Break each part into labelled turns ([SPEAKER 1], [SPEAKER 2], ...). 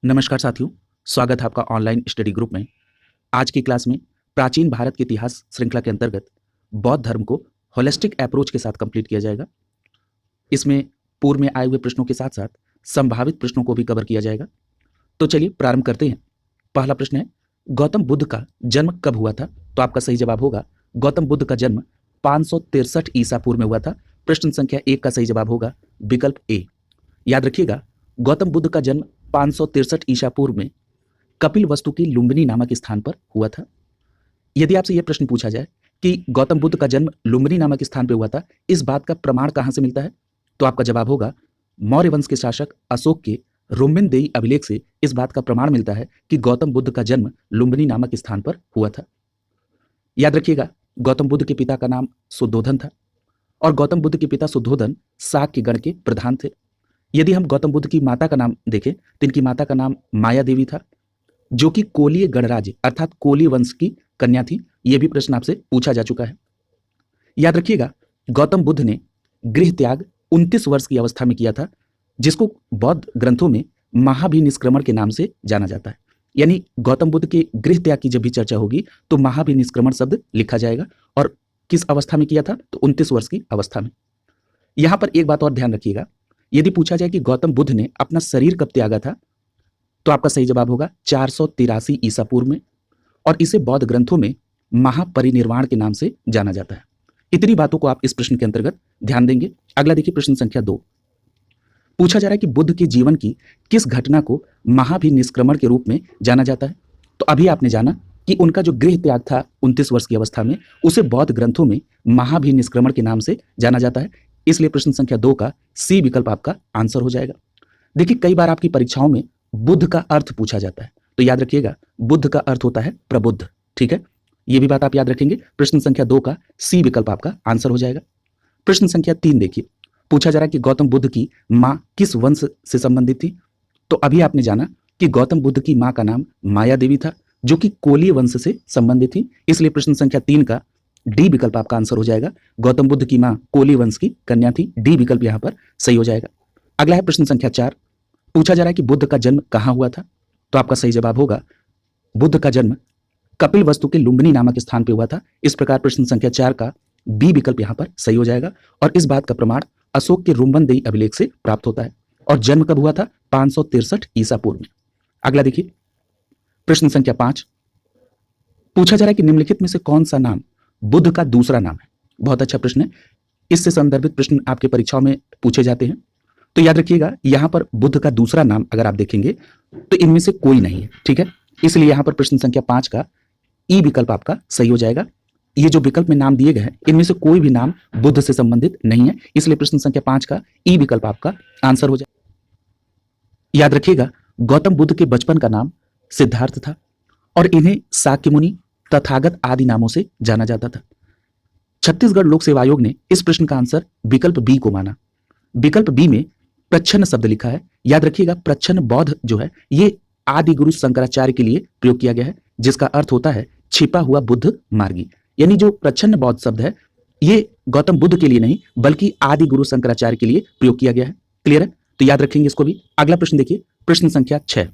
[SPEAKER 1] नमस्कार साथियों, स्वागत है आपका ऑनलाइन स्टडी ग्रुप में। आज की क्लास में प्राचीन भारत के इतिहास श्रृंखला के अंतर्गत बौद्ध धर्म को होलिस्टिक अप्रोच के साथ कंप्लीट किया जाएगा। इसमें पूर्व में आए हुए प्रश्नों के साथ साथ संभावित प्रश्नों को भी कवर किया जाएगा। तो चलिए प्रारंभ करते हैं। पहला प्रश्न है, गौतम बुद्ध का जन्म कब हुआ था? तो आपका सही जवाब होगा गौतम बुद्ध का जन्म 563 ईसा पूर्व में हुआ था। प्रश्न संख्या 1 का सही जवाब होगा विकल्प ए। याद रखिएगा, गौतम बुद्ध का जन्म 563 ईसा पूर्व में कपिलवस्तु की लुम्बिनी नामक स्थान पर हुआ था। यदि आपसे यह प्रश्न पूछा जाए कि गौतम बुद्ध का जन्म लुम्बिनी नामक स्थान पर हुआ था, इस बात का प्रमाण कहां से मिलता है? तो आपका जवाब होगा मौर्य वंश के शासक अशोक के रुम्बिनदेई अभिलेख से इस बात का प्रमाण मिलता है कि गौतम बुद्ध का जन्म लुम्बिनी नामक स्थान पर हुआ था। याद रखिएगा, गौतम बुद्ध के पिता का नाम शुद्धोधन था और गौतम बुद्ध के पिता शुद्धोधन शाक्य गण के प्रधान थे। यदि हम गौतम बुद्ध की माता का नाम देखें तो इनकी माता का नाम माया देवी था, जो कि कोलीय गणराज्य अर्थात कोली वंश की कन्या थी। यह भी प्रश्न आपसे पूछा जा चुका है। याद रखिएगा, गौतम बुद्ध ने गृह त्याग 29 वर्ष की अवस्था में किया था, जिसको बौद्ध ग्रंथों में महाभिनिष्क्रमण के नाम से जाना जाता है। यानी गौतम बुद्ध के गृह त्याग की जब भी चर्चा होगी तो महाभिनिष्क्रमण शब्द लिखा जाएगा। और किस अवस्था में किया था? तो 29 वर्ष की अवस्था में। यहां पर एक बात और ध्यान रखिएगा, यदि पूछा जाए कि गौतम बुद्ध ने अपना शरीर कब त्यागा था, तो आपका सही जवाब होगा 483 ईसा पूर्व में, और इसे बौद्ध ग्रंथों में महापरिनिर्वाण के नाम से जाना जाता है। इतनी बातों को आप इस प्रश्न के अंतर्गत ध्यान देंगे। अगला देखिए, प्रश्न संख्या 2। पूछा जा रहा है कि बुद्ध के जीवन की किस घटना को महाभिनिष्क्रमण के रूप में जाना जाता है? तो अभी आपने जाना कि उनका जो गृह त्याग था 29 वर्ष की अवस्था में, उसे बौद्ध ग्रंथों में महाभिनिष्क्रमण के नाम से जाना जाता है। इसलिए प्रश्न संख्या 2 का सी विकल्प आपका आंसर हो जाएगा। देखिए, कई बार आपकी परीक्षाओं में बुद्ध का अर्थ पूछा जाता है, तो याद रखिएगा बुद्ध का अर्थ होता है प्रबुद्ध। ठीक है, यह भी बात आप याद रखेंगे। प्रश्न संख्या 2 का सी विकल्प आपका आंसर हो जाएगा। प्रश्न संख्या 3 देखिए, पूछा जा रहा है कि गौतम बुद्ध की मां किस वंश से संबंधित थी? तो अभी आपने जाना कि गौतम बुद्ध की मां का नाम माया देवी था, जो कि कोलीय वंश से संबंधित थी। इसलिए प्रश्न संख्या 3 का डी विकल्प आपका आंसर हो जाएगा। गौतम बुद्ध की मां कोली वंश की कन्या थी। डी विकल्प यहां पर सही हो जाएगा। अगला है प्रश्न संख्या 4। पूछा जा रहा है कि बुद्ध का जन्म कहां हुआ था? तो आपका सही जवाब होगा बुद्ध का जन्म कपिलवस्तु के लुम्बिनी नामक स्थान पर हुआ था। इस प्रकार प्रश्न संख्या 4 का बी विकल्प यहां पर सही हो जाएगा, और इस बात का प्रमाण अशोक के रुम्बिनदेई अभिलेख से प्राप्त होता है। और जन्म कब हुआ था? 563 ईसा पूर्व में। अगला देखिए, प्रश्न संख्या 5। पूछा जा रहा है कि निम्नलिखित में से कौन सा नाम बुद्ध का दूसरा नाम है? बहुत अच्छा प्रश्न है। इससे संदर्भित प्रश्न आपके परीक्षाओं में पूछे जाते हैं। तो याद रखिएगा, यहां पर बुद्ध का दूसरा नाम अगर आप देखेंगे तो इनमें से कोई नहीं है। ठीक है, इसलिए यहां पर प्रश्न संख्या 5 का ई विकल्प आपका सही हो जाएगा। ये जो विकल्प में नाम दिए गए हैं, इनमें से कोई भी नाम बुद्ध से संबंधित नहीं है। इसलिए प्रश्न संख्या 5 का ई विकल्प आपका आंसर हो जाएगा। याद रखिएगा, गौतम बुद्ध के बचपन का नाम सिद्धार्थ था और इन्हें शाक्य मुनि, तथागत आदि नामों से जाना जाता था। छत्तीसगढ़ लोक सेवा आयोग ने इस प्रश्न का आंसर विकल्प बी को माना। विकल्प बी में प्रच्छन्न शब्द लिखा है। याद रखिएगा, प्रच्छन्न बौद्ध जो है ये आदि गुरु शंकराचार्य के लिए प्रयोग किया गया है, जिसका अर्थ होता है छिपा हुआ बुद्ध मार्गी। यानी जो प्रच्छन्न बौद्ध शब्द है ये गौतम बुद्ध के लिए नहीं बल्कि आदि गुरु शंकराचार्य के लिए प्रयोग किया गया है। क्लियर है? तो याद रखेंगे इसको भी। अगला प्रश्न देखिए, प्रश्न संख्या 6।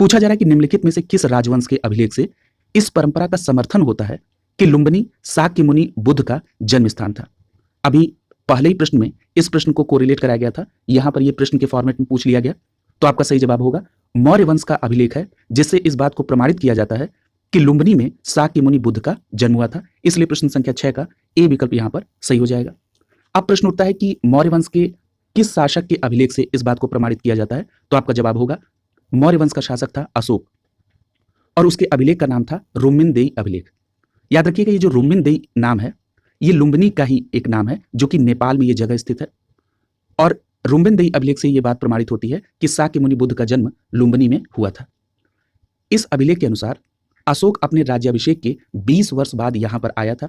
[SPEAKER 1] पूछा जा रहा है कि निम्नलिखित में से किस राजवंश के अभिलेख से इस परंपरा का समर्थन होता है कि लुम्बिनी शाक्य मुनि बुद्ध का जन्म स्थान था? अभी पहले ही प्रश्न में इस प्रश्न को कोरिलेट कराया गया था, यहां पर यह प्रश्न के फॉर्मेट में पूछ लिया गया। तो आपका सही जवाब होगा मौर्य वंश का अभिलेख है, जिससे इस बात को प्रमाणित किया जाता है कि लुम्बिनी में शाक्य मुनि बुद्ध का जन्म हुआ था। इसलिए प्रश्न संख्या 6 का ए विकल्प यहां पर सही हो जाएगा। अब प्रश्न उठता है कि मौर्य वंश के किस शासक के अभिलेख से इस बात को प्रमाणित किया जाता है? तो आपका जवाब होगा मौर्य वंश का शासक था अशोक, और उसके अभिलेख का नाम था रुम्बिनदेई अभिलेख। याद रखिएगा, ये जो रुम्बिनदेई नाम है ये लुम्बिनी का ही एक नाम है, जो कि नेपाल में ये जगह स्थित है। और रुम्बिनदेई अभिलेख से ये बात प्रमाणित होती है कि शाक्य मुनि बुद्ध का जन्म लुम्बिनी में हुआ था। इस अभिलेख के अनुसार अशोक अपने राज्याभिषेक के 20 वर्ष बाद यहां पर आया था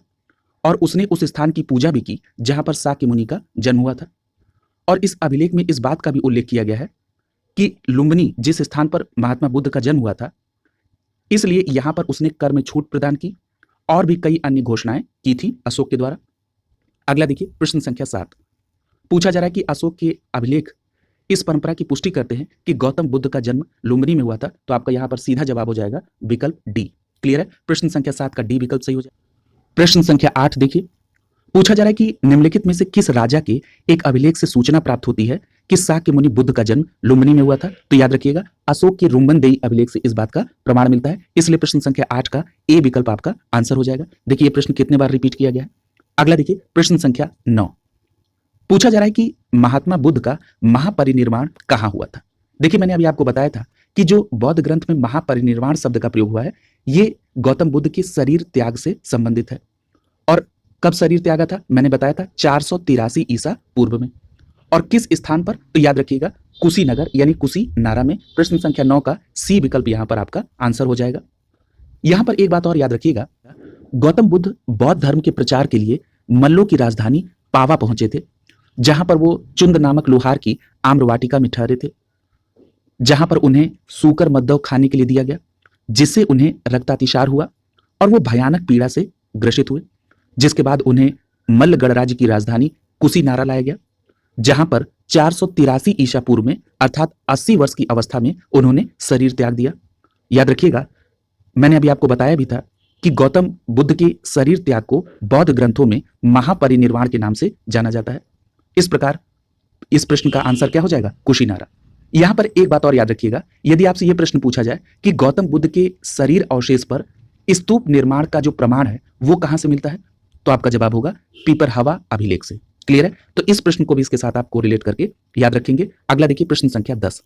[SPEAKER 1] और उसने उस स्थान की पूजा भी की जहां पर शाक्य मुनि का जन्म हुआ था। और इस अभिलेख में इस बात का भी उल्लेख किया गया है कि लुम्बिनी जिस स्थान पर महात्मा बुद्ध का जन्म हुआ था, इसलिए यहां पर उसने कर में छूट प्रदान की और भी कई अन्य घोषणाएं की थी अशोक के द्वारा। अगला देखिए, प्रश्न संख्या 7। पूछा जा रहा है कि अशोक के अभिलेख इस परंपरा की पुष्टि करते हैं कि गौतम बुद्ध का जन्म लुम्बिनी में हुआ था, तो आपका यहाँ पर सीधा जवाब हो जाएगा विकल्प डी। क्लियर है? प्रश्न संख्या 7 का डी विकल्प सही हो जाएगा। प्रश्न संख्या 8 देखिए, पूछा जा रहा है कि निम्नलिखित में से किस राजा के एक अभिलेख से सूचना प्राप्त होती है कि शाक्य मुनि बुद्ध का जन्म लुम्बिनी में हुआ था? तो याद रखिएगा, अशोक के रुम्बनदेही अभिलेख से इस बात का प्रमाण मिलता है, इसलिए प्रश्न संख्या 8 का ए विकल्प आपका आंसर हो जाएगा। देखिए ये प्रश्न कितने बार रिपीट किया गया है। अगला देखिए प्रश्न संख्या 9, पूछा जा रहा है कि महात्मा बुद्ध का महापरिनिर्वाण कहां हुआ था? देखिए मैंने अभी आपको बताया था कि जो बौद्ध ग्रंथ में महापरिनिर्वाण शब्द का प्रयोग हुआ है, ये गौतम बुद्ध के शरीर त्याग से संबंधित है। और कब शरीर त्यागा था? मैंने बताया था 483 ईसा पूर्व में। और किस स्थान पर? तो याद रखिएगा कुशीनगर यानी कुशीनारा में। प्रश्न संख्या 9 का सी विकल्प यहां पर आपका आंसर हो जाएगा। यहां पर एक बात और याद रखिएगा, गौतम बुद्ध बौद्ध धर्म के प्रचार के लिए मल्लों की राजधानी पावा पहुंचे थे, जहां पर वो चुंद नामक लोहार की आम्रवाटिका में ठहरे थे, जहां पर उन्हें सूकर मद्दव खाने के लिए दिया गया, जिससे उन्हें रक्तातिसार हुआ और वो भयानक पीड़ा से ग्रसित हुए, जिसके बाद उन्हें मल्ल गणराज्य की राजधानी कुशीनारा लाया गया, जहां पर 483 ईसा पूर्व में अर्थात 80 वर्ष की अवस्था में उन्होंने शरीर त्याग दिया। याद रखिएगा, मैंने अभी आपको बताया भी था कि गौतम बुद्ध के शरीर त्याग को बौद्ध ग्रंथों में महापरिनिर्वाण के नाम से जाना जाता है। इस प्रकार इस प्रश्न का आंसर क्या हो जाएगा? कुशीनारा। यहां पर एक बात और याद रखिएगा, यदि आपसे यह प्रश्न पूछा जाए कि गौतम बुद्ध के शरीर अवशेष पर स्तूप निर्माण का जो प्रमाण है वो कहां से मिलता है, तो आपका जवाब होगा पीपर हवा अभिलेख से। क्लियर है? तो इस प्रश्न को भी इसके साथ आप कोरिलेट करके याद रखेंगे। अगला देखिए प्रश्न संख्या 10,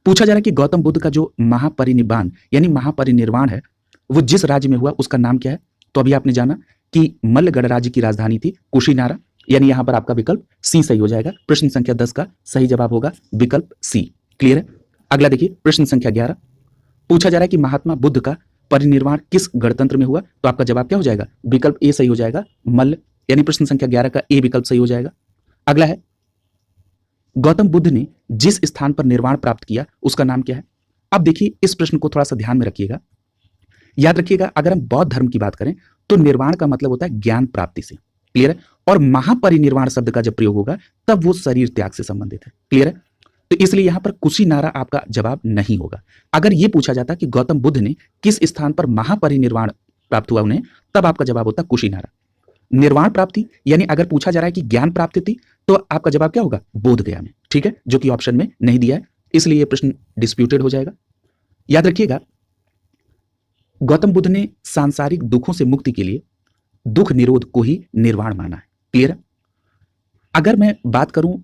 [SPEAKER 1] पूछा जा रहा है कि गौतम बुद्ध का जो महापरिनिर्वाण यानी महापरिनिर्वाण है वो जिस राज्य में हुआ उसका नाम क्या है? तो अभी आपने जाना कि मल्ल गणराज्य की राजधानी थी कुशीनारा, यानी यहां पर आपका विकल्प सी सही हो जाएगा। प्रश्न संख्या 10 का सही जवाब होगा विकल्प सी। क्लियर है? अगला देखिए प्रश्न संख्या 11, पूछा जा रहा है कि महात्मा बुद्ध का परिनिर्वाण किस गणतंत्र में हुआ? तो आपका जवाब क्या हो जाएगा? विकल्प ए सही हो जाएगा, मल्ल, यानी प्रश्न संख्या 11 का ए विकल्प सही हो जाएगा। अगला है, गौतम बुद्ध ने जिस स्थान पर निर्वाण प्राप्त किया उसका नाम क्या है? अब देखिए इस प्रश्न को थोड़ा सा ध्यान में रखिएगा। याद रखिएगा, अगर हम बौद्ध धर्म की बात करें तो निर्वाण का मतलब होता है ज्ञान प्राप्ति से। क्लियर है? और महापरिनिर्वाण शब्द का जब प्रयोग होगा तब वो शरीर त्याग से संबंधित है। क्लियर है? तो इसलिए यहां पर कुशीनारा आपका जवाब नहीं होगा। अगर यह पूछा जाता कि गौतम बुद्ध ने किस स्थान पर महापरिनिर्वाण प्राप्त हुआ उन्हें, तब आपका जवाब होता कुशीनारा। निर्वाण प्राप्ति यानी अगर पूछा जा रहा है कि ज्ञान प्राप्ति थी तो आपका जवाब क्या होगा? बोधगया में। ठीक है, जो कि ऑप्शन में नहीं दिया है, इसलिए यह प्रश्न डिस्प्यूटेड हो जाएगा। याद रखिएगा, गौतम बुद्ध ने सांसारिक दुखों से मुक्ति के लिए दुख निरोध को ही निर्वाण माना है। क्लियर है? अगर मैं बात करूं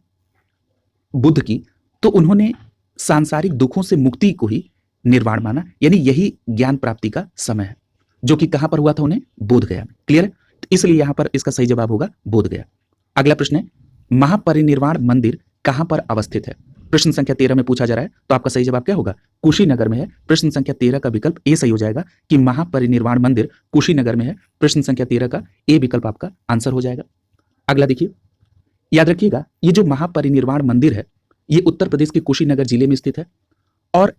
[SPEAKER 1] बुद्ध की, तो उन्होंने सांसारिक दुखों से मुक्ति को ही निर्वाण माना, यानी यही ज्ञान प्राप्ति का समय है, जो कि कहां पर हुआ था? उन्हें बोधगया में। क्लियर है? तो इसलिए यहां पर इसका सही जवाब होगा बोधगया। अगला प्रश्न है, महापरिनिर्वाण मंदिर कहां पर अवस्थित है? प्रश्न संख्या 13 में पूछा जा रहा है, तो आपका सही जवाब क्या होगा? कुशीनगर में है। प्रश्न संख्या 13 का विकल्प ए सही हो जाएगा कि महापरिनिर्वाण मंदिर कुशीनगर में है। प्रश्न संख्या 13 का ए विकल्प आपका आंसर हो जाएगा। अगला देखिए, याद रखिएगा, ये जो महापरिनिर्वाण मंदिर है ये उत्तर प्रदेश के कुशीनगर जिले में स्थित है, और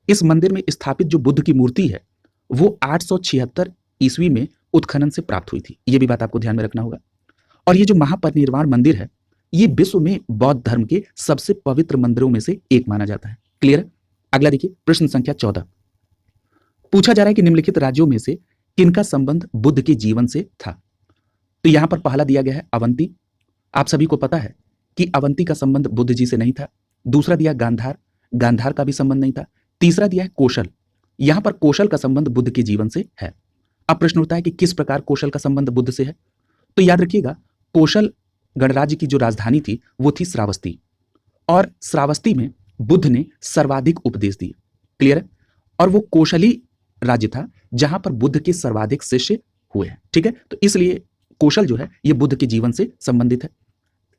[SPEAKER 1] इस मंदिर में स्थापित जो बुद्ध की मूर्ति है वो 876 ईस्वी में उत्खनन से प्राप्त हुई थी। ये भी बात आपको ध्यान में रखना होगा। और ये जो महापरिनिर्वाण मंदिर है ये विश्व में बौद्ध धर्म के सबसे पवित्र मंदिरों में से एक माना जाता है। क्लियर है? अगला देखिए प्रश्न संख्या 14, पूछा जा रहा है कि निम्नलिखित राज्यों में से किनका संबंध बुद्ध के जीवन से था? तो यहां पर पहला दिया गया है अवंती। आप सभी को पता है कि अवंती का संबंध बुद्ध जी से नहीं था। दूसरा दिया गांधार, गांधार का भी संबंध नहीं था। तीसरा दिया है कौशल, यहां पर कौशल का संबंध बुद्ध के जीवन से है। अब प्रश्न उठता है कि किस प्रकार कौशल का संबंध बुद्ध से है? तो याद रखिएगा, कौशल गणराज्य की जो राजधानी थी वो थी श्रावस्ती, और श्रावस्ती में बुद्ध ने सर्वाधिक उपदेश दिए। क्लियर है? और वो कौशली राज्य था जहां पर बुद्ध के सर्वाधिक शिष्य हुए हैं। ठीक है, तो इसलिए कौशल जो है ये बुद्ध के जीवन से संबंधित है।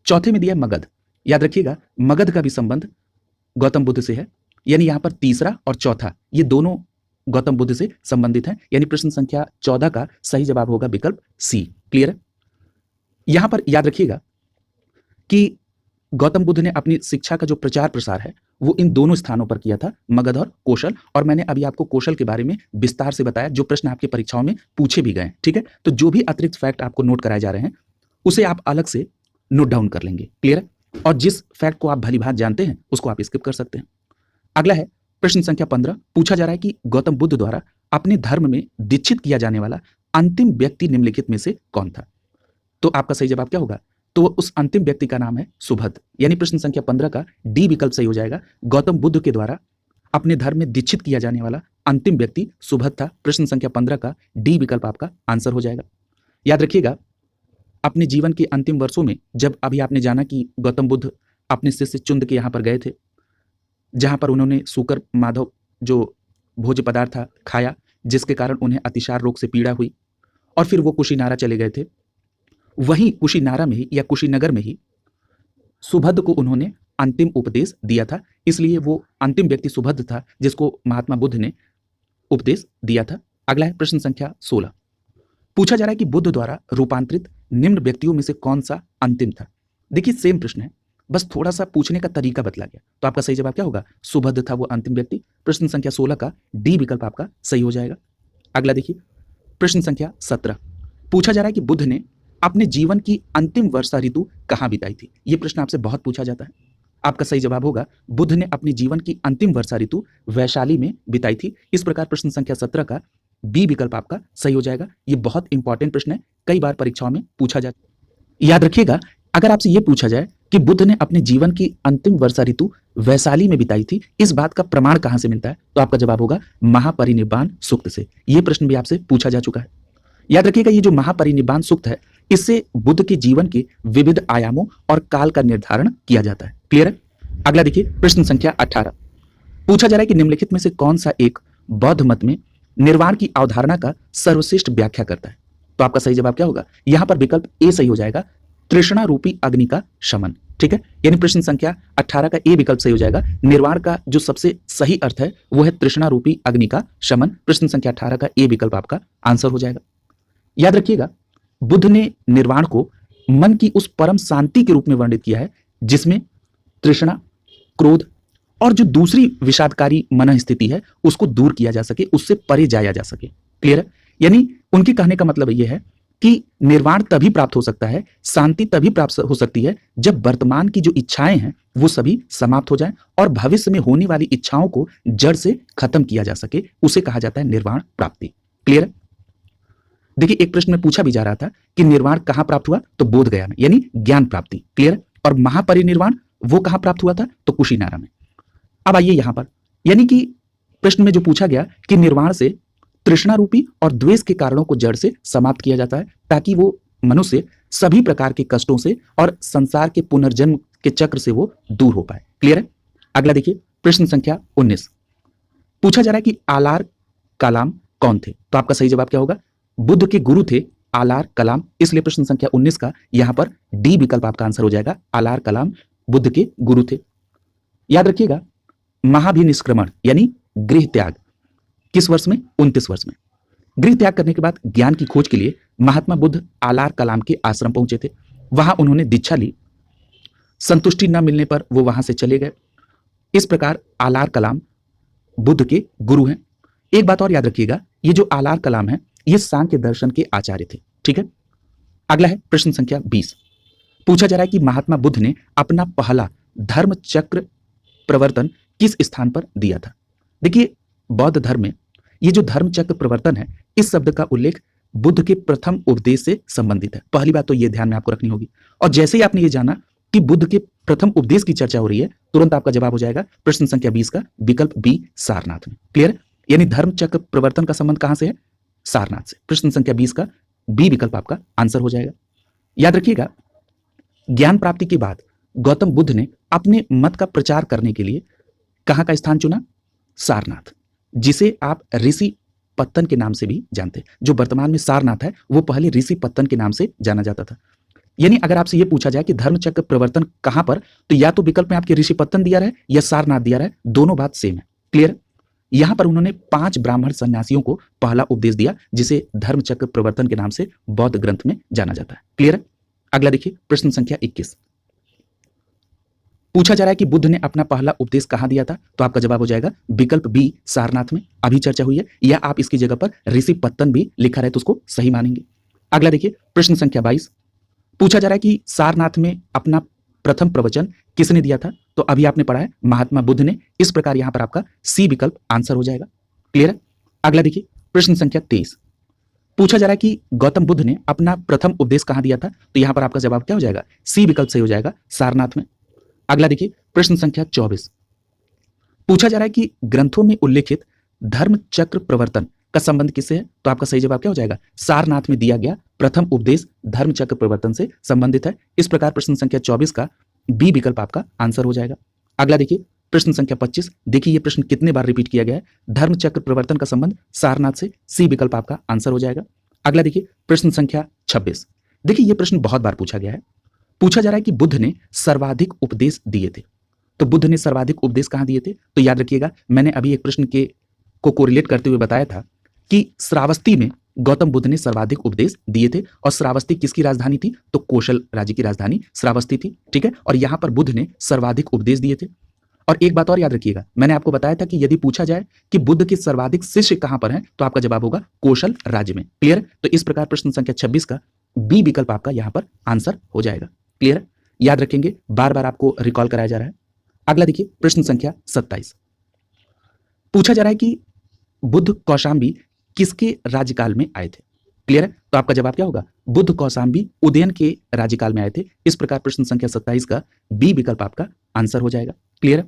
[SPEAKER 1] चौथे में दिया है मगध। याद रखिएगा, मगध का भी संबंध गौतम बुद्ध से है, यानी यहां पर तीसरा और चौथा ये दोनों गौतम बुद्ध से संबंधित हैं, यानी प्रश्न संख्या 14 का सही जवाब होगा विकल्प सी। क्लियर है? यहां पर याद रखिएगा कि गौतम बुद्ध ने अपनी शिक्षा का जो प्रचार प्रसार है वो इन दोनों स्थानों पर किया था, मगध और कौशल। और मैंने अभी आपको कौशल के बारे में विस्तार से बताया, जो प्रश्न आपकी परीक्षाओं में पूछे भी गए। ठीक है, तो जो भी अतिरिक्त फैक्ट आपको नोट कराए जा रहे हैं उसे आप अलग से नोट डाउन कर लेंगे। क्लियर है? और जिस फैक्ट को आप भलीभांति जानते हैं उसको आप स्किप कर सकते हैं। अगला है प्रश्न संख्या 15। पूछा जा रहा है कि गौतम बुद्ध द्वारा अपने धर्म में दीक्षित किया जाने वाला अंतिम व्यक्ति निम्नलिखित में से कौन था? तो आपका सही जवाब क्या होगा? तो उस अंतिम व्यक्ति का नाम है सुभद्र। यानी प्रश्न संख्या 15 का डी विकल्प सही हो जाएगा। गौतम बुद्ध के द्वारा अपने धर्म में दीक्षित किया जाने वाला अंतिम व्यक्ति सुभद्र था। प्रश्न संख्या 15 का डी विकल्प आपका आंसर हो जाएगा। याद रखिएगा, अपने जीवन के अंतिम वर्षों में जब अभी आपने जाना कि गौतम बुद्ध अपने शिष्य चुंद के यहाँ पर गए थे, जहाँ पर उन्होंने सूकर माधव जो भोज्य पदार्थ था खाया, जिसके कारण उन्हें अतिसार रोग से पीड़ा हुई और फिर वो कुशीनारा चले गए थे। वहीं कुशीनारा में ही या कुशीनगर में ही सुभद्र को उन्होंने अंतिम उपदेश दिया था, इसलिए वो अंतिम व्यक्ति सुभद्र था जिसको महात्मा बुद्ध ने उपदेश दिया था। अगला है प्रश्न संख्या 16। पूछा जा रहा है कि बुद्ध द्वारा रूपांतरित निम्न व्यक्तियों में से कौन सा अंतिम था? देखिए सेम प्रश्न है, बस थोड़ा सा पूछने का तरीका बदला गया। तो आपका सही जवाब क्या होगा? सुभद्र था वो अंतिम व्यक्ति। प्रश्न संख्या 16 का डी विकल्प आपका सही हो जाएगा। अगला देखिए प्रश्न संख्या 17। पूछा जा रहा है कि बुद्ध ने अपने जीवन की अंतिम वर्षा ऋतु कहाँ बिताई थी? ये प्रश्न आपसे बहुत पूछा जाता है। आपका सही जवाब होगा बुद्ध ने अपने जीवन की अंतिम वर्षा ऋतु वैशाली में बिताई थी। इस प्रकार प्रश्न संख्या 17 का बी विकल्प आपका सही हो जाएगा। ये बहुत इंपॉर्टेंट प्रश्न है, कई बार परीक्षाओं में पूछा जाता है। याद रखिएगा, अगर आपसे ये पूछा जाए कि बुद्ध ने अपने जीवन की अंतिम वर्षा ऋतु वैशाली में बिताई थी, इस बात का प्रमाण कहां से मिलता है? तो आपका जवाब होगा महापरिनिर्वाण सूक्त से। यह प्रश्न भी आपसे पूछा जा चुका है। याद रखिएगा, ये जो महापरिनिर्वाण सूक्त है, इससे बुद्ध के जीवन के विविध आयामों और काल का निर्धारण किया जाता है। क्लियर है? अगला देखिए प्रश्न संख्या 18। पूछा जा रहा है कि निम्नलिखित में से कौन सा एक बौद्ध मत में निर्वाण की अवधारणा का सर्वश्रेष्ठ व्याख्या करता है? तो आपका सही जवाब क्या होगा? यहां पर विकल्प ए सही हो जाएगा, तृष्णा रूपी अग्नि का शमन। ठीक है, यानी प्रश्न संख्या 18 का ए विकल्प सही हो जाएगा। निर्वाण का जो सबसे सही अर्थ है वो है तृष्णा रूपी अग्नि का शमन। प्रश्न संख्या 18 का ए विकल्प आपका आंसर हो जाएगा। याद रखिएगा, बुद्ध ने निर्वाण को मन की उस परम शांति के रूप में वर्णित किया है जिसमें तृष्णा, क्रोध और जो दूसरी विषादकारी मन स्थिति है उसको दूर किया जा सके, उससे परे जाया जा सके। क्लियर है? यानी उनके कहने का मतलब यह है कि निर्वाण तभी प्राप्त हो सकता है, शांति तभी प्राप्त हो सकती है जब वर्तमान की जो इच्छाएं हैं वो सभी समाप्त हो जाएं और भविष्य में होने वाली इच्छाओं को जड़ से खत्म किया जा सके। उसे कहा जाता है निर्वाण प्राप्ति। क्लियर है? देखिए, एक प्रश्न में पूछा भी जा रहा था कि निर्वाण कहां प्राप्त हुआ? तो बोध गया में, यानी ज्ञान प्राप्ति। क्लियर है? और महापरिनिर्वाण वो कहां प्राप्त हुआ था? तो कुशीनारा में। अब आइए यहां पर, यानी कि प्रश्न में जो पूछा गया कि निर्वाण से तृष्णा रूपी और द्वेष के कारणों को जड़ से समाप्त किया जाता है ताकि वो मनुष्य सभी प्रकार के कष्टों से और संसार के पुनर्जन्म के चक्र से वो दूर हो पाए। क्लियर है? अगला देखिए प्रश्न संख्या 19। पूछा जा रहा है कि आलार कलाम कौन थे? तो आपका सही जवाब क्या होगा? बुद्ध के गुरु थे आलार कलाम, इसलिए प्रश्न संख्या 19 का यहां पर डी विकल्प आपका आंसर हो जाएगा। आलार कलाम बुद्ध के गुरु थे। याद रखिएगा, महाभिनिष्क्रमण यानी गृह त्याग किस वर्ष में? 29 वर्ष में। गृह त्याग करने के बाद ज्ञान की खोज के लिए महात्मा बुद्ध आलार कलाम के आश्रम पहुंचे थे। वहां उन्होंने दीक्षा ली, संतुष्टि न मिलने पर वो वहां से चले गए। इस प्रकार आलार कलाम बुद्ध के गुरु हैं। एक बात और याद रखिएगा, ये जो आलार कलाम है ये सांख्य दर्शन के आचार्य थे। ठीक है? अगला है प्रश्न संख्या 20। पूछा जा रहा है कि महात्मा बुद्ध ने अपना पहला धर्म चक्र प्रवर्तन किस स्थान पर दिया था? देखिए, बौद्ध धर्म में ये जो धर्म चक्र प्रवर्तन है, इस शब्द का उल्लेख बुद्ध के प्रथम उपदेश से संबंधित है। पहली बात तो ये ध्यान में आपको रखनी होगी। और जैसे ही आपने ये जाना कि बुद्ध के प्रथम उपदेश की चर्चा हो रही है, तुरंत आपका जवाब हो जाएगा प्रश्न संख्या 20 का विकल्प बी, सारनाथ में। क्लियर है? यानी धर्म चक्र प्रवर्तन का संबंध कहां से है? सारनाथ से। प्रश्न संख्या 20 का बी विकल्प आपका आंसर हो जाएगा। याद रखिएगा, ज्ञान प्राप्ति के बाद गौतम बुद्ध ने अपने मत का प्रचार करने के लिए कहां का स्थान चुना? सारनाथ, जिसे आप ऋषि पत्तन के नाम से भी जानते हैं। जो वर्तमान में सारनाथ है वो पहले ऋषि पत्तन के नाम से जाना जाता था। यानी अगर आपसे ये पूछा जाए कि धर्मचक्र प्रवर्तन कहां पर, तो या तो विकल्प में आपके ऋषि पत्तन दिया रहे या सारनाथ दिया रहे, दोनों बात सेम है। क्लियर? यहां पर उन्होंने 5 ब्राह्मण सन्यासियों को पहला उपदेश दिया जिसे धर्मचक्र प्रवर्तन के नाम से बौद्ध ग्रंथ में जाना जाता है। क्लियर है? अगला देखिए प्रश्न संख्या 21। पूछा जा रहा है कि बुद्ध ने अपना पहला उपदेश कहां दिया था? तो आपका जवाब हो जाएगा विकल्प बी, सारनाथ में। अभी चर्चा हुई है, या आप इसकी जगह पर ऋषि पत्तन भी लिखा रहे तो उसको सही मानेंगे। अगला देखिए प्रश्न संख्या 22। पूछा जा रहा है कि सारनाथ में अपना प्रथम प्रवचन किसने दिया था? तो अभी आपने पढ़ा है महात्मा बुद्ध ने। इस प्रकार यहां पर आपका सी विकल्प आंसर हो जाएगा। क्लियर है? अगला देखिए प्रश्न संख्या 23। पूछा जा रहा है कि गौतम बुद्ध ने अपना प्रथम उपदेश कहां दिया था? तो यहां पर आपका जवाब क्या हो जाएगा? सी विकल्प सही हो जाएगा, सारनाथ में। अगला देखिए प्रश्न संख्या 24। पूछा जा रहा है कि ग्रंथों में उल्लेखित धर्म चक्र प्रवर्तन का संबंध किससे है? तो आपका सही जवाब क्या हो जाएगा? सारनाथ में दिया गया प्रथम उपदेश धर्म चक्र प्रवर्तन से संबंधित है। इस प्रकार प्रश्न संख्या 24 का बी विकल्प आपका आंसर हो जाएगा। अगला देखिए प्रश्न संख्या 25। देखिए ये प्रश्न कितने बार रिपीट किया गया है? धर्म चक्र प्रवर्तन का संबंध सारनाथ से, सी विकल्प आपका आंसर हो जाएगा। अगला देखिए प्रश्न संख्या 26। देखिए ये प्रश्न बहुत बार पूछा गया है। पूछा जा रहा है कि बुद्ध ने सर्वाधिक उपदेश दिए थे। तो बुद्ध ने सर्वाधिक उपदेश कहां दिए थे? तो याद रखिएगा मैंने अभी एक प्रश्न के को कोरिलेट करते हुए बताया था कि श्रावस्ती में गौतम बुद्ध ने सर्वाधिक उपदेश दिए थे। और श्रावस्ती किसकी राजधानी थी? तो कौशल राज्य की राजधानी श्रावस्ती थी। ठीक है, और यहां पर बुद्ध ने सर्वाधिक उपदेश दिए थे। और एक बात और याद रखिएगा, मैंने आपको बताया था कि यदि पूछा जाए कि बुद्ध के सर्वाधिक शिष्य कहां पर हैं, तो आपका जवाब होगा कौशल राज्य में। क्लियर? तो इस प्रकार प्रश्न संख्या 26 का बी विकल्प आपका यहां पर आंसर हो जाएगा। क्लियर? याद रखेंगे, बार बार आपको रिकॉल कराया जा रहा है। अगला देखिए प्रश्न संख्या 27। पूछा जा रहा है कि बुद्ध कौशाम्बी किसके राज्यकाल में आए थे? क्लियर है? तो आपका जवाब क्या होगा? बुद्ध कौशाम्बी उदयन के राज्यकाल में आए थे। इस प्रकार प्रश्न संख्या 27 का बी विकल्प आपका आंसर हो जाएगा। क्लियर है?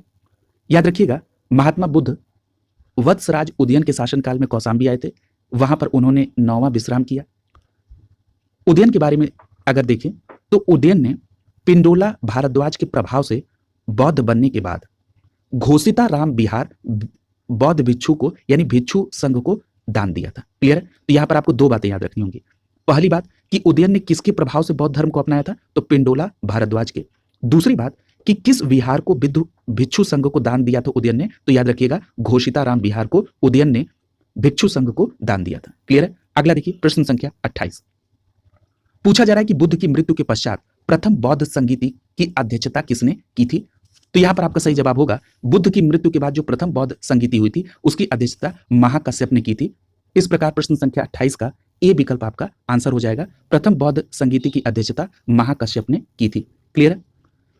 [SPEAKER 1] याद रखिएगा महात्मा बुद्ध वत्सराज उदयन के शासनकाल में कौशाम्बी आए थे। वहां पर उन्होंने 9वां विश्राम किया। उदयन के बारे में अगर देखें तो उदयन ने पिंडोला भारद्वाज के प्रभाव से बौद्ध बनने के बाद घोषिता राम विहार बौद्ध भिक्षु को यानी भिक्षु संघ को दान दिया था। क्लियर है? तो यहां पर आपको दो बातें याद रखनी होंगी। पहली बात कि उदयन ने किसके प्रभाव से बौद्ध धर्म को अपनाया था? तो पिंडोला भारद्वाज के। दूसरी बात कि किस विहार को भिक्षु संघ को दान दिया था उदयन ने? तो याद रखिएगा घोषिता राम विहार को उदयन ने भिक्षु संघ को दान दिया था। क्लियर है? अगला देखिए प्रश्न संख्या 28। पूछा जा रहा है कि बुद्ध की मृत्यु के पश्चात प्रथम बौद्ध संगीति की अध्यक्षता किसने की थी? तो यहां पर आपका सही जवाब होगा बुद्ध की मृत्यु के बाद जो प्रथम बौद्ध संगीति हुई थी उसकी अध्यक्षता महाकश्यप ने की थी। इस प्रकार प्रश्न संख्या 28 का ए विकल्प आपका आंसर हो जाएगा। प्रथम बौद्ध संगीति की अध्यक्षता महाकश्यप ने की थी। क्लियर है?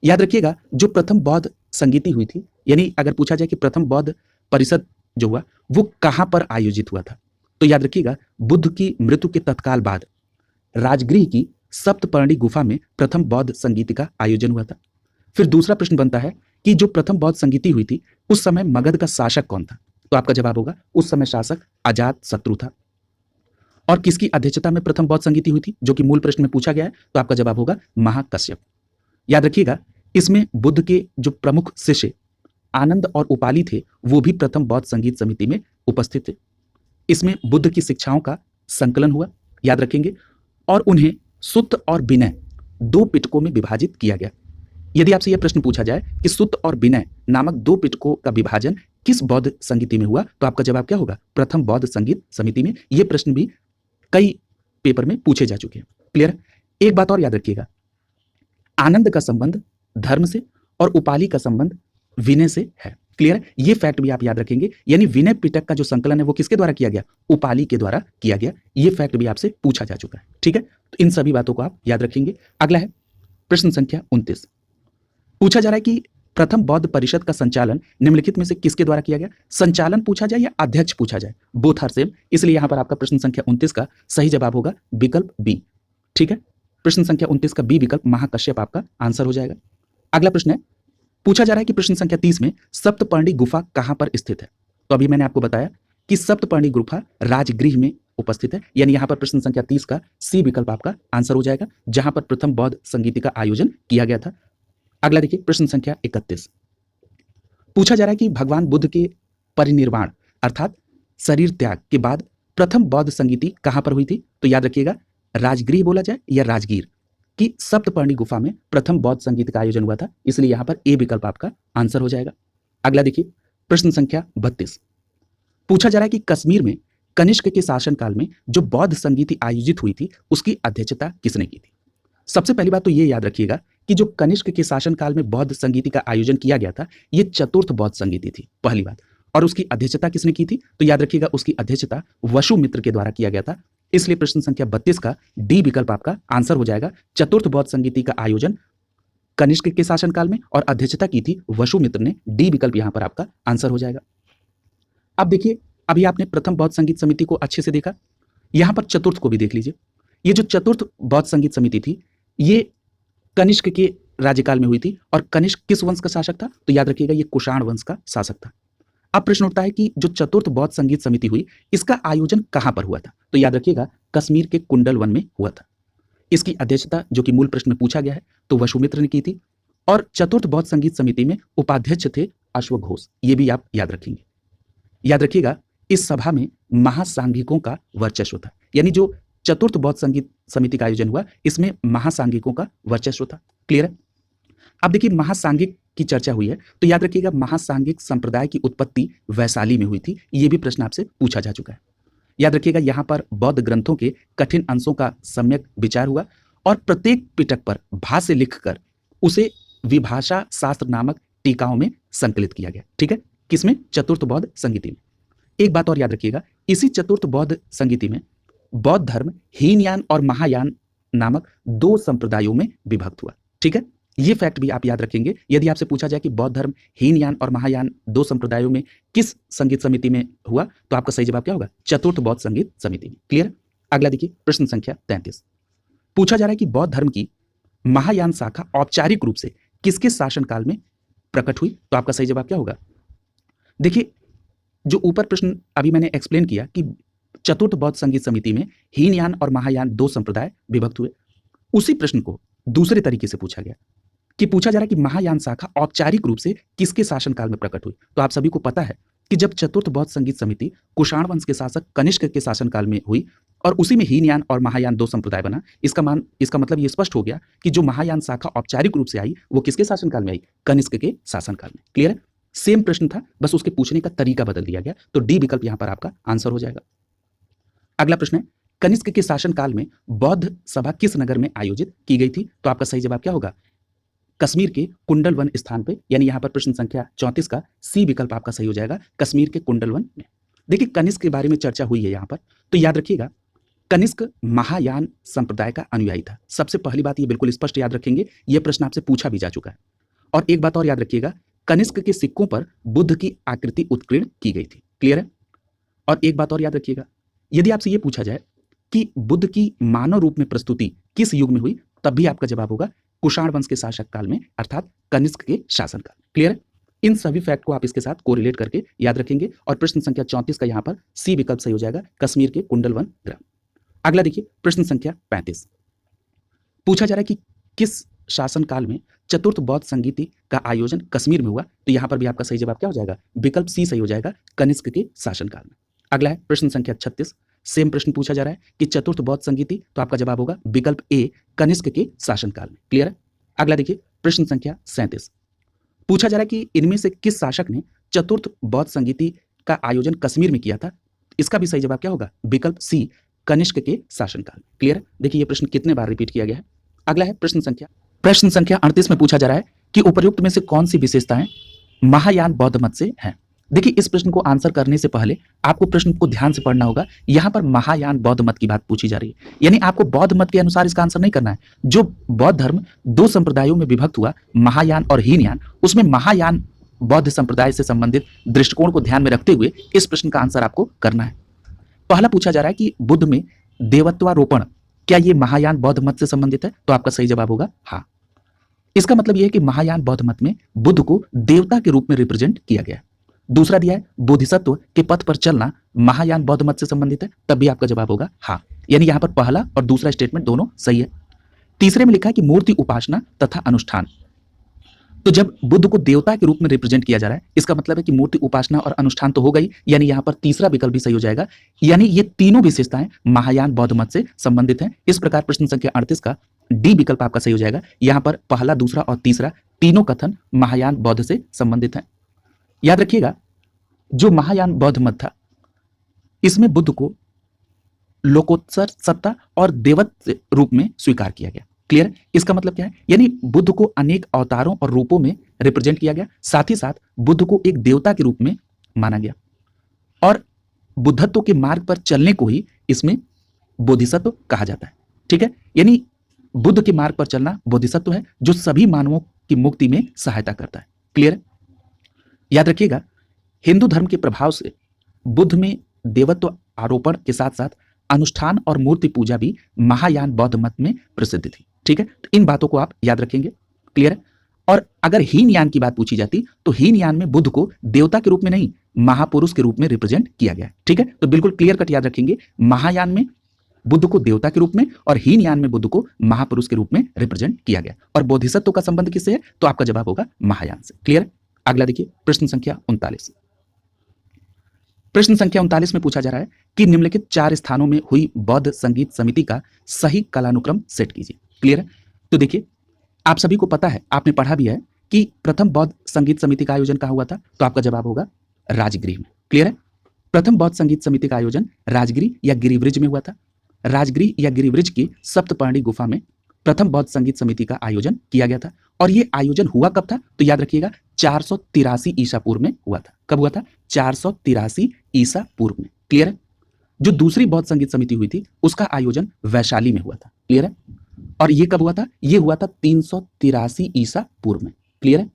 [SPEAKER 1] याद रखिएगा जो प्रथम बौद्ध संगीति हुई थी, यानी अगर पूछा जाए कि प्रथम बौद्ध परिषद जो हुआ वो कहां पर आयोजित हुआ था, तो याद रखिएगा बुद्ध की मृत्यु के तत्काल बाद राजगृह की सप्तपर्णी गुफा में प्रथम बौद्ध संगीति का आयोजन हुआ था। फिर दूसरा प्रश्न बनता है कि जो प्रथम बौद्ध संगीति हुई थी उस समय मगध का शासक कौन था? तो आपका जवाब होगा उस समय शासक अजात शत्रु था। और किसकी अध्यक्षता में प्रथम बौद्ध संगीति हुई थी, जो कि मूल प्रश्न में पूछा गया है? तो आपका जवाब होगा महाकश्यप। याद रखिएगा इसमें बुद्ध के जो प्रमुख शिष्य आनंद और उपाली थे वो भी प्रथम बौद्ध संगीत समिति में उपस्थित थे। इसमें बुद्ध की शिक्षाओं का संकलन हुआ, याद रखेंगे, और उन्हें सुत्त और विनय दो पिटकों में विभाजित किया गया। यदि आपसे यह प्रश्न पूछा जाए कि सुत्त और विनय नामक दो पिटकों का विभाजन किस बौद्ध संगीति में हुआ, तो आपका जवाब क्या होगा? प्रथम बौद्ध संगीत समिति में। यह प्रश्न भी कई पेपर में पूछे जा चुके हैं। क्लियर? एक बात और याद रखिएगा, आनंद का संबंध धर्म से और उपाली का संबंध विनय से है। क्लियर? ये फैक्ट भी आप याद रखेंगे, यानी विनय पिटक का जो संकलन है वो किसके द्वारा किया गया? उपाली के द्वारा किया गया। ये फैक्ट भी आपसे पूछा जा चुका है। ठीक है, तो इन सभी बातों को आप याद रखेंगे। अगला है प्रश्न संख्या 29। पूछा जा रहा है कि प्रथम बौद्ध परिषद का संचालन निम्नलिखित में से किसके द्वारा किया गया? संचालन पूछा जाए या अध्यक्ष पूछा जाए, बोथ आर सेम, इसलिए यहां पर आपका प्रश्न संख्या 29 का सही जवाब होगा विकल्प बी। ठीक है, प्रश्न संख्या 29 का बी विकल्प महाकश्यप आपका आंसर हो जाएगा। अगला प्रश्न है, पूछा जा रहा है कि प्रश्न संख्या 30 में सप्तपर्णी गुफा कहां पर स्थित है? तो अभी मैंने आपको बताया कि सप्तपर्णी गुफा राजगृह में उपस्थित है, यानी यहां पर प्रश्न संख्या 30 का सी विकल्प आपका आंसर हो जाएगा, जहां पर प्रथम बौद्ध संगीति का आयोजन किया गया था। अगला देखिए प्रश्न संख्या 31। पूछा जा रहा है कि भगवान बुद्ध के परिनिर्वाण अर्थात शरीर त्याग के बाद प्रथम बौद्ध संगीति कहां पर हुई थी? तो याद रखिएगा राजगृह बोला जाए या राजगीर की सप्तपर्णी गुफा में प्रथम बौद्ध संगीत का आयोजन हुआ था, इसलिए यहां पर ए विकल्प आपका आंसर हो जाएगा। अगला देखिए प्रश्न संख्या 32। पूछा जा रहा है कि कश्मीर में कनिष्क के शासनकाल में जो बौद्ध संगीति आयोजित हुई थी उसकी अध्यक्षता किसने की थी? सबसे पहली बात तो ये याद रखिएगा कि जो कनिष्क के शासनकाल में बौद्ध संगीति का आयोजन किया गया था ये चतुर्थ बौद्ध संगीति थी, पहली बात। और उसकी अध्यक्षता किसने की थी? तो याद रखिएगा उसकी अध्यक्षता वसुमित्र के द्वारा किया गया था, इसलिए प्रश्न संख्या 32 का डी विकल्प आपका आंसर हो जाएगा। चतुर्थ बौद्ध संगीति का आयोजन कनिष्क के शासनकाल में और अध्यक्षता की थी वसुमित्र ने। डी विकल्प यहां पर आपका आंसर हो जाएगा। अब देखिए, अभी आपने प्रथम बौद्ध संगीत समिति को अच्छे से देखा, यहां पर चतुर्थ को भी देख लीजिए। ये जो चतुर्थ बौद्ध संगीत समिति थी, ये कनिष्क के राज्यकाल में हुई थी। और कनिष्क किस वंश का शासक था? तो याद रखिएगा, ये कुषाण वंश का शासक था। अब प्रश्न उठता है कि जो चतुर्थ बौद्ध संगीत समिति हुई, इसका आयोजन कहां पर हुआ था? तो याद रखिएगा, कश्मीर के कुंडल वन में हुआ था। इसकी अध्यक्षता, जो कि मूल प्रश्न में पूछा गया है, तो वसुमित्र ने की थी। और चतुर्थ बौद्ध संगीत समिति में उपाध्यक्ष थे अश्वघोष। ये भी आप याद रखेंगे। याद रखिएगा, इस सभा में महासांघिकों का वर्चस्व था। यानी जो चतुर्थ बौद्ध संगीत समिति का आयोजन हुआ, इसमें महासांघिकों का वर्चस्व था। क्लियर है? अब देखिए, महासांघिक की चर्चा हुई है, तो याद रखिएगा, महासांघिक संप्रदाय की उत्पत्ति वैशाली में हुई थी। ये भी प्रश्न आपसे पूछा जा चुका है। याद रखिएगा, यहां पर बौद्ध ग्रंथों के कठिन अंशों का सम्यक विचार हुआ और प्रत्येक पिटक पर भाष्य लिखकर उसे विभाषा शास्त्र नामक टीकाओं में संकलित किया गया। ठीक है? किसमें? चतुर्थ बौद्ध संगीति में। एक बात और याद रखिएगा, इसी चतुर्थ बौद्ध संगीति में बौद्ध धर्म हीनयान और महायान नामक दो संप्रदायों में विभक्त हुआ। ठीक है? ये फैक्ट भी आप याद रखेंगे। यदि आपसे पूछा जाए कि बौद्ध धर्म हीनयान और महायान दो संप्रदायों में किस संगीत समिति में हुआ, तो आपका सही जवाब क्या होगा? चतुर्थ बौद्ध संगीत समिति में। क्लियर? अगला देखिए, प्रश्न संख्या 33। पूछा जा रहा है कि बौद्ध धर्म की महायान शाखा औपचारिक रूप से किसके शासनकाल में प्रकट हुई? तो आपका सही जवाब क्या होगा? देखिए, जो ऊपर प्रश्न अभी मैंने एक्सप्लेन किया कि चतुर्थ बौद्ध संगीत समिति में हीनयान और महायान दो संप्रदाय विभक्त हुए, उसी प्रश्न को दूसरे तरीके से पूछा गया कि पूछा जा रहा है कि महायान शाखा औपचारिक रूप से किसके शासनकाल में प्रकट हुई? तो आप सभी को पता है कि जब चतुर्थ बौद्ध संगीत समिति कुषाण वंश के शासक कनिष्क के शासनकाल में हुई और उसी में हीनयान और महायान दो संप्रदाय बना, इसका मतलब ये स्पष्ट हो गया कि जो महायान शाखा औपचारिक रूप से आई, वो किसके शासनकाल में आई? कनिष्क के शासनकाल में। क्लियर है? सेम प्रश्न था, बस उसके पूछने का तरीका बदल दिया गया। तो डी विकल्प यहां पर आपका आंसर हो जाएगा। अगला प्रश्न है, कनिष्क के शासनकाल में बौद्ध सभा किस नगर में आयोजित की गई थी? तो आपका सही जवाब क्या होगा? कश्मीर के कुंडल वन स्थान पे। यानी यहां पर प्रश्न संख्या 34 का सी विकल्प आपका सही हो जाएगा, कश्मीर के कुंडल वन में। देखिए, कनिष्क के बारे में चर्चा हुई है यहां पर, तो याद रखिएगा, कनिष्क महायान संप्रदाय का अनुयायी था। सबसे पहली बात ये बिल्कुल स्पष्ट याद रखेंगे, यह प्रश्न आपसे पूछा भी जा चुका है। और एक बात और याद रखिएगा, कनिष्क के सिक्कों पर बुद्ध की आकृति उत्कीर्ण की गई थी। क्लियर है? और एक बात और याद रखिएगा, यदि आपसे यह पूछा जाए कि बुद्ध की मानव रूप में प्रस्तुति किस युग में हुई, तब भी आपका जवाब होगा कुषाण वंश के शासक काल में, अर्थात कनिष्क के शासनकाल। क्लियर है? इन सभी फैक्ट को आप इसके साथ कोरिलेट करके याद रखेंगे। और प्रश्न संख्या 34 का यहां पर सी विकल्प सही हो जाएगा, कश्मीर के कुंडल वन ग्राम। अगला देखिए, प्रश्न संख्या 35। पूछा जा रहा है कि किस शासनकाल में चतुर्थ बौद्ध संगीति का आयोजन कश्मीर में हुआ? तो यहां पर भी आपका सही जवाब क्या हो जाएगा? विकल्प सी सही हो जाएगा, कनिष्क के शासनकाल में। अगला है प्रश्न संख्या 36। सेम प्रश्न पूछा जा रहा है कि चतुर्थ बौद्ध संगीति, तो आपका जवाब होगा विकल्प ए, कनिष्क के शासनकाल में। क्लियर है? अगला देखिए, प्रश्न संख्या 37। पूछा जा रहा है कि इनमें से किस शासक ने चतुर्थ बौद्ध संगीति का आयोजन कश्मीर में किया था? इसका भी सही जवाब क्या होगा? विकल्प सी, कनिष्क के शासनकाल में। क्लियर है? देखिए, ये प्रश्न कितने बार रिपीट किया गया है। अगला है प्रश्न संख्या 38 में पूछा जा रहा है कि उपर्युक्त में से कौन सी विशेषताएं महायान बौद्ध मत से हैं? देखिए, इस प्रश्न को आंसर करने से पहले आपको प्रश्न को ध्यान से पढ़ना होगा। यहां पर महायान बौद्ध मत की बात पूछी जा रही है, यानी आपको बौद्ध मत के अनुसार इसका आंसर नहीं करना है। जो बौद्ध धर्म दो संप्रदायों में विभक्त हुआ, महायान और हीनयान, उसमें महायान बौद्ध संप्रदाय से संबंधित दृष्टिकोण को ध्यान में रखते हुए इस प्रश्न का आंसर आपको करना है। पहला पूछा जा रहा है कि बुद्ध में देवत्वारोपण, क्या ये महायान बौद्ध मत से संबंधित है? तो आपका सही जवाब होगा हाँ। इसका मतलब यह है कि महायान बौद्ध मत में बुद्ध को देवता के रूप में रिप्रेजेंट किया गया। दूसरा दिया है बोधिसत्व के पथ पर चलना महायान बौद्ध मत से संबंधित है, तब भी आपका जवाब होगा हाँ। यानी यहां पर पहला और दूसरा स्टेटमेंट दोनों सही है। तीसरे में लिखा है कि मूर्ति उपासना तथा अनुष्ठान, तो जब बुद्ध को देवता के रूप में रिप्रेजेंट किया जा रहा है, इसका मतलब है कि मूर्ति उपासना और अनुष्ठान तो हो गई, यानी यहां पर तीसरा विकल्प भी सही हो जाएगा। यानी ये तीनों विशेषताएं महायान बौद्ध मत से संबंधित हैं। इस प्रकार प्रश्न संख्या 38 का डी विकल्प आपका सही हो जाएगा। यहां पर पहला, दूसरा और तीसरा तीनों कथन महायान बौद्ध से संबंधित हैं। याद रखिएगा, जो महायान बौद्ध मत था, इसमें बुद्ध को लोकोत्तर सत्ता और देवत्व रूप में स्वीकार किया गया। क्लियर? इसका मतलब क्या है? यानी बुद्ध को अनेक अवतारों और रूपों में रिप्रेजेंट किया गया, साथ ही साथ बुद्ध को एक देवता के रूप में माना गया, और बुद्धत्व के मार्ग पर चलने को ही इसमें बोधिसत्व कहा जाता है। ठीक है? यानी बुद्ध के मार्ग पर चलना बोधिसत्व है जो सभी मानवों की मुक्ति में सहायता करता है। क्लियर है? याद रखिएगा, हिंदू धर्म के प्रभाव से बुद्ध में देवत्व आरोपण के साथ साथ अनुष्ठान और मूर्ति पूजा भी महायान बौद्ध मत में प्रसिद्ध थी। ठीक है, तो इन बातों को आप याद रखेंगे। क्लियर है? और अगर हीनयान की बात पूछी जाती तो हीनयान में बुद्ध को देवता के रूप में नहीं, महापुरुष के रूप में रिप्रेजेंट किया गया है। ठीक है, तो बिल्कुल क्लियर कट याद रखेंगे, महायान में बुद्ध को देवता के रूप में और हीनयान में बुद्ध को महापुरुष के रूप में रिप्रेजेंट किया गया। और बोधिसत्व का संबंध किससे है? तो आपका जवाब होगा महायान से। क्लियर है? अगला देखिए, प्रश्न संख्या 39। प्रश्न संख्या 39 में पूछा जा रहा है कि निम्नलिखित 4 स्थानों में हुई बौद्ध संगीत समिति का सही कालानुक्रम सेट कीजिए। क्लियर है? तो देखिए, आप सभी को पता है, आपने पढ़ा भी है कि प्रथम बौद्ध संगीत समिति का आयोजन कहाँ हुआ था? तो आपका जवाब होगा राजगृह में। क्लियर है? प्रथम बौद्ध संगीत समिति का आयोजन राजगृह या गिरिवृज में हुआ था। राजगृह या गिरिवृज की सप्तपर्णी गुफा में प्रथम बौद्ध संगीत समिति का आयोजन किया गया था। और यह आयोजन हुआ कब था? तो याद रखिएगा, 483 ईसा पूर्व में हुआ था। कब हुआ था? 483 ईसा पूर्व में। क्लियर है? जो दूसरी बौद्ध संगीत समिति हुई थी उसका आयोजन वैशाली में हुआ था। क्लियर है? और ये कब हुआ था? ये हुआ था 383 ईसा पूर्व में। क्लियर है?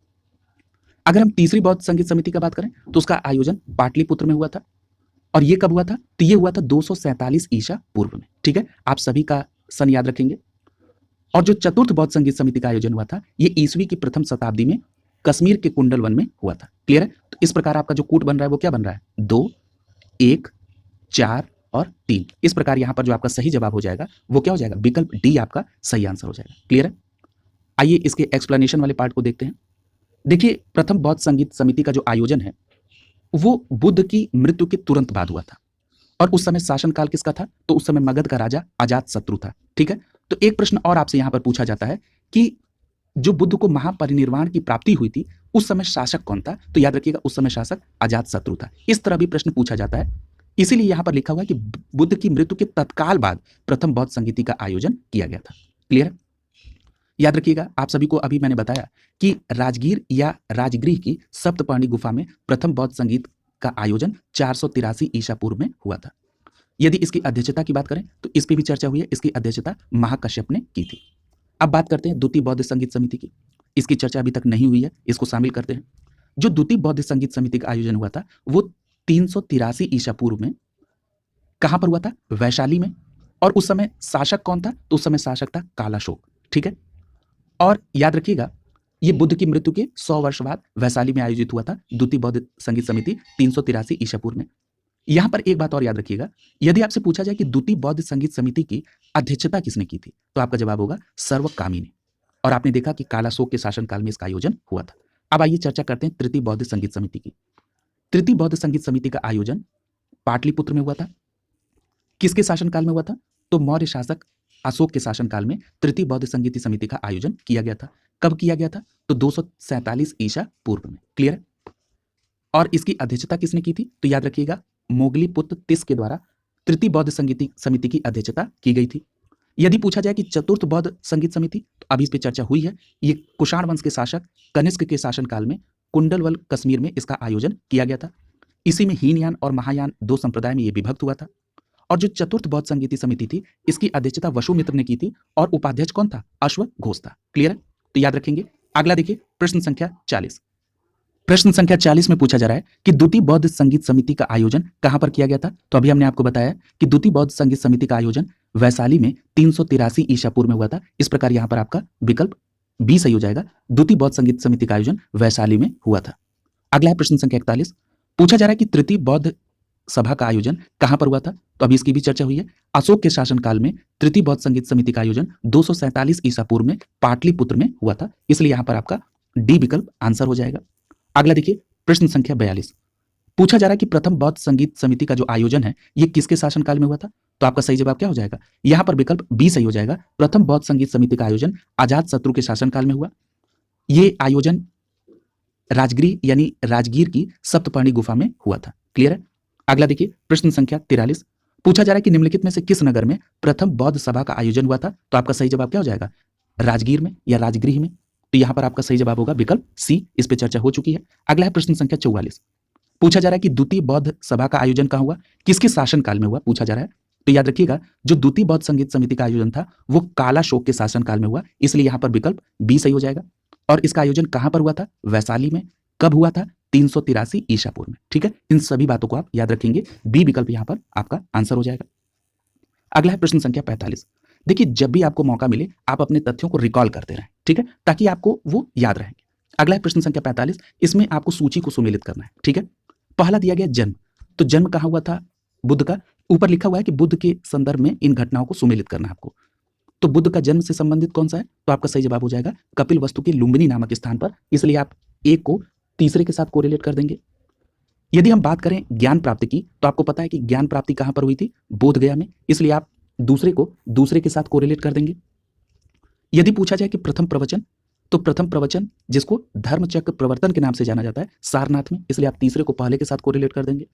[SPEAKER 1] अगर हम तीसरी बौद्ध संगीत समिति का बात करें तो उसका आयोजन पाटलिपुत्र में हुआ था। और ये कब हुआ था? तो ये हुआ था 247 ईसा पूर्व में। ठीक है, आप सभी का सन याद रखेंगे। और जो चतुर्थ बौद्ध संगीत समिति का आयोजन हुआ था ये ईस्वी की प्रथम शताब्दी में कश्मीर के कुंडल वन में हुआ था। क्लियर है? तो इस प्रकार आपका जो कूट बन रहा है वो क्या बन रहा है? 2, 1, 4 और 3। इस प्रकार यहां पर जो आपका सही जवाब हो जाएगा वो क्या हो जाएगा? विकल्प डी आपका सही आंसर हो जाएगा। क्लियर है? आइए इसके एक्सप्लेनेशन वाले पार्ट को देखते हैं। देखिए, प्रथम बौद्ध संगीत समिति का जो आयोजन है वो बुद्ध की मृत्यु के तुरंत बाद हुआ था। और उस समय शासनकाल किसका था? तो उस समय मगध का राजा अजातशत्रु था। ठीक है, तो एक प्रश्न और आपसे यहां पर पूछा जाता है कि जो बुद्ध को महापरिनिर्वाण की प्राप्ति हुई थी उस समय शासक कौन था? तो याद रखिएगा, उस समय शासक अजातशत्रु था। इस तरह भी प्रश्न पूछा जाता है, इसीलिए यहां पर लिखा हुआ है कि बुद्ध की मृत्यु के तत्काल बाद प्रथम बौद्ध संगीति का आयोजन किया गया था। क्लियर है? याद रखिएगा, आप सभी को अभी मैंने बताया कि राजगीर या राजगृह की सप्तपर्णी गुफा में प्रथम बौद्ध संगीत का आयोजन 483 ईसा पूर्व में हुआ था। यदि इसकी अध्यक्षता की बात करें तो इस पर भी चर्चा हुई है, इसकी अध्यक्षता महाकश्यप ने की थी। अब बात करते हैं द्वितीय बौद्ध संगीत समिति की। इसकी चर्चा अभी तक नहीं हुई है, इसको शामिल करते हैं। जो द्वितीय बौद्ध संगीत समिति का आयोजन हुआ था वो 383 ईसा पूर्व में कहां पर हुआ था? वैशाली में। और उस समय शासक कौन था? तो उस समय शासक था कालाशोक। ठीक है, और याद रखिएगा ये बुद्ध की मृत्यु के 100 वर्ष बाद वैशाली में आयोजित हुआ था द्वितीय बौद्ध संगीत समिति 383 ईसा पूर्व में। यहां पर एक बात और याद रखिएगा, यदि आपसे पूछा जाए कि द्वितीय बौद्ध संगीत समिति की अध्यक्षता किसने की थी तो आपका जवाब होगा सर्वकामी ने। और आपने देखा कि कालाशोक के शासनकाल में इसका आयोजन हुआ था। अब आइए चर्चा करते हैं तृतीय बौद्ध संगीत समिति की। तृतीय बौद्ध संगीत समिति का आयोजन पाटलिपुत्र में हुआ था। किसके शासनकाल में हुआ था? तो मौर्य शासक अशोक के शासनकाल में तृतीय बौद्ध संगीत समिति का आयोजन किया गया था। कब किया गया था? तो 247 ईसा पूर्व में। क्लियर है? और इसकी अध्यक्षता किसने की थी? तो याद रखिएगा, मोगली पुत्र तिस के द्वारा तृतीय बौद्ध संगीत समिति की अध्यक्षता की गई थी। यदि पूछा जाए कि चतुर्थ बौद्ध संगीत समिति, तो अभी इस पर चर्चा हुई है। ये कुषाण वंश के शासक कनिष्क के शासनकाल में कुंडलवल कश्मीर में इसका आयोजन किया गया था। इसी में हीनयान और महायान दो संप्रदाय में यह विभक्त हुआ था। और जो चतुर्थ बौद्ध संगीत समिति थी इसकी अध्यक्षता वसुमित्र ने की थी और उपाध्यक्ष कौन था? अश्व घोष था। क्लियर है? तो याद रखेंगे। अगला देखिए, प्रश्न संख्या 40। प्रश्न संख्या 40 में पूछा जा रहा है कि द्वितीय बौद्ध संगीत समिति का आयोजन कहां पर किया गया था? तो अभी हमने आपको बताया कि द्वितीय बौद्ध संगीत समिति का आयोजन वैशाली में 383 ईसा पूर्व में हुआ था। इस प्रकार यहां पर आपका विकल्प बी सही हो जाएगा, द्वितीय बौद्ध संगीत समिति का आयोजन वैशाली में हुआ था। अगला है प्रश्न संख्या 41। पूछा जा रहा है कि तृतीय बौद्ध सभा का आयोजन कहां पर हुआ था? तो अभी इसकी भी चर्चा हुई है। अशोक के शासनकाल में तृतीय बौद्ध संगीत समिति का आयोजन 247 ईसा पूर्व में पाटलिपुत्र में हुआ था। इसलिए यहां पर आपका डी विकल्प आंसर हो जाएगा। अगला देखिए, प्रश्न संख्या 42। पूछा जा रहा है कि प्रथम बौद्ध संगीत समिति का जो आयोजन है ये किसके शासनकाल में हुआ था? तो आपका सही जवाब क्या हो जाएगा? यहां पर विकल्प बी सही हो जाएगा, प्रथम बौद्ध संगीत समिति का आयोजन अजातशत्रु के शासनकाल में हुआ। ये आयोजन राजगृह यानी राजगीर की सप्तपर्णी गुफा में हुआ था। क्लियर है? अगला देखिए, प्रश्न संख्या 43। पूछा जा रहा है कि निम्नलिखित में से किस नगर में प्रथम बौद्ध सभा का आयोजन हुआ था? तो आपका सही जवाब क्या हो जाएगा? राजगीर में या राजगृह में। तो यहां पर आपका सही जवाब होगा विकल्प सी। इस पर चर्चा हो चुकी है। अगला है प्रश्न संख्या 44। पूछा जा रहा है कि द्वितीय बौद्ध सभा का आयोजन कहां हुआ? किसके शासनकाल में हुआ? पूछा जा रहा है। तो याद रखिएगा जो द्वितीय बौद्ध संगीत समिति का आयोजन था वो काला शोक के शासनकाल में हुआ, इसलिए यहाँ पर विकल्प बी सही हो जाएगा। और इसका आयोजन कहाँ पर हुआ था? वैशाली में। कब हुआ था? 383 ईसा पूर्व में। ठीक है, इन सभी बातों को आप याद रखेंगे, बी विकल्प यहाँ पर आपका आंसर हो जाएगा। अगला है प्रश्न संख्या 45। देखिए जब भी आपको मौका मिले आप अपने तथ्यों को रिकॉल करते रहें, ठीक है, ताकि आपको वो याद रहेंगे। अगला है प्रश्न संख्या 45। इसमें आपको सूची को सुमेलित करना है। ठीक है, पहला दिया गया जन्म, तो जन्म कहाँ हुआ था बुद्ध का? ऊपर लिखा हुआ है कि बुद्ध के संदर्भ में इन घटनाओं को सुमेलित करना है आपको। तो बुद्ध का जन्म से संबंधित कौन सा है? तो आपका सही जवाब हो जाएगा कपिल वस्तु के लुम्बिनी नामक स्थान पर, इसलिए आप एक को तीसरे के साथ कोरिलेट कर देंगे। यदि हम बात करें ज्ञान प्राप्ति की, तो आपको पता है कि ज्ञान प्राप्ति कहां पर हुई थी? बोध गया में, इसलिए आप दूसरे को दूसरे के साथ कोरिलेट कर देंगे। यदि पूछा जाए कि प्रथम प्रवचन, तो प्रथम प्रवचन जिसको धर्मचक्र प्रवर्तन के नाम से जाना जाता है सारनाथ में, इसलिए आप तीसरे को पहले के साथ कोरिलेट कर देंगे।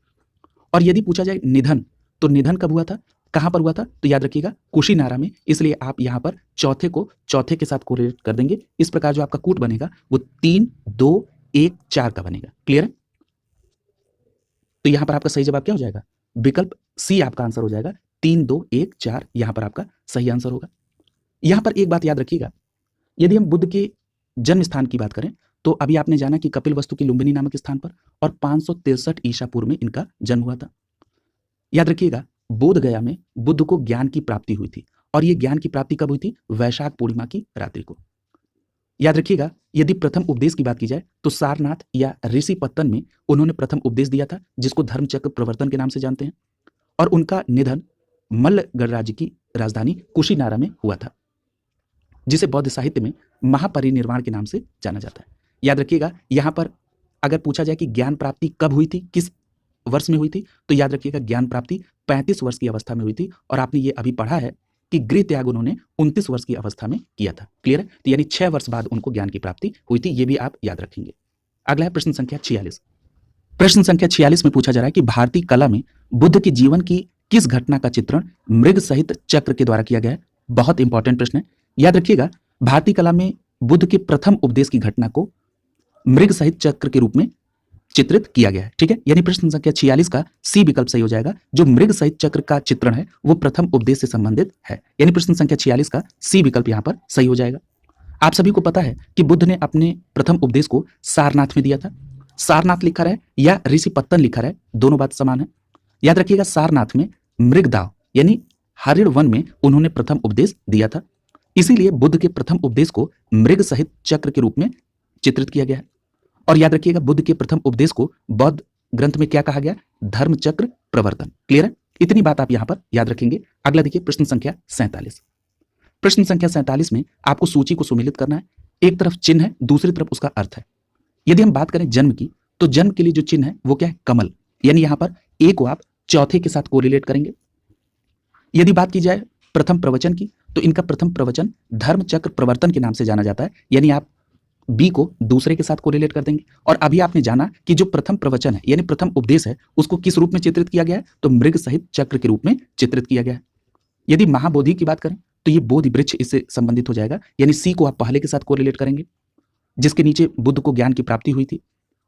[SPEAKER 1] और यदि पूछा जाए निधन, तो निधन कब हुआ था, कहां पर हुआ था? तो याद रखिएगा कुशीनारा में, इसलिए आप यहां पर चौथे को चौथे के साथ कोरिलेट कर देंगे। इस प्रकार जो आपका कूट बनेगा वो 3, 2, 1, 4 का बनेगा। क्लियर है? तो यहां पर आपका सही जवाब क्या हो जाएगा? विकल्प सी आपका आंसर हो जाएगा। 3, 2, 1, 4 यहां पर आपका सही आंसर होगा। यहां पर एक बात याद रखिएगा, यदि हम बुद्ध के जन्म स्थान की बात करें तो अभी आपने जाना कि कपिल वस्तु की लुम्बिनी नामक स्थान पर, और 563 ईसा पूर्व में इनका जन्म हुआ था। याद रखिएगा बोध गया में बुद्ध को ज्ञान की प्राप्ति हुई थी, और यह ज्ञान की प्राप्ति कब हुई थी? वैशाख पूर्णिमा की रात्रि को। याद रखिएगा यदि प्रथम उपदेश की बात की जाए तो सारनाथ या ऋषि पत्तन में उन्होंने प्रथम उपदेश दिया था, जिसको धर्मचक्र प्रवर्तन के नाम से जानते हैं, और उनका निधन मल्ल गणराज्य की राजधानी कुशीनारा में हुआ था, जिसे बौद्ध साहित्य में महापरिनिर्वाण के नाम से जाना जाता है। याद रखिएगा यहां पर अगर पूछा जाए कि ज्ञान प्राप्ति कब हुई थी, किस वर्ष में हुई थी, तो याद रखिएगा ज्ञान प्राप्ति 35 वर्ष की अवस्था में हुई थी, और आपने ये अभी पढ़ा है कि गृह त्याग उन्होंने 29 वर्ष की अवस्था में किया था। क्लियर है? तो यानी 6 वर्ष बाद उनको ज्ञान की प्राप्ति हुई थी, ये भी आप याद रखेंगे। अगला है प्रश्न संख्या 46। प्रश्न संख्या 46 में पूछा जा रहा है कि भारतीय कला में बुद्ध के जीवन की किस घटना का चित्रण मृग सहित चक्र के द्वारा किया गया है? बहुत इंपॉर्टेंट प्रश्न है। याद रखिएगा भारतीय कला में बुद्ध के प्रथम उपदेश की घटना को मृग सहित चक्र के रूप में चित्रित किया गया है। ठीक है, यानी प्रश्न संख्या 46 का सी विकल्प सही हो जाएगा। जो मृग सहित चक्र का चित्रण है वो प्रथम उपदेश से संबंधित है, यानी प्रश्न संख्या 46 का सी विकल्प यहां पर सही हो जाएगा। आप सभी को पता है कि बुद्ध ने अपने प्रथम उपदेश को सारनाथ में दिया था। सारनाथ लिखा रहे या ऋषि पत्तन लिखा रहे, दोनों बात समान है। याद रखिएगा सारनाथ में मृगदाव यानी हरिण वन में उन्होंने प्रथम उपदेश दिया था, इसीलिए बुद्ध के प्रथम उपदेश को मृग सहित चक्र के रूप में चित्रित किया गया है। और याद रखिएगा बुद्ध के प्रथम उपदेश को बौद्ध ग्रंथ में क्या कहा गया? धर्मचक्र प्रवर्तन। क्लियर है? इतनी बात आप यहां पर याद रखेंगे। अगला देखिए प्रश्न संख्या 47। प्रश्न संख्या 47 में आपको सूची को सुमेलित करना है। एक तरफ चिन्ह है, दूसरी तरफ उसका अर्थ है। यदि हम बात करें जन्म की, तो जन्म के लिए जो चिन्ह है वो क्या है? कमल, यानी यहां पर ए को आप चौथे के साथ कोरिलेट करेंगे। यदि बात की जाए प्रथम प्रवचन की, तो इनका प्रथम प्रवचन धर्मचक्र प्रवर्तन के नाम से जाना जाता है, यानी आप बी को दूसरे के साथ कोरिलेट कर देंगे। और अभी आपने जाना कि जो प्रथम प्रवचन है यानी प्रथम उपदेश है उसको किस रूप में चित्रित किया गया है? तो मृग सहित चक्र के रूप में चित्रित किया गया है। यदि महाबोधि की बात करें तो ये बोधि वृक्ष इससे संबंधित हो जाएगा, यानी सी को आप पहले के साथ कोरिलेट करेंगे, जिसके नीचे बुद्ध को ज्ञान की प्राप्ति हुई थी।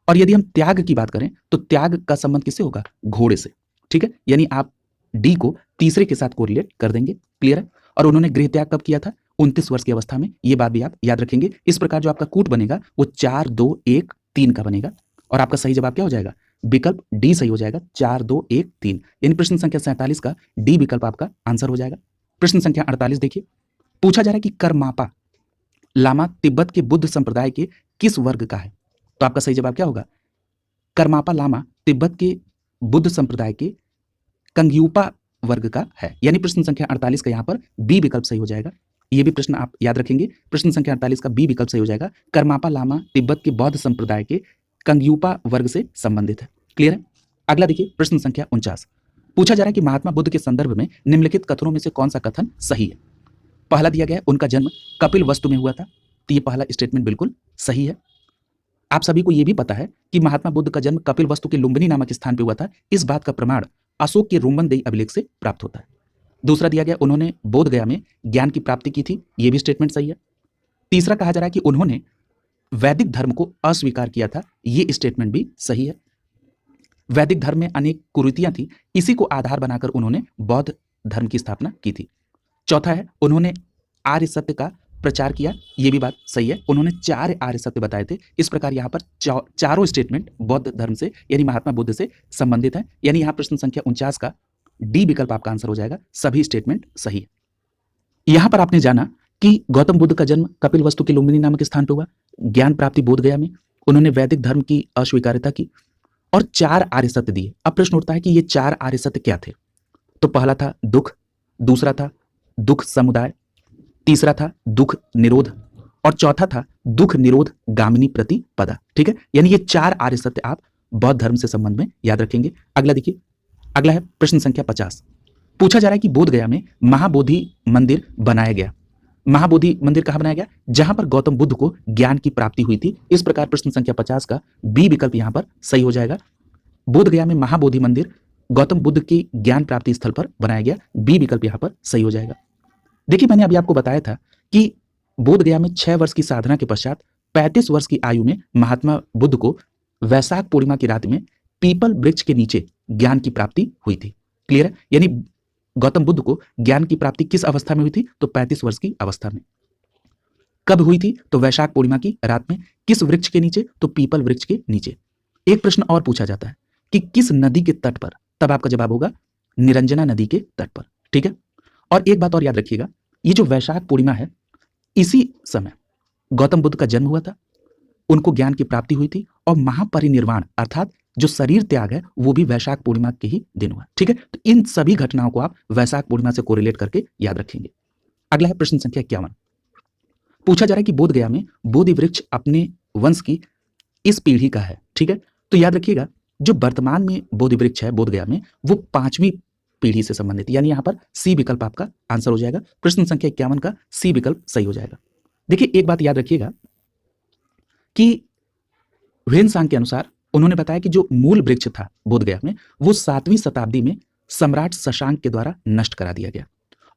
[SPEAKER 1] और यदि हम त्याग की बात करें तो त्याग का संबंध किससे होगा? घोड़े से। ठीक है, यानी आप डी को तीसरे के साथ कोरिलेट कर देंगे। क्लियर है? और उन्होंने गृह त्याग कब किया था? 29 वर्ष की अवस्था में। ये बात भी आप याद रखेंगे। इस प्रकार जो आपका कूट बनेगा वो 4, 2, 1, 3 का बनेगा, और आपका सही जवाब क्या हो जाएगा? विकल्प डी सही हो जाएगा। 4, 2, 1, 3, यानी प्रश्न संख्या 47 का डी विकल्प आपका आंसर हो जाएगा। प्रश्न संख्या 48 देखिए, पूछा जा रहा है कि करमापा लामा तिब्बत के बुद्ध संप्रदाय के किस वर्ग का है? तो आपका सही जवाब क्या होगा? करमापा लामा तिब्बत के बुद्ध संप्रदाय के कंग्यूपा वर्ग का है, यानी प्रश्न संख्या 48 का यहां पर बी विकल्प सही हो जाएगा। ये भी प्रश्न आप याद रखेंगे। प्रश्न संख्या 48 का बी विकल्प सही हो जाएगा। करमापा लामा तिब्बत के बौद्ध संप्रदाय के कंग्यूपा वर्ग से संबंधित है। क्लियर है? अगला देखिए प्रश्न संख्या 49। पूछा जा रहा है कि महात्मा बुद्ध के संदर्भ में निम्नलिखित कथनों में से कौन सा कथन सही है? पहला दिया गया है उनका जन्म कपिल वस्तु में हुआ था, तो ये पहला स्टेटमेंट बिल्कुल सही है। आप सभी को यह भी पता है कि महात्मा बुद्ध का जन्म कपिल वस्तु के लुम्बिनी नामक स्थान पर हुआ था। इस बात का प्रमाण अशोक के रोमनदेही अभिलेख से प्राप्त होता है। दूसरा दिया गया उन्होंने बोध गया में ज्ञान की प्राप्ति की थी, यह भी स्टेटमेंट सही है। तीसरा कहा जा रहा है कि उन्होंने वैदिक धर्म को अस्वीकार किया था, यह स्टेटमेंट भी सही है। वैदिक धर्म में अनेक कुरीतियां थी, इसी को आधार बनाकर उन्होंने बौद्ध धर्म की स्थापना की थी। चौथा है, उन्होंने आर्य सत्य का प्रचार किया, ये भी बात सही है, उन्होंने 4 आर्य सत्य बताए थे। इस प्रकार यहाँ पर चारों स्टेटमेंट बौद्ध धर्म से यानी महात्मा बुद्ध से संबंधित है, यानी यहाँ प्रश्न संख्या 49 का डी विकल्प आपका आंसर हो जाएगा, सभी स्टेटमेंट सही है। यहां पर आपने जाना कि गौतम बुद्ध का जन्म कपिलवस्तु के लुम्बिनी नामक स्थान पर हुआ, ज्ञान प्राप्ति बोधगया में, उन्होंने वैदिक धर्म की अस्वीकार्यता की और 4 आर्य सत्य दिए। अब प्रश्न उठता है कि ये 4 आर्य सत्य क्या थे? तो पहला था दुख, दूसरा था दुख समुदाय, तीसरा था दुख निरोध और चौथा था दुख निरोध गामिनी प्रतिपदा। ठीक है, यानी ये 4 आर्य सत्य आप बौद्ध धर्म से संबंध में याद रखेंगे। अगला देखिए, अगला है प्रश्न संख्या 50। पूछा जा रहा है कि बोधगया में महाबोधि मंदिर बनाया गया। महाबोधि मंदिर कहां बनाया गया? जहां पर गौतम बुद्ध को ज्ञान की प्राप्ति हुई थी। इस प्रकार प्रश्न संख्या 50 का बी विकल्प यहां पर सही हो जाएगा। बोधगया में महाबोधि मंदिर गौतम बुद्ध की ज्ञान प्राप्ति स्थल पर बनाया गया, बी विकल्प यहां पर सही हो जाएगा। देखिए, मैंने अभी आपको बताया था कि बोधगया में 6 वर्ष की साधना के पश्चात 35 वर्ष की आयु में महात्मा बुद्ध को वैशाख पूर्णिमा की रात में पीपल वृक्ष के नीचे ज्ञान की प्राप्ति हुई थी। क्लियर है? यानी गौतम बुद्ध को ज्ञान की प्राप्ति किस अवस्था में हुई थी? तो 35 वर्ष की अवस्था में। कब हुई थी? तो वैशाख पूर्णिमा की रात में। किस वृक्ष के नीचे? तो पीपल वृक्ष के नीचे। एक प्रश्न और पूछा जाता है कि किस नदी के तट पर? तब आपका जवाब होगा निरंजना नदी के तट पर। ठीक है, और एक बात और याद रखिएगा, ये जो वैशाख पूर्णिमा है, इसी समय गौतम बुद्ध का जन्म हुआ था, उनको ज्ञान की प्राप्ति हुई थी और महापरिनिर्वाण अर्थात जो शरीर त्याग है वो भी वैशाख पूर्णिमा के ही दिन हुआ। ठीक है, तो इन सभी घटनाओं को आप वैशाख पूर्णिमा से कोरिलेट करके याद रखेंगे। अगला है प्रश्न संख्या 51। पूछा जा रहा है कि बोधगया में बोधि वृक्ष अपने वंश की इस पीढ़ी का है। ठीक है, तो याद रखिएगा, जो वर्तमान में बोधि वृक्ष है बोधगया में, वो 5वीं पीढ़ी से संबंधित, यानी यहां पर सी विकल्प आपका आंसर हो जाएगा। प्रश्न संख्या 51 का सी विकल्प सही हो जाएगा। देखिए, एक बात याद रखिएगा कि ह्वेनसांग के अनुसार उन्होंने बताया कि जो मूल वृक्ष था बोधगया में, वो 7वीं शताब्दी में सम्राट शशांक के द्वारा नष्ट करा दिया गया,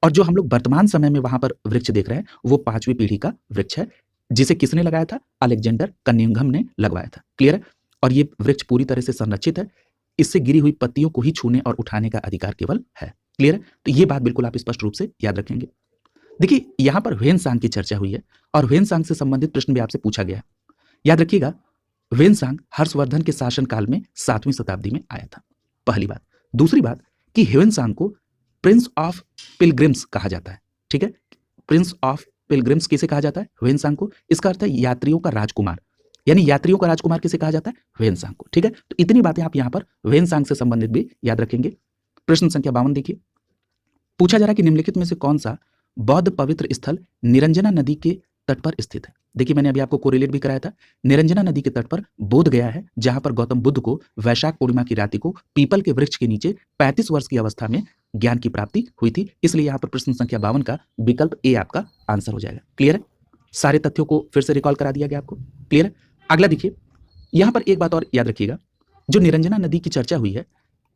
[SPEAKER 1] और जो हम लोग वर्तमान समय में वहां पर वृक्ष देख रहे हैं वो 5वीं पीढ़ी का वृक्ष है, जिसे किसने लगाया था? अलेक्जेंडर कनिंघम ने लगवाया था। क्लियर है? और ये वृक्ष पूरी तरह से संरक्षित है, इससे गिरी हुई पत्तियों को ही छूने और उठाने का अधिकार केवल है। क्लियर है? तो ये बात बिल्कुल आप स्पष्ट रूप से याद रखेंगे। देखिए, यहां पर ह्वेनसांग की चर्चा हुई है और ह्वेनसांग से संबंधित प्रश्न भी आपसे पूछा गया है। याद रखिएगा, ह्वेनसांग हर्षवर्धन के शासनकाल में 7वीं शताब्दी में आया था, पहली बात। दूसरी बात कि ह्वेनसांग को प्रिंस ऑफ पिलग्रिम्स कहा जाता है। ठीक है, प्रिंस ऑफ पिलग्रिम्स किसे कहा जाता है? ह्वेनसांग को। इसका अर्थ है यात्रियों का राजकुमार, यानी यात्रियों का राजकुमार किसे कहा जाता है? ह्वेनसांग को। ठीक है, तो इतनी बातें आप यहां पर ह्वेनसांग से संबंधित भी याद रखेंगे। प्रश्न संख्या 52 देखिए, पूछा जा रहा है कि निम्नलिखित में से कौन सा बौद्ध पवित्र स्थल निरंजना नदी के तट पर स्थित है? देखिए, मैंने अभी आपको कोरिलेट भी कराया था, निरंजना नदी के तट पर बोधगया है, जहां पर गौतम बुद्ध को वैशाख पूर्णिमा की रात्रि को पीपल के वृक्ष के नीचे 35 वर्ष की अवस्था में ज्ञान की प्राप्ति हुई थी। इसलिए यहां पर प्रश्न संख्या 52 का विकल्प ए आपका आंसर हो जाएगा। क्लियर है? सारे तथ्यों को फिर से रिकॉल करा दिया गया आपको। क्लियर है? अगला देखिए, यहां पर एक बात और याद रखिएगा, जो निरंजना नदी की चर्चा हुई है,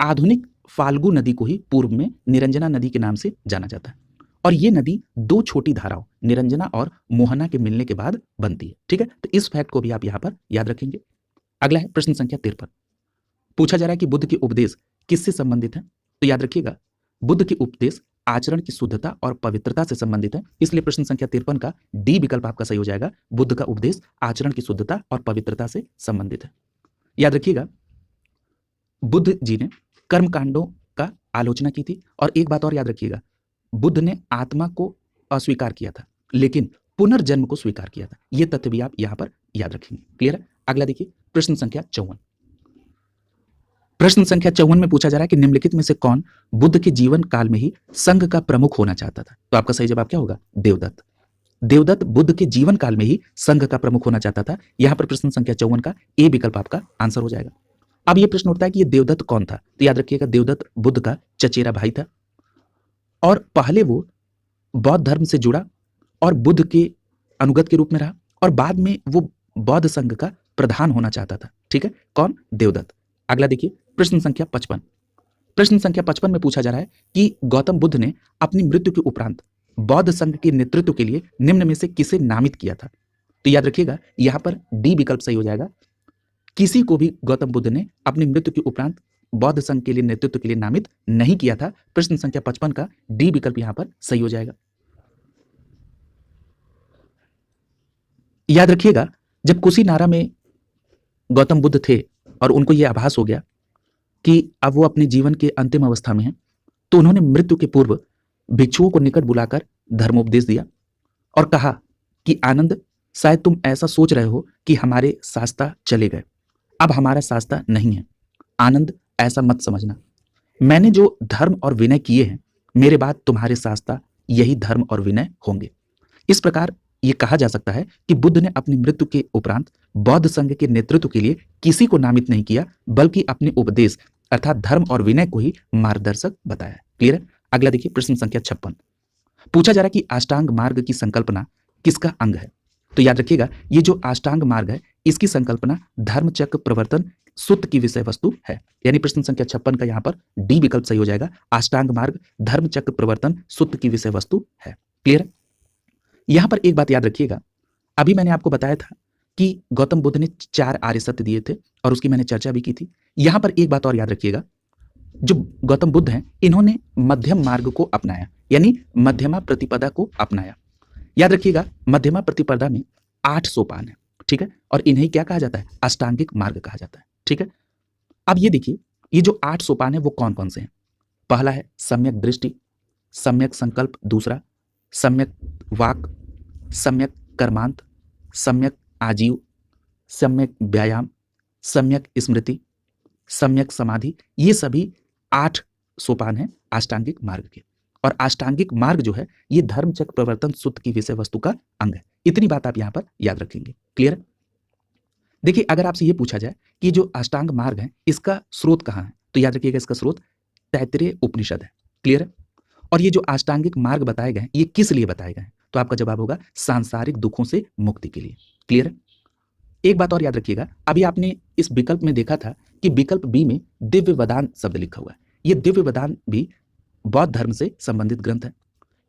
[SPEAKER 1] आधुनिक फाल्गु नदी को ही पूर्व में निरंजना नदी के नाम से जाना जाता है, और ये नदी 2 छोटी धाराओं निरंजना और मोहना के मिलने के बाद बनती है। ठीक है, तो इस फैक्ट को भी आप यहां पर याद रखेंगे। अगला है प्रश्न संख्या 53। पूछा जा रहा है कि बुद्ध के उपदेश किससे संबंधित है? तो याद रखिएगा, बुद्ध के उपदेश आचरण की शुद्धता और पवित्रता से संबंधित है, इसलिए प्रश्न संख्या 53 का डी विकल्प आपका सही हो जाएगा। बुद्ध का उपदेश आचरण की शुद्धता और पवित्रता से संबंधित है। याद रखिएगा, बुद्ध जी ने कर्म कांडों का आलोचना की थी, और एक बात और याद रखिएगा, बुद्ध ने आत्मा को अस्वीकार किया था लेकिन पुनर्जन्म को स्वीकार किया था। यह तथ्य भी आप यहां पर याद रखेंगे। क्लियर है? अगला देखिए, प्रश्न संख्या 54। प्रश्न संख्या 54 में पूछा जा रहा है कि निम्नलिखित में से कौन बुद्ध के जीवन काल में ही संघ का प्रमुख होना चाहता था? तो आपका सही जवाब क्या होगा? देवदत्त। देवदत्त बुद्ध के जीवन काल में ही संघ का प्रमुख होना चाहता था। यहां पर प्रश्न संख्या 54 का ए विकल्प आपका आंसर हो जाएगा। अब यह प्रश्न उठता है कि यह देवदत्त कौन था? तो याद रखिएगा, देवदत्त बुद्ध का चचेरा भाई था, और पहले वो बौद्ध धर्म से जुड़ा और बुद्ध के अनुगत के रूप में रहा, और बाद में वो बौद्ध संघ का प्रधान होना चाहता था। ठीक है, कौन? देवदत्त। अगला देखिए, प्रश्न संख्या 55। प्रश्न संख्या 55 में पूछा जा रहा है कि गौतम बुद्ध ने अपनी मृत्यु के उपरांत बौद्ध संघ के नेतृत्व के लिए निम्न में से किसे नामित किया था? तो याद रखिएगा, यहां पर डी विकल्प सही हो जाएगा। किसी को भी गौतम बुद्ध ने अपनी मृत्यु के उपरांत बौद्ध संघ के लिए नेतृत्व के लिए नामित नहीं किया था। प्रश्न संख्या 55 का डी विकल्प यहां पर सही हो जाएगा। याद रखिएगा, जब कुशीनारा में गौतम बुद्ध थे और उनको यह आभास हो गया कि अब वो अपने जीवन के अंतिम अवस्था में हैं, तो उन्होंने मृत्यु के पूर्व भिक्षुओं को निकट बुलाकर धर्मोपदेश दिया और कहा कि आनंद, शायद तुम ऐसा सोच रहे हो कि हमारे शास्त्र चले गए, अब हमारा शास्त्र नहीं है। आनंद, ऐसा मत समझना। मैंने जो धर्म और विनय किए हैं, मेरे बाद तुम्हारे शास्त्र यही धर्म और विनय होंगे। इस प्रकार यह कहा जा सकता है कि बुद्ध ने अपनी मृत्यु के उपरांत बौद्ध संघ के नेतृत्व के लिए किसी को नामित नहीं किया, बल्कि अपने उपदेश अर्थात धर्म और विनय को ही मार्गदर्शक बताया। क्लियर है? अगला देखिए, प्रश्न संख्या 56 पूछा जा रहा है कि अष्टांग मार्ग की संकल्पना किसका अंग है? तो याद रखिएगा, ये जो अष्टांग मार्ग है, इसकी संकल्पना धर्मचक्र प्रवर्तन सूत्र की विषय वस्तु है। यानी प्रश्न संख्या 56 का यहां पर डी विकल्प सही हो जाएगा। अष्टांग मार्ग धर्मचक्र प्रवर्तन सूत्र की विषय वस्तु है। क्लियर? यहां पर एक बात याद रखिएगा, अभी मैंने आपको बताया था कि गौतम बुद्ध ने 4 आर्य सत्य दिए थे और उसकी मैंने चर्चा भी की थी। यहां पर एक बात और याद रखिएगा, जो गौतम बुद्ध हैं, इन्होंने मध्यम मार्ग को अपनाया, यानी मध्यमा प्रतिपदा को अपनाया। याद रखिएगा, मध्यमा प्रतिपदा में 8 सोपान है, ठीक है, और इन्हें क्या कहा जाता है? अष्टांगिक मार्ग कहा जाता है। ठीक है, अब ये देखिए, ये जो 8 सोपान है वो कौन कौन से हैं? पहला है सम्यक दृष्टि, सम्यक संकल्प, दूसरा सम्यक वाक, सम्यक कर्मांत, सम्यक आजीव, सम्यक व्यायाम, सम्यक स्मृति, सम्यक समाधि। ये सभी 8 सोपान हैं अष्टांगिक मार्ग के। और अष्टांगिक मार्ग जो है, ये धर्मचक्र प्रवर्तन सूत्र की विषय वस्तु का अंग है। इतनी बात आप यहां पर याद रखेंगे। क्लियर है? देखिए, अगर आपसे ये पूछा जाए कि जो अष्टांग मार्ग है, इसका स्रोत कहां है, तो याद रखिएगा, इसका स्रोत तैत्तिरीय उपनिषद है। क्लियर है? और ये जो अष्टांगिक मार्ग बताए गए हैं, ये किस लिए बताए गए हैं? तो आपका जवाब होगा सांसारिक दुखों से मुक्ति के लिए। क्लियर है? एक बात और याद रखिएगा, अभी आपने इस विकल्प में देखा था कि विकल्प बी में दिव्य वेदांत शब्द लिखा हुआ है। ये दिव्य वेदांत भी बौद्ध धर्म से संबंधित ग्रंथ है।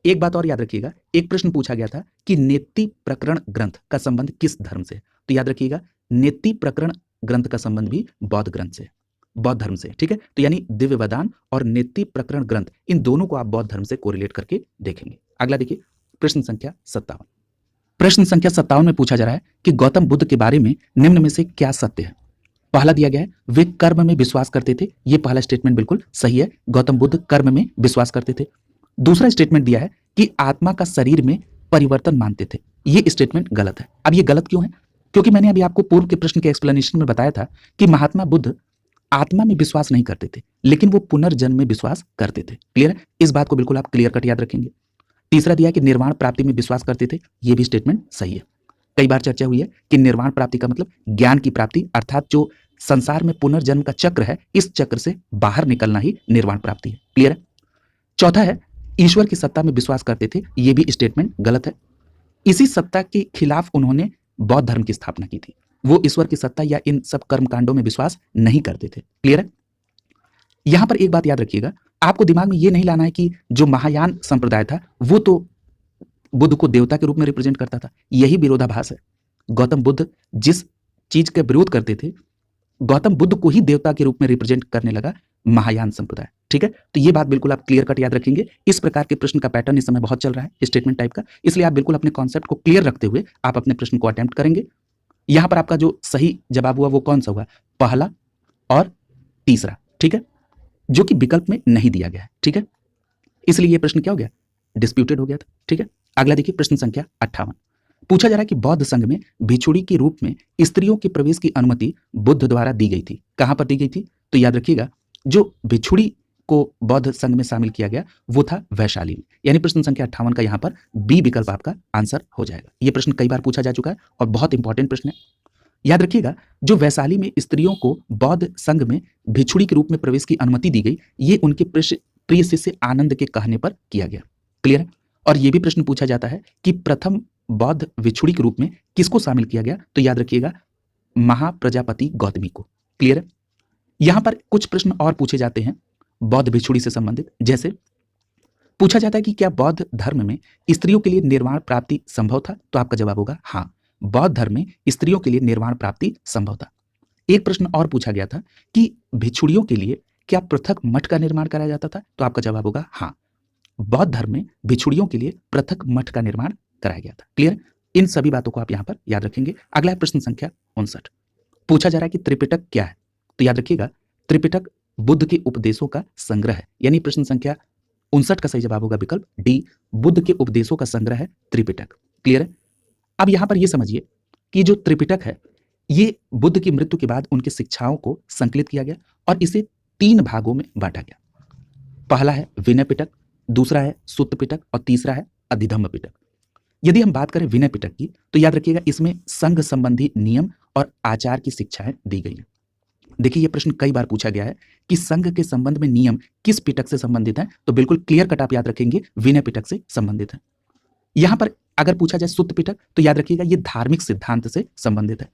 [SPEAKER 1] एक बात और याद रखिएगा, एक प्रश्न पूछा गया था कि नेति प्रकरण ग्रंथ का संबंध किस धर्म से? तो याद रखिएगा, नेति प्रकरण ग्रंथ का संबंध भी बौद्ध ग्रंथ से, बौद्ध धर्म से। ठीक है, तो यानी दिव्य वेदांत और नेति प्रकरण ग्रंथ, इन दोनों को आप बौद्ध धर्म से कोरिलेट करके देखेंगे। अगला देखिए, प्रश्न संख्या 57। प्रश्न संख्या 57 में पूछा जा रहा है कि गौतम बुद्ध के बारे में निम्न में से क्या सत्य है? पहला दिया गया है, वे कर्म में विश्वास करते थे। ये पहला स्टेटमेंट बिल्कुल सही है, गौतम बुद्ध कर्म में विश्वास करते थे। दूसरा स्टेटमेंट दिया है कि आत्मा का शरीर में परिवर्तन मानते थे। ये स्टेटमेंट गलत है। अब ये गलत क्यों है? क्योंकि मैंने अभी आपको पूर्व के प्रश्न के एक्सप्लेनेशन में बताया था कि महात्मा बुद्ध आत्मा में विश्वास नहीं करते थे, लेकिन वो पुनर्जन्म में विश्वास करते थे। क्लियर है? इस बात को बिल्कुल आप क्लियर कट याद रखेंगे। तीसरा दिया कि निर्वाण प्राप्ति में विश्वास करते थे। ये भी स्टेटमेंट सही है। कई बार चर्चा हुई है कि निर्वाण प्राप्ति का मतलब ज्ञान की प्राप्ति, अर्थात जो संसार में पुनर्जन्म का चक्र है, इस चक्र से बाहर निकलना ही निर्वाण प्राप्ति है। क्लियर है? चौथा है, ईश्वर की सत्ता में विश्वास करते थे। ये भी स्टेटमेंट गलत है। इसी सत्ता के खिलाफ उन्होंने बौद्ध धर्म की स्थापना की थी। वो ईश्वर की सत्ता या इन सब कर्मकांडों में विश्वास नहीं करते थे। क्लियर है? यहां पर एक बात याद रखिएगा, आपको दिमाग में ये नहीं लाना है कि जो महायान संप्रदाय था वो तो बुद्ध को देवता के रूप में रिप्रेजेंट करता था। यही विरोधाभास है। गौतम बुद्ध जिस चीज का विरोध करते थे, गौतम बुद्ध को ही देवता के रूप में रिप्रेजेंट करने लगा महायान संप्रदाय। ठीक है, तो ये बात बिल्कुल आप क्लियर कट याद रखेंगे। इस प्रकार के प्रश्न का पैटर्न इस समय बहुत चल रहा है स्टेटमेंट टाइप का, इसलिए आप बिल्कुल अपने कॉन्सेप्ट को क्लियर रखते हुए आप अपने प्रश्न को अटेम्प्ट करेंगे। यहां पर आपका जो सही जवाब हुआ वो कौन सा हुआ? पहला और तीसरा। ठीक है, जो कि विकल्प में नहीं दिया गया है। ठीक है, इसलिए यह प्रश्न क्या हो गया? डिस्प्यूटेड हो गया था। ठीक है, अगला देखिए, प्रश्न संख्या 58। पूछा जा रहा है कि बौद्ध संघ में भिक्षुड़ी के रूप में स्त्रियों के प्रवेश की अनुमति बुद्ध द्वारा दी गई थी। कहां पर दी गई थी? तो याद रखिएगा, जो भिक्षुड़ी को बौद्ध संघ में शामिल किया गया वो था वैशाली में। यानी प्रश्न संख्या 58 का यहां पर बी विकल्प आपका आंसर हो जाएगा। यह प्रश्न कई बार पूछा जा चुका है और बहुत इंपॉर्टेंट प्रश्न है। याद रखिएगा, जो वैशाली में स्त्रियों को बौद्ध संघ में भिक्षुड़ी के रूप में प्रवेश की अनुमति दी गई, ये उनके प्रिय शिष्य आनंद के कहने पर किया गया। क्लियर है? और यह भी प्रश्न पूछा जाता है कि प्रथम बौद्ध भिक्षुड़ी के रूप में किसको शामिल किया गया? तो याद रखिएगा, महाप्रजापति गौतमी को। क्लियर है? यहां पर कुछ प्रश्न और पूछे जाते हैं बौद्ध भिक्षुड़ी से संबंधित। जैसे पूछा जाता है कि क्या बौद्ध धर्म में स्त्रियों के लिए निर्वाण प्राप्ति संभव था? तो आपका जवाब होगा हां, बौद्ध धर्म में स्त्रियों के लिए निर्वाण प्राप्ति संभव था। एक प्रश्न और पूछा गया था कि भिक्षुड़ियों के लिए क्या पृथक मठ का निर्माण कराया जाता था? तो आपका जवाब होगा हाँ, बौद्ध धर्म में भिक्षुड़ियों के लिए पृथक मठ का निर्माण कराया गया था। क्लियर? इन सभी बातों को आप यहाँ पर याद रखेंगे। अगला है प्रश्न संख्या 59। पूछा जा रहा है कि त्रिपिटक क्या है? तो याद रखिएगा, त्रिपिटक बुद्ध के उपदेशों का संग्रह है, यानी प्रश्न संख्या 59 का सही जवाब होगा विकल्प डी, बुद्ध के उपदेशों का संग्रह है त्रिपिटक। क्लियर है? अब यहां पर यह समझिए कि जो त्रिपिटक है ये बुद्ध की मृत्यु के बाद उनकी शिक्षाओं को संकलित किया गया और इसे 3 भागों में बांटा गया। पहला है विनय पिटक, दूसरा है सुत्त पिटक और तीसरा है अधिधम्म पिटक। यदि हम बात करें विनय पिटक की तो याद रखिएगा इसमें संघ संबंधी नियम और आचार की शिक्षाएं दी गई हैं। देखिए, यह प्रश्न कई बार पूछा गया है कि संघ के संबंध में नियम किस पिटक से संबंधित है, तो बिल्कुल क्लियर कट आप याद रखेंगे विनय पिटक से संबंधित है। यहां पर अगर पूछा जाए सुत्त पिटक तो याद रखिएगा यह धार्मिक सिद्धांत से संबंधित है।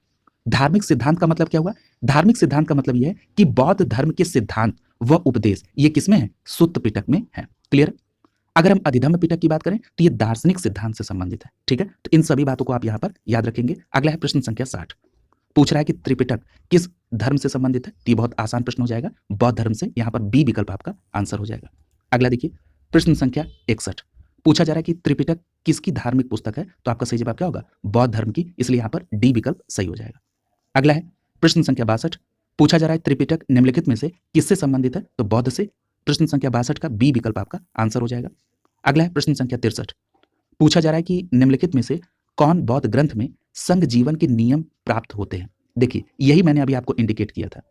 [SPEAKER 1] धार्मिक सिद्धांत का मतलब क्या हुआ? धार्मिक सिद्धांत का मतलब यह है कि बौद्ध धर्म के सिद्धांत व उपदेश ये किसमें है? सुत्त पिटक में है। क्लियर? अगर हम अधिधम्म पिटक की बात करें तो ये दार्शनिक सिद्धांत से संबंधित है। ठीक है, तो इन सभी बातों को आप यहां पर याद रखेंगे। अगला है प्रश्न संख्या 60। पूछ रहा है कि त्रिपिटक किस धर्म से संबंधित है? तो ये बहुत आसान प्रश्न हो जाएगा, बौद्ध धर्म से। यहां पर बी विकल्प आपका आंसर हो जाएगा। अगला देखिए प्रश्न संख्या 61। पूछा जा रहा है कि त्रिपिटक किसकी धार्मिक पुस्तक है? तो आपका सही जवाब क्या होगा? बौद्ध धर्म की, इसलिए यहां पर डी विकल्प सही हो जाएगा। अगला है प्रश्न संख्या 62। पूछा जा रहा है त्रिपिटक निम्नलिखित में से किससे संबंधित है? तो बौद्ध से। प्रश्न संख्या 62 का बी विकल्प आपका आंसर हो जाएगा। अगला है प्रश्न संख्या 63। पूछा जा रहा है कि निम्नलिखित में से कौन बौद्ध ग्रंथ में संघ जीवन के नियम प्राप्त होते हैं? देखिए, यही मैंने अभी आपको इंडिकेट किया था।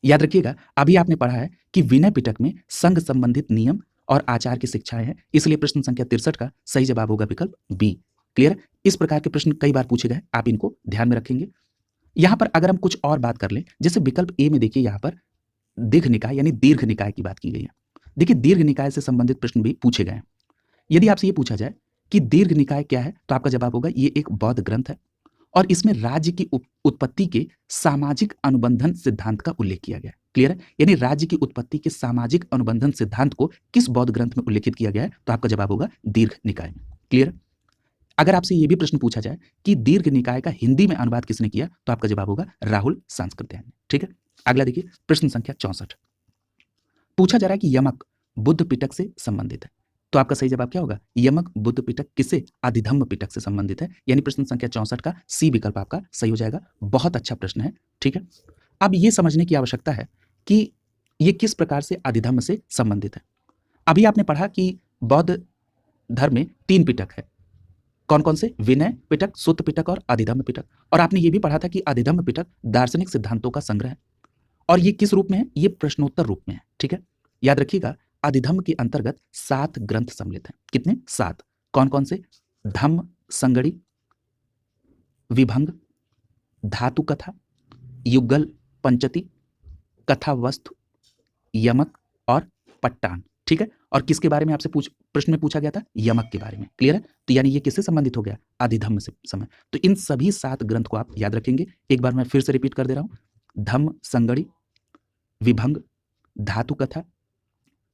[SPEAKER 1] याद रखिएगा, अभी आपने पढ़ा है कि विनय पिटक में संघ संबंधित नियम और आचार की शिक्षाएं हैं, इसलिए प्रश्न संख्या 63 का सही जवाब होगा विकल्प बी। क्लियर? इस प्रकार के प्रश्न कई बार पूछे गए, आप इनको ध्यान में रखेंगे। यहां पर अगर हम कुछ और बात कर लें, जैसे विकल्प ए में देखिए यहां पर दीर्घ निकाय यानी दीर्घ निकाय की बात की गई है। देखिए, दीर्घ निकाय से संबंधित प्रश्न भी पूछे गए हैं। यदि आपसे ये पूछा जाए कि दीर्घ निकाय क्या है, तो आपका जवाब होगा ये एक बौद्ध ग्रंथ है और इसमें राज्य की उत्पत्ति के सामाजिक अनुबंधन सिद्धांत का उल्लेख किया गया है। क्लियर है? यानी राज्य की उत्पत्ति के सामाजिक अनुबंधन सिद्धांत को किस बौद्ध ग्रंथ में उल्लेखित किया गया है? तो आपका जवाब होगा दीर्घ निकाय में। क्लियर? अगर आपसे यह भी प्रश्न पूछा जाए कि दीर्घ निकाय का हिंदी में अनुवाद किसने किया, तो आपका जवाब होगा राहुल सांस्कृत्यायन ने। ठीक है, अगला देखिए प्रश्न संख्या 64। पूछा जा रहा है कि यमक बुद्ध पिटक से संबंधित है, तो आपका सही जवाब क्या होगा? यमक बुद्ध पिटक किससे? अधिधम्म पिटक से संबंधित है, यानी प्रश्न संख्या 64 का सी विकल्प आपका सही हो जाएगा। बहुत अच्छा प्रश्न है। ठीक है, अब यह समझने की आवश्यकता है कि यह किस प्रकार से अधिधम्म से संबंधित है। अभी आपने पढ़ा कि बौद्ध धर्म में 3 पिटक है। कौन कौन से? विनय पिटक, सुत्त पिटक और अधिधम्म पिटक। और आपने ये भी पढ़ा था कि अधिधम्म पिटक दार्शनिक सिद्धांतों का संग्रह है। और ये किस रूप में है? ये प्रश्नोत्तर रूप में है। ठीक है, याद रखिएगा अधिधम्म के अंतर्गत 7 ग्रंथ सम्मिलित हैं। कितने? 7। कौन कौन से? धम्म संगड़ी, विभंग, धातु कथा, युगल पंचती, कथा वस्तु, यमक और पट्टान। ठीक है, और किसके बारे में आपसे प्रश्न में पूछा गया था? यमक के बारे में। क्लियर है? तो यानी ये किससे संबंधित हो गया? अधिधम्म से समय। तो इन सभी 7 ग्रंथ को आप याद रखेंगे। एक बार मैं फिर से रिपीट कर दे रहा हूं। धम्म संगड़ी, विभंग, धातु कथा,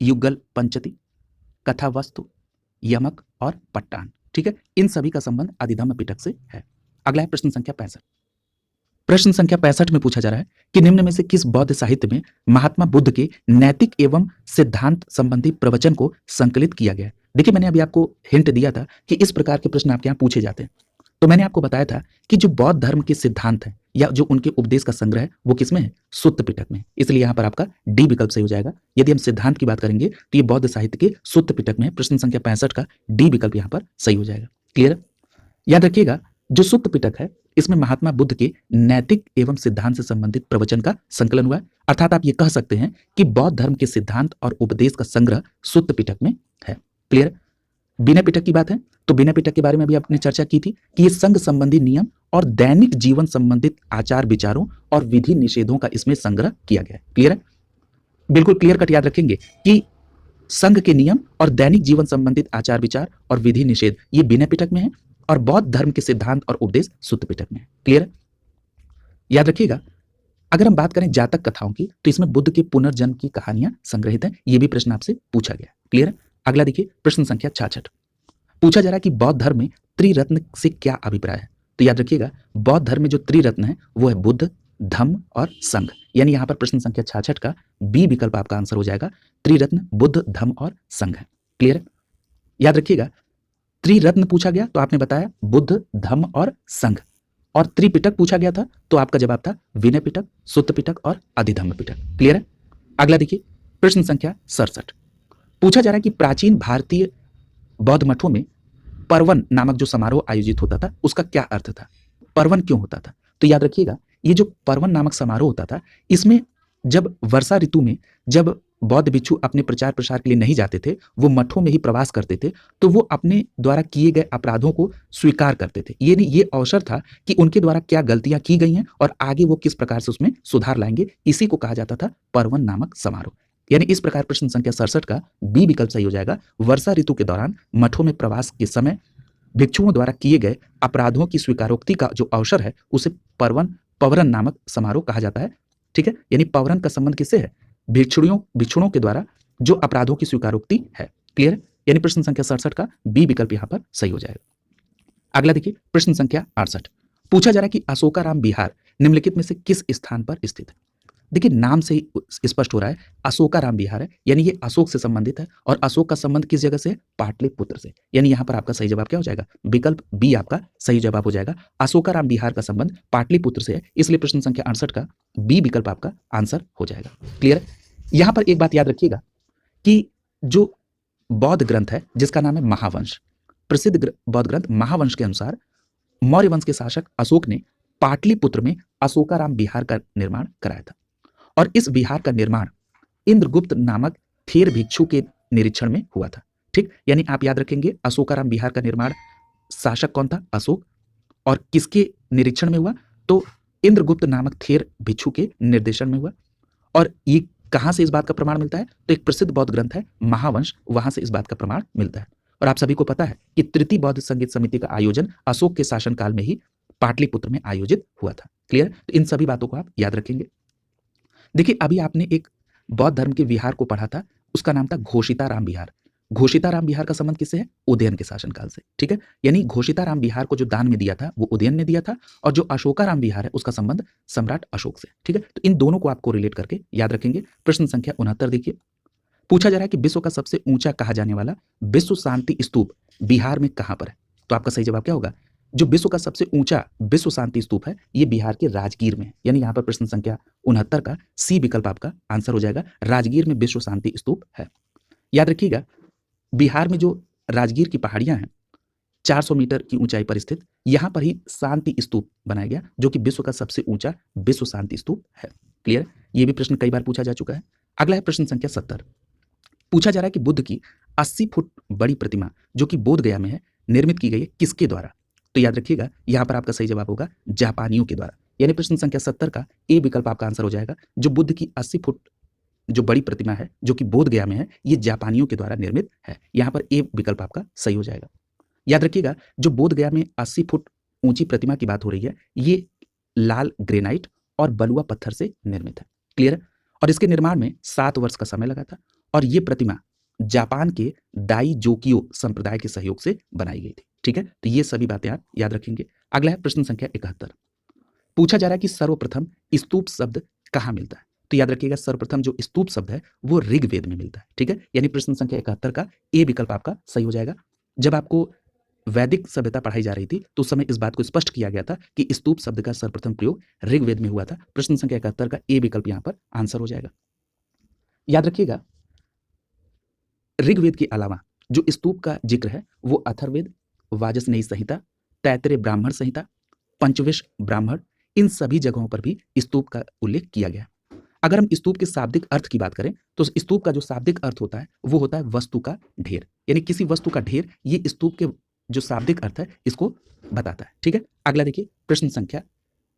[SPEAKER 1] युगल पंचती, कथा वस्तु, यमक और पट्टान। ठीक है, इन सभी का संबंध अधिधम्म पिटक से है। अगला है प्रश्न संख्या 65। प्रश्न संख्या 65 में पूछा जा रहा है कि निम्न में से किस बौद्ध साहित्य में महात्मा बुद्ध के नैतिक एवं सिद्धांत संबंधी प्रवचन को संकलित किया गया है? देखिए, मैंने अभी आपको हिंट दिया था कि इस प्रकार के प्रश्न आपके यहाँ पूछे जाते हैं। तो मैंने आपको बताया था कि जो बौद्ध धर्म के सिद्धांत हैं या जो उनके उपदेश का संग्रह है वो किसमें है? सुत्त पिटक में। इसलिए यहाँ पर आपका डी विकल्प सही हो जाएगा। यदि हम सिद्धांत की बात करेंगे तो ये बौद्ध साहित्य के सुत्त पिटक में है। प्रश्न संख्या 65 का डी विकल्प यहाँ पर सही हो जाएगा। क्लियर? याद रखिएगा, जो सुत्त पिटक है इसमें महात्मा बुद्ध के नैतिक एवं सिद्धांत से संबंधित प्रवचन का संकलन हुआ है। अर्थात आप ये कह सकते हैं कि बौद्ध धर्म के सिद्धांत और उपदेश का संग्रह सुत्त पिटक में है। क्लियर? विनय पिटक की बात है तो विनय पिटक के बारे में भी आपने चर्चा की थी कि ये संघ संबंधी नियम और दैनिक जीवन संबंधित आचार विचारों और विधि निषेधों का इसमें संग्रह किया गया है। क्लियर है? बिल्कुल क्लियर कट याद रखेंगे कि संघ के नियम और दैनिक जीवन संबंधित आचार विचार और विधि निषेध ये विनय पिटक में है और बौद्ध धर्म के सिद्धांत और उपदेश सुत्त पिटक में है। क्लियर? याद रखिएगा, अगर हम बात करें जातक कथाओं की तो इसमें बुद्ध के पुनर्जन्म की कहानियां संग्रहित हैं। ये भी प्रश्न आपसे पूछा गया। क्लियर? अगला देखिए प्रश्न संख्या 66। पूछा जा रहा है कि बौद्ध धर्म में त्रिरत्न से क्या अभिप्राय है? तो याद रखिएगा, बौद्ध धर्म में जो त्रिरत्न है वो है बुद्ध, धम्म और संघ। यानी यहाँ पर प्रश्न संख्या 66 का बी विकल्प आपका आंसर हो जाएगा। त्रिरत्न बुद्ध, धम्म और संघ है। क्लियर है? याद रखिएगा, त्रिरत्न पूछा गया तो आपने बताया बुद्ध, धम्म और संघ, और त्रिपिटक पूछा गया था तो आपका जवाब था विनय पिटक, सुत्त पिटक और अधिधम्म पिटक। क्लियर है? अगला देखिए, प्रश्न संख्या 67 पूछा जा रहा है कि प्राचीन भारतीय बौद्ध मठों में पर्वन नामक जो समारोह आयोजित होता था उसका क्या अर्थ था, पर्वन क्यों होता था? तो याद रखिएगा, ये जो पर्वन नामक समारोह होता था, इसमें जब वर्षा ऋतु में जब बौद्ध भिक्षु अपने प्रचार प्रसार के लिए नहीं जाते थे, वो मठों में ही प्रवास करते थे, तो वो अपने द्वारा किए गए अपराधों को स्वीकार करते थे। ये अवसर था कि उनके द्वारा क्या गलतियां की गई हैं और आगे वो किस प्रकार से उसमें सुधार लाएंगे, इसी को कहा जाता था पर्वन नामक समारोह। यानी इस प्रकार प्रश्न संख्या 67 का बी विकल्प सही हो जाएगा। वर्षा ऋतु के दौरान मठों में प्रवास के समय भिक्षुओं द्वारा किए गए अपराधों की स्वीकारोक्ति का जो अवसर है उसे पवरन नामक समारोह कहा जाता है। ठीक है, यानी पवरन का संबंध किससे है? भिक्षुओं के द्वारा जो अपराधों की स्वीकारोक्ति है। क्लियर? यानी प्रश्न संख्या 67 का बी विकल्प यहां पर सही हो जाएगा। अगला देखिए, प्रश्न संख्या 68 पूछा जा रहा है कि अशोकाराम विहार निम्नलिखित में से किस स्थान पर स्थित है? देखिए, नाम से ही स्पष्ट हो रहा है अशोकाराम विहार है, यानी ये अशोक से संबंधित है, और अशोक का संबंध किस जगह से है? पाटलिपुत्र से। यानी यहां पर आपका सही जवाब क्या हो जाएगा? विकल्प बी आपका सही जवाब हो जाएगा। अशोकाराम विहार का संबंध पाटलिपुत्र से है, इसलिए प्रश्न संख्या 68 का बी विकल्प आपका आंसर हो जाएगा। क्लियर है? यहां पर एक बात याद रखिएगा कि जो बौद्ध ग्रंथ है जिसका नाम है महावंश, प्रसिद्ध बौद्ध ग्रंथ महावंश के अनुसार मौर्य वंश के शासक अशोक ने पाटलिपुत्र में अशोकाराम विहार का निर्माण कराया था, और इस विहार का निर्माण इंद्रगुप्त नामक थेर भिक्षु के निरीक्षण में हुआ था। ठीक, यानी आप याद रखेंगे अशोकाराम विहार का निर्माण शासक कौन था? अशोक। और किसके निरीक्षण में हुआ? तो इंद्रगुप्त नामक थेर भिक्षु के निर्देशन में हुआ। और ये कहां से इस बात का प्रमाण मिलता है? तो एक प्रसिद्ध बौद्ध ग्रंथ है महावंश, वहां से इस बात का प्रमाण मिलता है। और आप सभी को पता है कि तृतीय बौद्ध संगीत समिति का आयोजन अशोक के शासनकाल में ही पाटलिपुत्र में आयोजित हुआ था। क्लियर? तो इन सभी बातों को आप याद रखेंगे। देखिए, अभी आपने एक बौद्ध धर्म के विहार को पढ़ा था, उसका नाम था घोषिताराम विहार। घोषिताराम विहार का संबंध किससे है? उदयन के शासनकाल से। ठीक है, यानी घोषिताराम विहार को जो दान में दिया था वो उदयन ने दिया था, और जो अशोकाराम विहार है उसका संबंध सम्राट अशोक से। ठीक है, तो इन दोनों को आपको रिलेट करके याद रखेंगे। प्रश्न संख्या 69 देखिए, पूछा जा रहा है कि विश्व का सबसे ऊंचा कहा जाने वाला विश्व शांति स्तूप बिहार में कहां पर है? तो आपका सही जवाब क्या होगा? जो विश्व का सबसे ऊंचा विश्व शांति स्तूप है ये बिहार के राजगीर में है। यानी यहां पर प्रश्न संख्या 69 का सी विकल्प आपका आंसर हो जाएगा। राजगीर में विश्व शांति स्तूप है। याद रखिएगा, बिहार में जो राजगीर की पहाड़ियां हैं 400 मीटर की ऊंचाई पर स्थित, यहां पर ही शांति स्तूप बनाया गया जो कि विश्व का सबसे ऊंचा विश्व शांति स्तूप है। क्लियर? ये भी प्रश्न कई बार पूछा जा चुका है। अगला है प्रश्न संख्या 70। पूछा जा रहा है कि बुद्ध की 80 फुट बड़ी प्रतिमा जो कि बोध गया में है निर्मित की गई है किसके द्वारा? तो याद रखिएगा, यहां पर आपका सही जवाब होगा जापानियों के द्वारा। यानी प्रश्न संख्या 70 का ए विकल्प आपका आंसर हो जाएगा। जो बुद्ध की 80 फुट जो बड़ी प्रतिमा है जो कि बोध गया में है, ये जापानियों के द्वारा निर्मित है। यहां पर ए विकल्प आपका सही हो जाएगा। याद रखिएगा, जो बोध गया में 80 फुट ऊंची प्रतिमा की बात हो रही है, ये लाल ग्रेनाइट और बलुआ पत्थर से निर्मित है। क्लियर? और इसके निर्माण में 7 वर्ष का समय लगा था, और ये प्रतिमा जापान के दाइजोकियो संप्रदाय के सहयोग से बनाई गई थी। ठीक है, तो ये सभी बातें आप याद रखेंगे। अगला है प्रश्न संख्या 71। पूछा जा रहा है कि सर्वप्रथम स्तूप शब्द कहां मिलता है? तो याद रखिएगा, सर्वप्रथम जो स्तूप शब्द है वो ऋग्वेद में मिलता है। ठीक है, यानी प्रश्न संख्या 71 का ए विकल्प आपका सही हो जाएगा। जब आपको वैदिक सभ्यता पढ़ाई जा रही थी तो उस समय इस बात को स्पष्ट किया गया था कि स्तूप शब्द का सर्वप्रथम प्रयोग ऋग्वेद में हुआ था। प्रश्न संख्या 71 का ए विकल्प यहां पर आंसर हो जाएगा। याद रखिएगा, ऋग्वेद के अलावा जो स्तूप का जिक्र है वो अथर्ववेद, वाजसनेयी संहिता, तैत्तिरीय ब्राह्मण संहिता, पंचविश ब्राह्मण, इन सभी जगहों पर भी स्तूप का उल्लेख किया गया। अगर हम स्तूप के शाब्दिक अर्थ की बात करें तो स्तूप का जो शाब्दिक अर्थ होता है वो होता है वस्तु का ढेर, यानी किसी वस्तु का ढेर। ये स्तूप के जो शाब्दिक अर्थ है इसको बताता है। ठीक है, अगला देखिए प्रश्न संख्या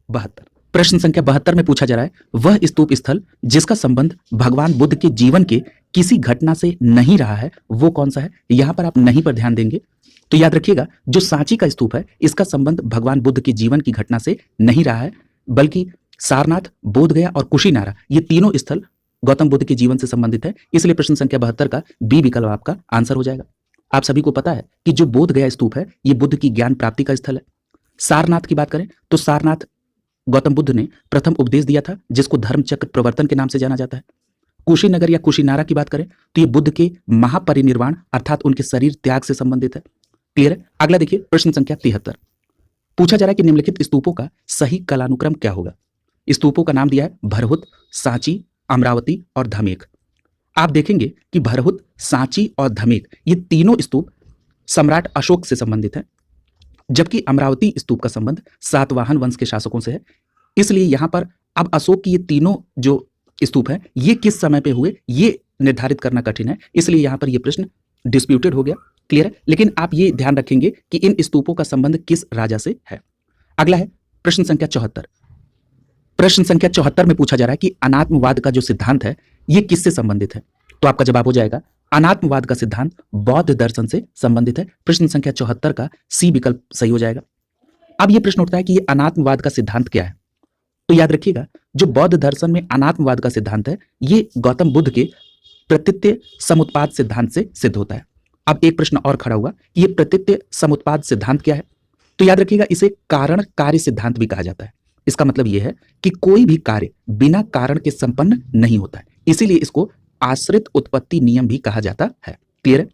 [SPEAKER 1] 72। प्रश्न संख्या 72 में पूछा जा रहा है वह स्तूप स्थल जिसका संबंध भगवान बुद्ध के जीवन के किसी घटना से नहीं रहा है वो कौन सा है? यहां पर आप नहीं पर ध्यान देंगे। तो याद रखिएगा, जो सांची का स्तूप है इसका संबंध भगवान बुद्ध के जीवन की घटना से नहीं रहा है, बल्कि सारनाथ, बोधगया और कुशीनारा ये तीनों स्थल गौतम बुद्ध के जीवन से संबंधित है। इसलिए प्रश्न संख्या 72 का बी विकल्प आपका आंसर हो जाएगा। आप सभी को पता है कि जो बोधगया स्तूप है ये बुद्ध की ज्ञान प्राप्ति का स्थल है। सारनाथ की बात करें तो सारनाथ गौतम बुद्ध ने प्रथम उपदेश दिया था, जिसको धर्म चक्र प्रवर्तन के नाम से जाना जाता है। कुशीनगर या कुशीनारा की बात करें तो ये बुद्ध के महापरिनिर्वाण अर्थात उनके शरीर त्याग से संबंधित है। क्लियर है? अगला देखिए प्रश्न संख्या 73। पूछा जा रहा है कि निम्नलिखित स्तूपों का सही कालानुक्रम क्या होगा। स्तूपों का नाम दिया है भरहुत, सांची, अमरावती और धमेक। आप देखेंगे कि भरहुत, सांची और धमेक ये तीनों स्तूप सम्राट अशोक से संबंधित है, जबकि अमरावती स्तूप का संबंध सातवाहन वंश के शासकों से है। इसलिए यहां पर अब अशोक की ये तीनों जो स्तूप है ये किस समय पे हुए ये निर्धारित करना कठिन है, इसलिए यहां पर ये प्रश्न डिस्प्यूटेड हो गया। क्लियर है? लेकिन आप ये ध्यान रखेंगे कि इन स्तूपों का संबंध किस राजा से है। अगला है प्रश्न संख्या 74। प्रश्न संख्या 74 में पूछा जा रहा है कि अनात्मवाद का जो सिद्धांत है ये किससे संबंधित है। तो आपका जवाब हो जाएगा अनात्मवाद का सिद्धांत बौद्ध दर्शन से संबंधित है। प्रश्न संख्या 74 का सी विकल्प सही हो जाएगा। अब ये प्रश्न उठता है कि ये अनात्मवाद का सिद्धांत क्या है। तो याद रखिएगा जो बौद्ध दर्शन में अनात्मवाद का सिद्धांत है ये गौतम बुद्ध के प्रतीत्य समुत्पाद सिद्धांत से सिद्ध होता है। अब एक प्रश्न और खड़ा हुआ कि ये प्रतीत्य समुत्पाद सिद्धांत क्या है। तो याद रखिएगा इसे कारण कार्य सिद्धांत भी कहा जाता है। इसका मतलब यह है कि कोई भी कार्य बिना कारण के संपन्न नहीं होता है, इसीलिए इसको आश्रित उत्पत्ति नियम भी कहा जाता है। क्लियर है?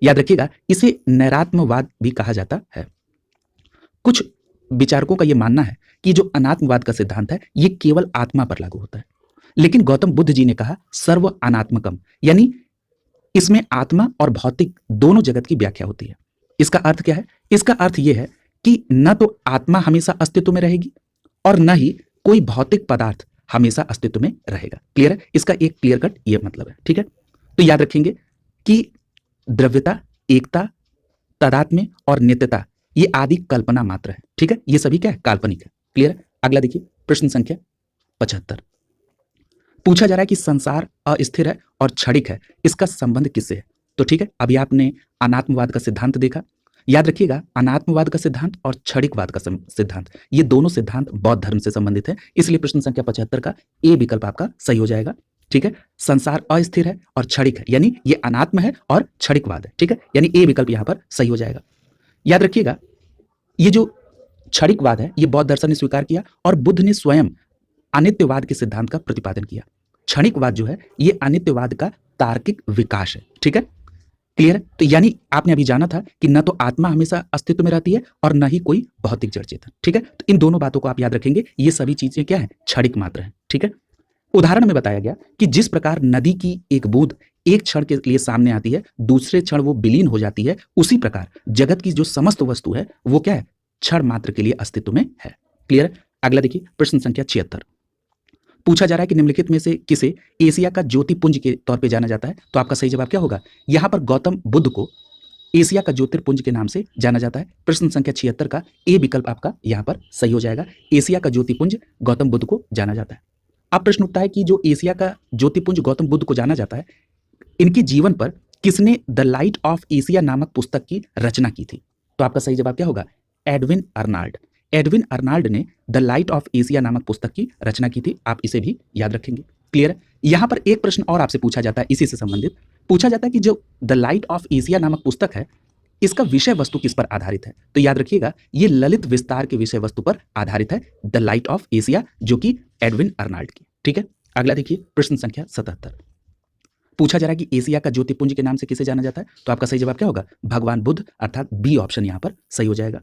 [SPEAKER 1] याद रखिएगा इसे नैरात्मवाद भी कहा जाता है। कुछ विचारकों का यह मानना है कि जो अनात्मवाद का सिद्धांत है यह केवल आत्मा पर लागू होता है, लेकिन गौतम बुद्ध जी ने कहा सर्व अनात्मकम, यानी इसमें आत्मा और भौतिक दोनों जगत की व्याख्या होती है। इसका अर्थ क्या है? इसका अर्थ यह है कि न तो आत्मा हमेशा अस्तित्व में रहेगी और न ही कोई भौतिक पदार्थ हमेशा अस्तित्व में रहेगा। क्लियर है? इसका एक क्लियर कट ये मतलब है। ठीक है, तो याद रखेंगे कि द्रव्यता, एकता, तादात्म्य और नित्यता ये आदि कल्पना मात्र है। ठीक है, ये सभी क्या है? काल्पनिक है। क्लियर है? अगला देखिए प्रश्न संख्या 75। पूछा जा रहा है कि संसार अस्थिर है और क्षणिक है, इसका संबंध किससे है। तो ठीक है, अभी आपने अनात्मवाद का सिद्धांत देखा। याद रखिएगा अनात्मवाद का सिद्धांत और क्षणिकवाद का सिद्धांत ये दोनों सिद्धांत बौद्ध धर्म से संबंधित है, इसलिए प्रश्न संख्या 75 का ए विकल्प आपका सही हो जाएगा। ठीक है, संसार अस्थिर है और क्षणिक है, यानी ये अनात्म है और क्षणिकवाद है। ठीक है, यानी ए विकल्प यहां पर सही हो जाएगा। याद रखिएगा ये जो क्षणिकवाद है ये बौद्ध दर्शन ने स्वीकार किया और बुद्ध ने स्वयं अनित्यवाद के सिद्धांत का प्रतिपादन किया। क्षणिकवाद जो है ये अनित्यवाद का तार्किक विकास है। ठीक है, क्लियर है? तो यानी आपने अभी जाना था कि न तो आत्मा हमेशा अस्तित्व में रहती है और न ही कोई भौतिक जड़ चेतन। ठीक है, तो इन दोनों बातों को आप याद रखेंगे, ये सभी चीजें क्या है? क्षणिक मात्र है। ठीक है, उदाहरण में बताया गया कि जिस प्रकार नदी की एक बूंद एक क्षण के लिए सामने आती है, दूसरे क्षण वो विलीन हो जाती है, उसी प्रकार जगत की जो समस्त वस्तु है वो क्या है? क्षण मात्र के लिए अस्तित्व में है। क्लियर है? अगला देखिए प्रश्न संख्या 76। पूछा जा रहा है कि निम्नलिखित में से किसे एशिया का ज्योतिपुंज के तौर पे जाना जाता है। तो आपका सही जवाब क्या होगा? यहां पर गौतम बुद्ध को एशिया का ज्योतिर्पुंज के नाम से जाना जाता है। प्रश्न संख्या 76 का ए विकल्प आपका यहां पर सही हो जाएगा। एशिया का ज्योतिपुंज गौतम बुद्ध को जाना जाता है। अब प्रश्न उठता है कि जो एशिया का ज्योतिपुंज गौतम बुद्ध को जाना जाता है, इनके जीवन पर किसने द लाइट ऑफ एशिया नामक पुस्तक की रचना की थी। तो आपका सही जवाब क्या होगा? Edwin Arnold. एडविन अर्नाल्ड ने द लाइट ऑफ एशिया नामक पुस्तक की रचना की थी। आप इसे भी याद रखेंगे। क्लियर है? यहां पर एक प्रश्न और आपसे पूछा जाता है, इसी से संबंधित पूछा जाता है कि जो द लाइट ऑफ एशिया नामक पुस्तक है इसका विषय वस्तु किस पर आधारित है। तो याद रखिएगा ये ललित विस्तार के विषय वस्तु पर आधारित है, द लाइट ऑफ एशिया, जो कि एडविन अर्नाल्ड की। ठीक है, अगला देखिए प्रश्न संख्या 77। पूछा जा रहा है कि एशिया का ज्योतिपुंज के नाम से किसे जाना जाता है। तो आपका सही जवाब क्या होगा? भगवान बुद्ध, अर्थात बी ऑप्शन यहां पर सही हो जाएगा।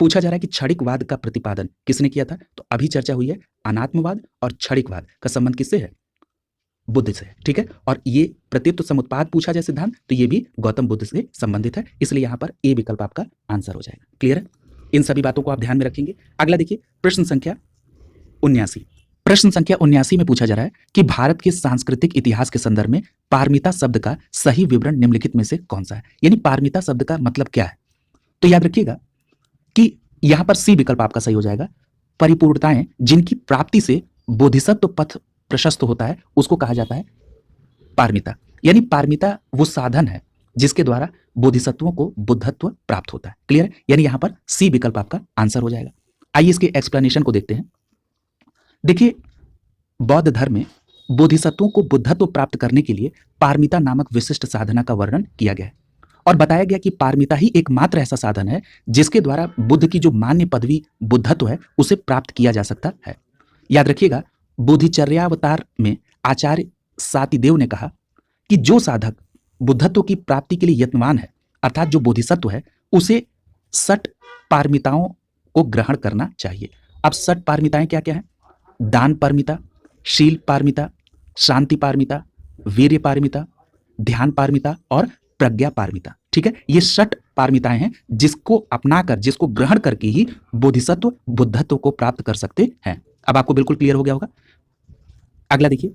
[SPEAKER 1] पूछा जा रहा है कि क्षणिकवाद का प्रतिपादन किसने किया था। तो अभी चर्चा हुई है अनात्मवाद और क्षणिकवाद का संबंध किससे है? बुद्ध से। ठीक है, और ये प्रतीत्व समुत्पाद पूछा जाए सिद्धांत तो ये भी गौतम बुद्ध से संबंधित है, इसलिए यहां पर ए विकल्प आपका आंसर हो जाएगा। क्लियर है? इन सभी बातों को आप ध्यान में रखेंगे। अगला देखिए प्रश्न संख्या 79। प्रश्न संख्या 79 में पूछा जा रहा है कि भारत के सांस्कृतिक इतिहास के संदर्भ में पारमिता शब्द का सही विवरण निम्नलिखित में से कौन सा है। यानी पारमिता शब्द का मतलब क्या है। तो याद रखिएगा कि यहां पर सी विकल्प आपका सही हो जाएगा। परिपूर्णताएं जिनकी प्राप्ति से बोधिसत्व पथ प्रशस्त होता है उसको कहा जाता है पारमिता। यानी पारमिता वो साधन है जिसके द्वारा बोधिसत्वों को बुद्धत्व प्राप्त होता है। क्लियर है? यानी यहां पर सी विकल्प आपका आंसर हो जाएगा। आइए इसके एक्सप्लेनेशन को देखते हैं। देखिए बौद्ध धर्म में बोधिसत्वों को बुद्धत्व प्राप्त करने के लिए पारमिता नामक विशिष्ट साधना का वर्णन किया गया है। और बताया गया कि पारमिता ही एकमात्र ऐसा साधन है जिसके द्वारा बुद्ध की जो मान्य पदवी बुद्धत्व है उसे प्राप्त किया जा सकता है। याद रखिएगा, बोधिचर्यावतार में आचार्य सातिदेव ने कहा कि जो साधक बुद्धत्व की प्राप्ति के लिए यत्नवान है, अर्थात जो बोधिसत्व है, उसे 60 पारमिताओं को ग्रहण करना चाहिए। अब 60 पारमिताएं क्या क्या है? दान पारमिता, शील पारमिता, शांति पारमिता, वीर्य पारमिता, ध्यान पारमिता और प्रज्ञा पारमिता। ठीक है, ये 60 पारमिताएं हैं जिसको अपनाकर, जिसको ग्रहण करके ही बोधिसत्व बुद्धत्व को प्राप्त कर सकते हैं। अब आपको बिल्कुल क्लियर हो गया होगा। अगला देखिए,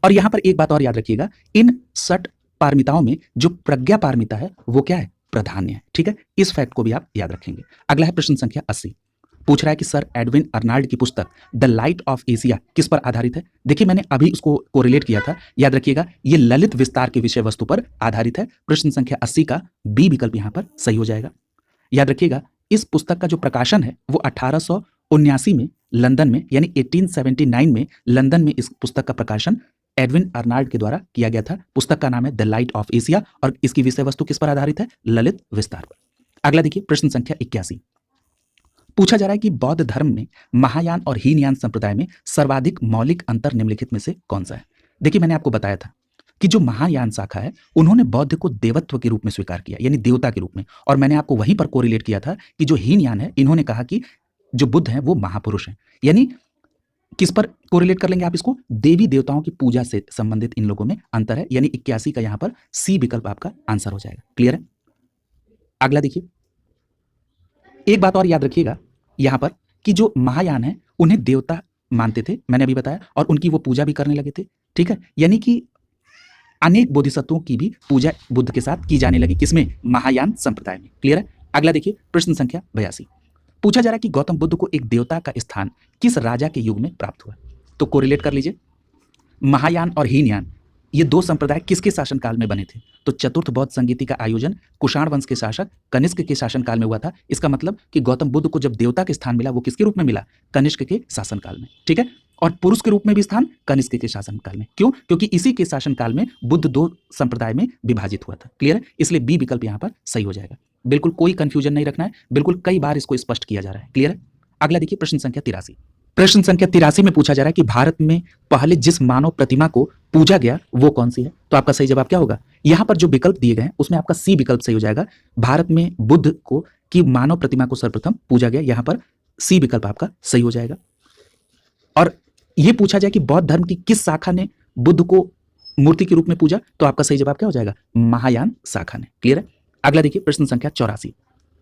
[SPEAKER 1] और यहां पर एक बात और याद रखिएगा, इन 60 पारमिताओं में जो प्रज्ञा पारमिता है वो क्या है? प्राधान्य है। ठीक है, इस फैक्ट को भी आप याद रखेंगे। अगला है प्रश्न संख्या 80। पूछ रहा है कि सर एडविन अर्नाल्ड की पुस्तक द लाइट ऑफ एशिया किस पर आधारित है? देखिए, मैंने अभी उसको कोरिलेट किया था, याद रखिएगा, ये ललित विस्तार के विषय वस्तु पर आधारित है। प्रश्न संख्या 80 का बी विकल्प यहां पर सही हो जाएगा। याद रखिएगा, इस पुस्तक का जो प्रकाशन है वो 1879 में लंदन में, यानी 1879 में लंदन में इस पुस्तक का प्रकाशन एडविन अर्नाल्ड के द्वारा किया गया था। पुस्तक का नाम है द लाइट ऑफ एशिया और इसकी विषय वस्तु किस पर आधारित है? ललित विस्तार पर। अगला देखिए, प्रश्न संख्या 81। पूछा जा रहा है कि बौद्ध धर्म में महायान और हीनयान संप्रदाय में सर्वाधिक मौलिक अंतर निम्नलिखित में से कौन सा है? देखिए, मैंने आपको बताया था कि जो महायान शाखा है उन्होंने बौद्ध को देवत्व के रूप में स्वीकार किया, यानी देवता के रूप में, और मैंने आपको वहीं पर कोरिलेट किया था कि जो हीनयान है इन्होंने कहा कि जो बुद्ध है वो महापुरुष है। यानी किस पर कोरिलेट कर लेंगे आप इसको? देवी देवताओं की पूजा से संबंधित इन लोगों में अंतर है, यानी 81 का यहां पर सी विकल्प आपका आंसर हो जाएगा। क्लियर है? अगला देखिए, एक बात और याद रखिएगा यहां पर कि जो महायान है उन्हें देवता मानते थे, मैंने अभी बताया, और उनकी वो पूजा भी करने लगे थे। ठीक है, यानी कि अनेक बोधिसत्वों की भी पूजा बुद्ध के साथ की जाने लगी। किसमें? महायान संप्रदाय में। क्लियर है? अगला देखिए, प्रश्न संख्या 82। पूछा जा रहा है कि गौतम बुद्ध को एक देवता का स्थान किस राजा के युग में प्राप्त हुआ? तो कोरिलेट कर लीजिए, महायान और हीनयान ये दो संप्रदाय किसके शासनकाल में बने थे? तो चतुर्थ बौद्ध संगीति का आयोजन कुषाण वंश के शासक कनिष्क के शासनकाल में हुआ था। इसका मतलब कि गौतम बुद्ध को जब देवता के स्थान मिला वो किसके रूप में मिला? कनिष्क के शासनकाल में। ठीक है, और पुरुष के रूप में भी स्थान कनिष्क के शासनकाल में। क्यों? क्योंकि इसी के शासनकाल में बुद्ध दो संप्रदाय में विभाजित हुआ था। क्लियर है? इसलिए बी विकल्प यहाँ पर सही हो जाएगा। बिल्कुल कोई कंफ्यूजन नहीं रखना है, बिल्कुल कई बार इसको स्पष्ट किया जा रहा है। क्लियर है? अगला देखिए, प्रश्न संख्या 83। प्रश्न संख्या 83 में पूछा जा रहा है कि भारत में पहले जिस मानव प्रतिमा को पूजा गया वो कौन सी है? तो आपका सही जवाब क्या होगा? यहां पर जो विकल्प दिए गए हैं उसमें आपका सी विकल्प सही हो जाएगा। भारत में बुद्ध को की मानव प्रतिमा को सर्वप्रथम पूजा गया, यहां पर सी विकल्प आपका सही हो जाएगा। और यह पूछा जाए कि बौद्ध धर्म की किस शाखा ने बुद्ध को मूर्ति के रूप में पूजा? तो आपका सही जवाब क्या हो जाएगा? महायान शाखा ने। क्लियर है? अगला देखिए, प्रश्न संख्या 84।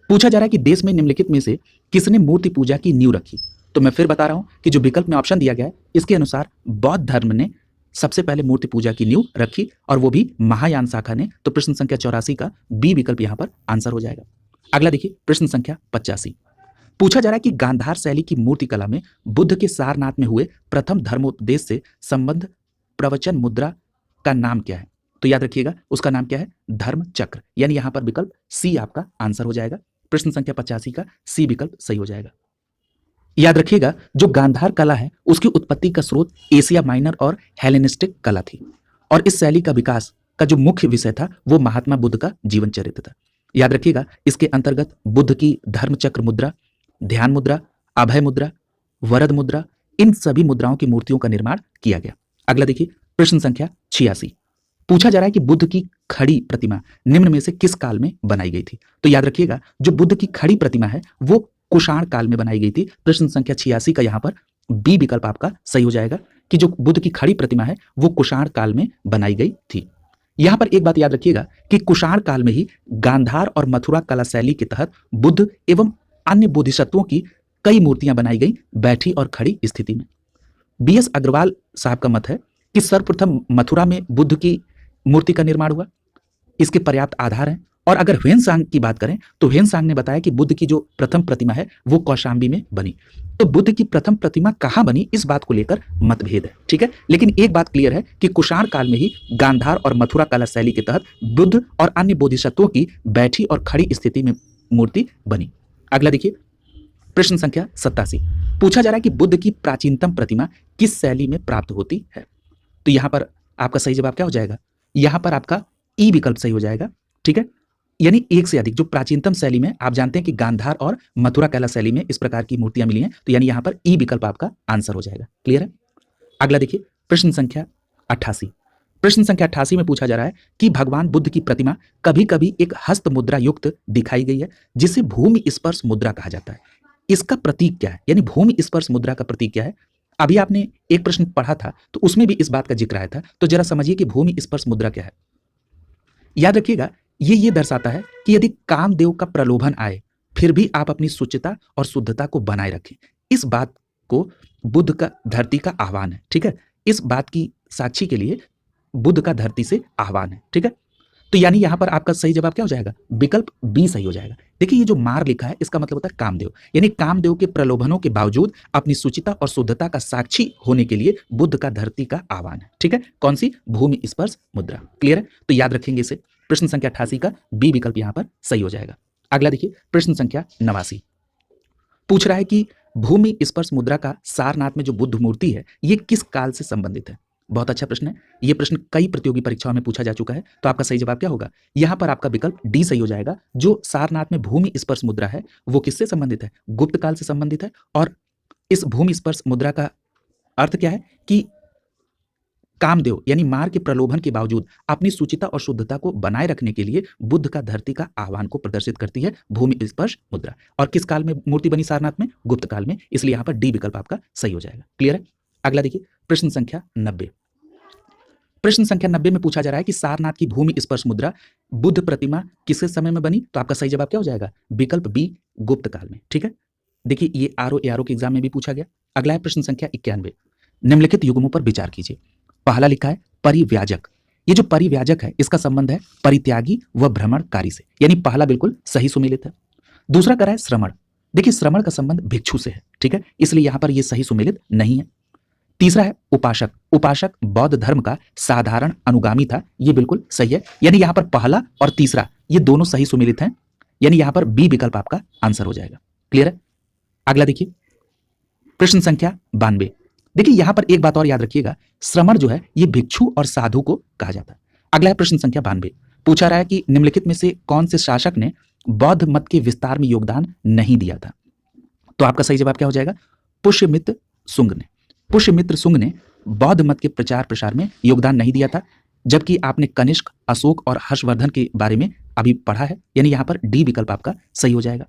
[SPEAKER 1] पूछा जा रहा है कि देश में निम्नलिखित में से किसने मूर्ति पूजा की नींव रखी? तो मैं फिर बता रहा हूं कि जो विकल्प में ऑप्शन दिया गया है इसके अनुसार बौद्ध धर्म ने सबसे पहले मूर्ति पूजा की नींव रखी और वो भी महायान शाखा ने। तो प्रश्न संख्या 84 का बी विकल्प यहां पर आंसर हो जाएगा। अगला देखिए, प्रश्न संख्या 85। पूछा जा रहा है कि गांधार शैली की मूर्ति कला में बुद्ध के सारनाथ में हुए प्रथम धर्मोपदेश से संबंध प्रवचन मुद्रा का नाम क्या है? तो याद रखिएगा उसका नाम क्या है? धर्म चक्र, यानी यहां पर विकल्प सी आपका आंसर हो जाएगा। प्रश्न संख्या 85 का सी विकल्प सही हो जाएगा। याद रखिएगा, जो गांधार कला है उसकी उत्पत्ति का स्रोत एशिया माइनर और हेलेनिस्टिक कला थी, और इस शैली का विकास का जो मुख्य विषय था वो महात्मा बुद्ध का जीवन चरित्र था। याद रखिएगा, इसके अंतर्गत बुद्ध की धर्म चक्र मुद्रा, ध्यान मुद्रा, अभय मुद्रा, वरद मुद्रा, इन सभी मुद्राओं की मूर्तियों का निर्माण किया गया। अगला देखिए, प्रश्न संख्या 86। पूछा जा रहा है कि बुद्ध की खड़ी प्रतिमा निम्न में से किस काल में बनाई गई थी? तो याद रखिएगा, जो बुद्ध की खड़ी प्रतिमा है वो कुषाण काल में बनाई गई थी। प्रश्न संख्या 86 का यहां पर बी विकल्प आपका सही हो जाएगा कि जो बुद्ध की खड़ी प्रतिमा है वो कुषाण काल में बनाई गई थी। यहां पर एक बात याद रखिएगा कि कुषाण काल में ही गांधार और मथुरा कला शैली के तहत बुद्ध एवं अन्य बोधिसत्वों की कई मूर्तियां बनाई गई बैठी और खड़ी स्थिति में। बी.एस. अग्रवाल साहब का मत है कि सर्वप्रथम मथुरा में बुद्ध की मूर्ति का निर्माण हुआ, इसके पर्याप्त आधार हैं। और अगर ह्वेनसांग की बात करें तो ह्वेनसांग ने बताया कि बुद्ध की जो प्रथम प्रतिमा है वो कौशाम्बी में बनी। तो बुद्ध की प्रथम प्रतिमा कहां बनी इस बात को लेकर मतभेद है। ठीक है, लेकिन एक बात क्लियर है कि कुषाण काल में ही गांधार और मथुरा कला शैली के तहत बुद्ध और अन्य बोधिसत्वों की बैठी और खड़ी स्थिति में मूर्ति बनी। अगला देखिए, प्रश्न संख्या 87। पूछा जा रहा है कि बुद्ध की प्राचीनतम प्रतिमा किस शैली में प्राप्त होती है? तो यहां पर आपका सही जवाब क्या हो जाएगा? यहां पर आपका ई विकल्प सही हो जाएगा। ठीक है, यानी एक से अधिक। जो प्राचीनतम शैली में आप जानते हैं कि गांधार और मथुरा कला शैली में इस प्रकार की मूर्तियां मिली हैं, तो यानी यहां पर ई विकल्प आपका आंसर हो जाएगा। क्लियर है? अगला देखिए प्रश्न संख्या 88। प्रश्न संख्या 88 में पूछा जा रहा है कि भगवान बुद्ध की प्रतिमा कभी कभी एक हस्त मुद्रा युक्त दिखाई गई है जिसे भूमि स्पर्श मुद्रा कहा जाता है। इसका प्रतीक क्या है? यानी भूमि स्पर्श मुद्रा का प्रतीक क्या है? अभी आपने एक प्रश्न पढ़ा था तो उसमें भी इस बात का जिक्र आया था, तो जरा समझिए कि भूमि स्पर्श मुद्रा क्या है। याद रखिएगा, ये दर्शाता है कि यदि कामदेव का प्रलोभन आए फिर भी आप अपनी शुचिता और शुद्धता को बनाए रखें। इस बात को बुद्ध का धरती का आह्वान है। ठीक है, इस बात की साक्षी के लिए बुद्ध का धरती से आह्वान है। ठीक है, तो यानी यहां पर आपका सही जवाब क्या हो जाएगा? विकल्प बी सही हो जाएगा। देखिए ये जो मार लिखा है इसका मतलब होता है कामदेव, यानी कामदेव के प्रलोभनों के बावजूद अपनी शुचिता और शुद्धता का साक्षी होने के लिए बुद्ध का धरती का आह्वान है। ठीक है, कौन सी? भूमि स्पर्श मुद्रा। क्लियर है? तो याद रखेंगे इसे। प्रश्न संख्या 88 का बी विकल्प यहां पर सही हो जाएगा। अगला देखिए प्रश्न संख्या 89। पूछ रहा है कि भूमि स्पर्श मुद्रा का सारनाथ में जो बुद्ध मूर्ति है ये किस काल से संबंधित है? बहुत अच्छा प्रश्न है। यह प्रश्न कई प्रतियोगी परीक्षाओं में पूछा जा चुका है, तो आपका सही जवाब क्या होगा? यहां पर आपका विकल्प डी सही हो जाएगा। जो सारनाथ में भूमि स्पर्श मुद्रा है वो किससे संबंधित है? गुप्त काल से संबंधित है। और इस भूमि स्पर्श मुद्रा का अर्थ क्या है कि कामदेव यानी मार के प्रलोभन के बावजूद अपनी शुचिता और शुद्धता को बनाए रखने के लिए बुद्ध का धरती का आह्वान को प्रदर्शित करती है भूमि स्पर्श मुद्रा। और किस काल में मूर्ति बनी सारनाथ में? गुप्त काल में, इसलिए यहां पर डी विकल्प आपका सही हो जाएगा। क्लियर है? अगला देखिए प्रश्न संख्या 90। प्रश्न संख्या 90 में पूछा जा रहा है कि सारनाथ की भूमि स्पर्श मुद्रा बुद्ध प्रतिमा किस समय में बनी? तो आपका सही जवाब क्या हो जाएगा? विकल्प बी, गुप्त काल में। ठीक है, देखिए ये आरओ एआरओ के एग्जाम में भी पूछा गया। अगला है प्रश्न संख्या 91। निम्नलिखित युग्मों पर विचार कीजिए। पहला लिखा है परिव्याजक। ये जो परिव्याजक है इसका संबंध है परित्यागी व भ्रमणकारी से, यानी पहला बिल्कुल सही सुमेलित है। दूसरा करा है श्रमण। देखिए श्रमण का संबंध भिक्षु से है। ठीक है, इसलिए यहां पर यह सही सुमेलित नहीं है। तीसरा है उपासक। उपासक बौद्ध धर्म का साधारण अनुगामी था, यह बिल्कुल सही है। यानी यहां पर पहला और तीसरा ये दोनों सही सुमेलित हैं, यानी यहां पर बी विकल्प आपका आंसर हो जाएगा। क्लियर है? अगला देखिए प्रश्न संख्या 92। देखिए यहां पर एक बात और याद रखिएगा, श्रमण जो है ये भिक्षु और साधु को कहा जाता है। अगला है प्रश्न संख्या 92। पूछा रहा है कि निम्नलिखित में से कौन से शासक ने बौद्ध मत के विस्तार में योगदान नहीं दिया था? तो आपका सही जवाब क्या हो जाएगा? पुष्यमित्र शुंग ने। पुष्यमित्र शुंग ने बौद्ध मत के प्रचार प्रसार में योगदान नहीं दिया था, जबकि आपने कनिष्क, अशोक और हर्षवर्धन के बारे में अभी पढ़ा है, यानी यहां पर डी विकल्प आपका सही हो जाएगा।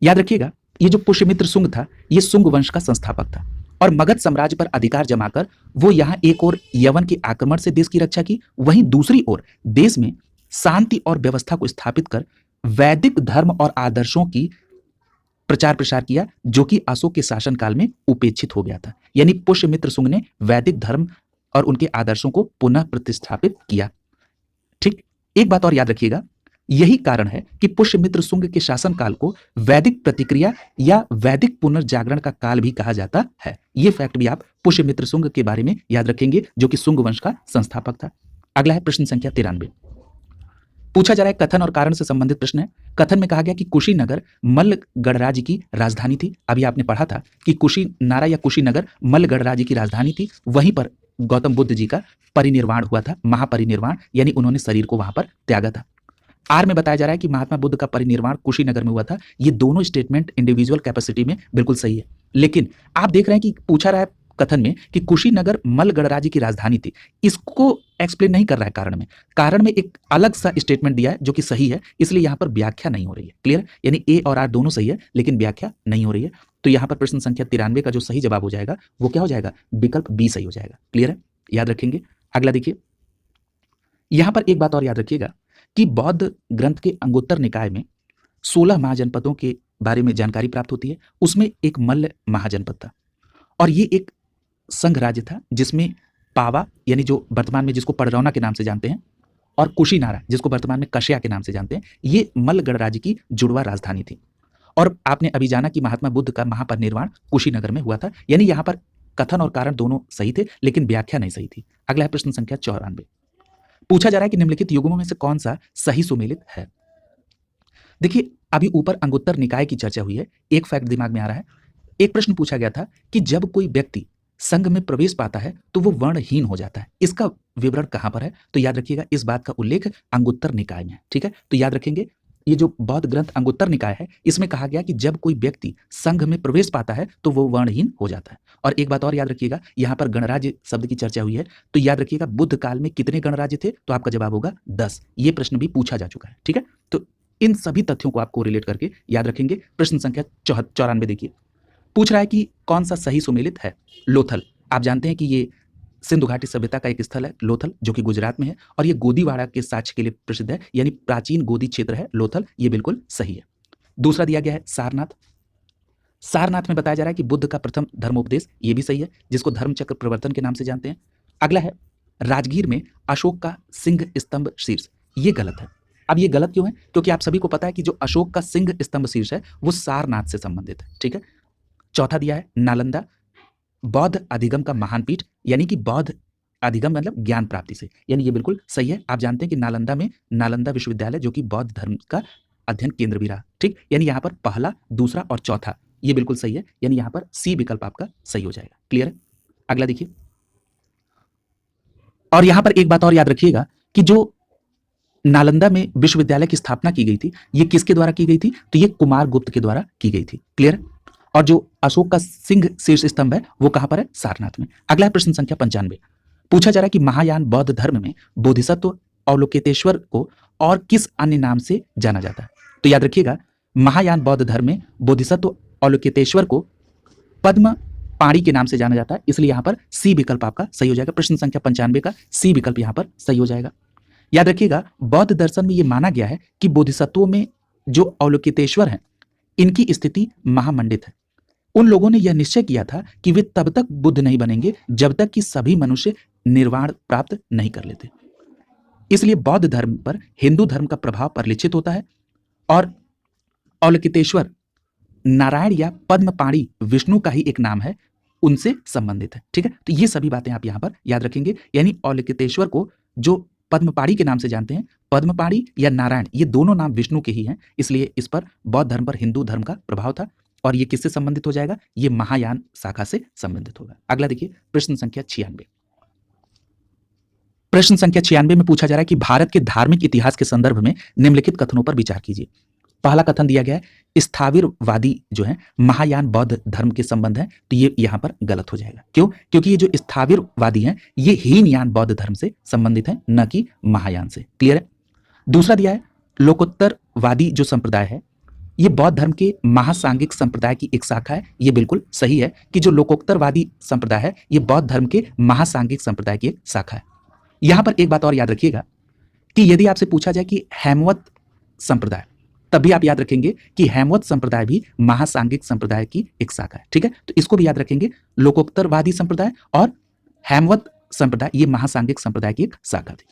[SPEAKER 1] याद रखिएगा ये जो पुष्यमित्र शुंग था ये शुंग वंश का संस्थापक था और मगध साम्राज्य पर अधिकार जमाकर वो यहां एक ओर यवन के आक्रमण से देश की रक्षा की, वहीं दूसरी ओर देश में शांति और व्यवस्था को स्थापित कर वैदिक धर्म और आदर्शों की प्रचार प्रसार किया, जो कि अशोक के शासनकाल में उपेक्षित हो गया था। यानी पुष्यमित्र शुंग ने वैदिक धर्म और उनके आदर्शों को पुनः प्रतिस्थापित किया। ठीक, एक बात और याद रखिएगा, यही कारण है कि पुष्यमित्र शुंग के शासनकाल को वैदिक प्रतिक्रिया या वैदिक पुनर्जागरण का काल भी कहा जाता है। यह फैक्ट भी आप पुष्यमित्र शुंग के बारे में याद रखेंगे, जो कि शुंग वंश का संस्थापक था। अगला है प्रश्न संख्या 93। पूछा जा रहा है कथन और कारण से संबंधित प्रश्न है। कथन में कहा गया कि कुशीनगर मल्ल गणराज्य की राजधानी थी। अभी आपने पढ़ा था कि कुशीनारा या कुशीनगर मल्ल गणराज्य की राजधानी थी, वहीं पर गौतम बुद्ध जी का परिनिर्वाण हुआ था, महापरिनिर्वाण, यानी उन्होंने शरीर को वहां पर त्यागा था। आर में बताया जा रहा है कि महात्मा बुद्ध का परिनिर्वाण कुशीनगर में हुआ था। ये दोनों स्टेटमेंट इंडिविजुअल कैपेसिटी में बिल्कुल सही है, लेकिन आप देख रहे हैं कि पूछा रहा है कथन में कि कुशीनगर मल्ल गणराज्य की राजधानी थी, इसको एक्सप्लेन नहीं कर रहा है कारण में। कारण में एक अलग सा स्टेटमेंट दिया है जो कि सही है, इसलिए यहां पर व्याख्या नहीं हो रही है। क्लियर? यानी ए और आर दोनों सही है लेकिन व्याख्या नहीं हो रही है। तो यहां पर प्रश्न संख्या 93 का जो सही जवाब हो जाएगा वो क्या हो जाएगा? विकल्प बी सही हो जाएगा। क्लियर है? याद रखेंगे। अगला देखिए, यहां पर एक बात और याद रखिएगा कि बौद्ध ग्रंथ के अंगुत्तर निकाय में 16 महाजनपदों के बारे में जानकारी प्राप्त होती है। उसमें एक मल्ल महाजनपद था और ये एक संघ राज्य था जिसमें पावा यानी जो वर्तमान में जिसको पड़रौना के नाम से जानते हैं और कुशीनारा जिसको वर्तमान में कश्या के नाम से जानते हैं, ये मल्ल गणराज्य की जुड़वा राजधानी थी। और आपने अभी जाना कि महात्मा बुद्ध का महापरिनिर्वाण कुशीनगर में हुआ था, यानी यहां पर कथन और कारण दोनों सही थे लेकिन व्याख्या नहीं सही थी। अगला है प्रश्न संख्या 94। पूछा जा रहा है कि निम्नलिखित युग्मों में से कौन सा सही सुमेलित है? देखिए अभी ऊपर अंगुत्तर निकाय की चर्चा हुई है, एक फैक्ट दिमाग में आ रहा है। एक प्रश्न पूछा गया था कि जब कोई व्यक्ति संघ में प्रवेश पाता है तो वो वर्णहीन हो जाता है, इसका विवरण कहाँ पर है? तो याद रखिएगा इस बात का उल्लेख अंगुत्तर निकाय में है। ठीक है, तो याद रखेंगे ये जो बौद्ध ग्रंथ अंगुत्तर निकाय है, इसमें कहा गया कि जब कोई व्यक्ति संघ में प्रवेश पाता है तो वो वर्णहीन हो जाता है। और एक बात और याद रखिएगा, यहाँ पर गणराज्य शब्द की चर्चा हुई है, तो याद रखिएगा बुद्ध काल में कितने गणराज्य थे? तो आपका जवाब होगा 10। ये प्रश्न भी पूछा जा चुका है। ठीक है, तो इन सभी तथ्यों को आपको रिलेट करके याद रखेंगे। प्रश्न संख्या 94 देखिए, पूछ रहा है कि कौन सा सही सुमेलित है? लोथल। आप जानते हैं कि ये सिंधु घाटी सभ्यता का एक स्थल है लोथल, जो कि गुजरात में है, और ये गोदीवाड़ा के साक्ष्य के लिए प्रसिद्ध है, यानी प्राचीन गोदी क्षेत्र है लोथल। ये बिल्कुल सही है। दूसरा दिया गया है सारनाथ। सारनाथ में बताया जा रहा है कि बुद्ध का प्रथम धर्मोपदेश, ये भी सही है, जिसको धर्मचक्र प्रवर्तन के नाम से जानते हैं। अगला है राजगीर में अशोक का सिंह स्तंभ शीर्ष, ये गलत है। अब ये गलत क्यों है? क्योंकि आप सभी को पता है कि जो अशोक का सिंह स्तंभ शीर्ष है वो सारनाथ से संबंधित है। ठीक है, चौथा दिया है नालंदा, बौद्ध अधिगम का महान पीठ, यानी कि बौद्ध अधिगम मतलब ज्ञान प्राप्ति से, यानी ये बिल्कुल सही है। आप जानते हैं कि नालंदा में नालंदा विश्वविद्यालय जो कि बौद्ध धर्म का अध्ययन केंद्र भी रहा। ठीक, यानी यहाँ पर पहला, दूसरा और चौथा ये बिल्कुल सही है, यानी यहाँ पर सी विकल्प आपका सही हो जाएगा। क्लियर है? अगला देखिए, और यहाँ पर एक बात और याद रखिएगा कि जो नालंदा में विश्वविद्यालय की स्थापना की गई थी, ये किसके द्वारा की गई थी? तो ये कुमार गुप्त के द्वारा की गई थी। क्लियर? और जो अशोक का सिंह शीर्ष स्तंभ है वो कहां पर है? सारनाथ में। अगला है प्रश्न संख्या 95। पूछा जा रहा है कि महायान बौद्ध धर्म में बोधिसत्व अवलोकितेश्वर को और किस अन्य नाम से जाना जाता है? तो याद रखिएगा महायान बौद्ध धर्म में बोधिसत्व अवलोकितेश्वर को पद्म पाणी के नाम से जाना जाता है, इसलिए यहां पर सी विकल्प आपका सही हो जाएगा। प्रश्न संख्या 95 का सी विकल्प यहां पर सही हो जाएगा। याद रखिएगा बौद्ध दर्शन में यह माना गया है कि बोधिसत्वों में जो अवलोकितेश्वर हैं इनकी स्थिति महामंडित है। उन लोगों ने यह निश्चय किया था कि वे तब तक बुद्ध नहीं बनेंगे जब तक कि सभी मनुष्य निर्वाण प्राप्त नहीं कर लेते। इसलिए बौद्ध धर्म पर हिंदू धर्म का प्रभाव परिलक्षित होता है और अवलोकितेश्वर नारायण या पद्म पाणी विष्णु का ही एक नाम है, उनसे संबंधित है। ठीक है, तो ये सभी बातें आप यहां पर याद रखेंगे, यानी अवलोकितेश्वर को जो पद्मपाणी के नाम से जानते हैं, पद्मपाणी या नारायण ये दोनों नाम विष्णु के ही हैं, इसलिए इस पर बौद्ध धर्म पर हिंदू धर्म का प्रभाव था। और ये किससे संबंधित हो जाएगा? ये महायान शाखा से संबंधित होगा। अगला देखिए प्रश्न संख्या 96। प्रश्न संख्या 96 में पूछा जा रहा है कि भारत के धार्मिक इतिहास के संदर्भ में निम्नलिखित कथनों पर विचार कीजिए। पहला कथन दिया गया है स्थाविरवादी जो है महायान बौद्ध धर्म के संबंध है, तो ये यहां पर गलत हो जाएगा। क्यों? क्योंकि ये जो स्थाविरवादी हैं ये हीनयान बौद्ध धर्म से संबंधित है, न कि महायान से। क्लियर है? दूसरा दिया है लोकोत्तरवादी जो संप्रदाय है ये बौद्ध धर्म के महासांगिक संप्रदाय की एक शाखा है। ये बिल्कुल सही है कि जो लोकोत्तरवादी संप्रदाय है ये बौद्ध धर्म के महासांगिक संप्रदाय की एक शाखा है। यहां पर एक बात और याद रखिएगा कि यदि आपसे पूछा जाए कि हेमवत संप्रदाय, तब भी आप याद रखेंगे कि हेमवत संप्रदाय भी महासांगिक संप्रदाय की एक शाखा है। ठीक है, तो इसको भी याद रखेंगे, लोकोत्तरवादी संप्रदाय और हेमवत संप्रदाय ये महासांगिक संप्रदाय की एक शाखा थी।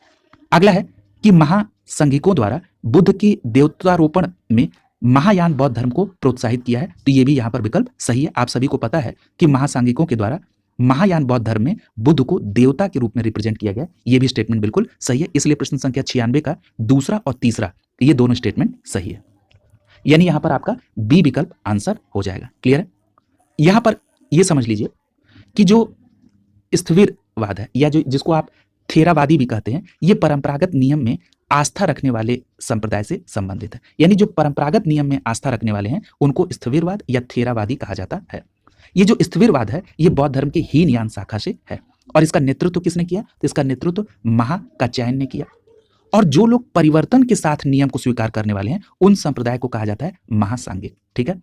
[SPEAKER 1] अगला है कि महासंघिकों द्वारा बुद्ध के देवतारोपण में महायान बौद्ध धर्म को प्रोत्साहित किया है, तो ये भी यहां पर विकल्प सही है। आप सभी को पता है कि महासांघिकों के द्वारा महायान बौद्ध धर्म में बुद्ध को देवता के रूप में रिप्रेजेंट किया गया, ये भी स्टेटमेंट बिल्कुल सही है। इसलिए प्रश्न संख्या 96 का दूसरा और तीसरा ये दोनों स्टेटमेंट सही है, यानी यहां पर आपका बी विकल्प आंसर हो जाएगा। क्लियर है? यहां पर यह समझ लीजिए कि जो स्थिविरवाद है या जो जिसको आप थेरावादी भी कहते हैं, ये परंपरागत नियम में आस्था रखने वाले संप्रदाय से संबंधित है। यानी जो परंपरागत नियम में आस्था रखने वाले हैं उनको स्थिविरवाद या थेरावादी कहा जाता है। ये जो स्थिविरवाद है ये बौद्ध धर्म की हीनयान शाखा से है। और इसका नेतृत्व किसने किया? तो इसका नेतृत्व महाकात्यायन ने किया। और जो लोग परिवर्तन के साथ नियम को स्वीकार करने वाले हैं उन संप्रदाय को कहा जाता है महासांगिक। ठीक है,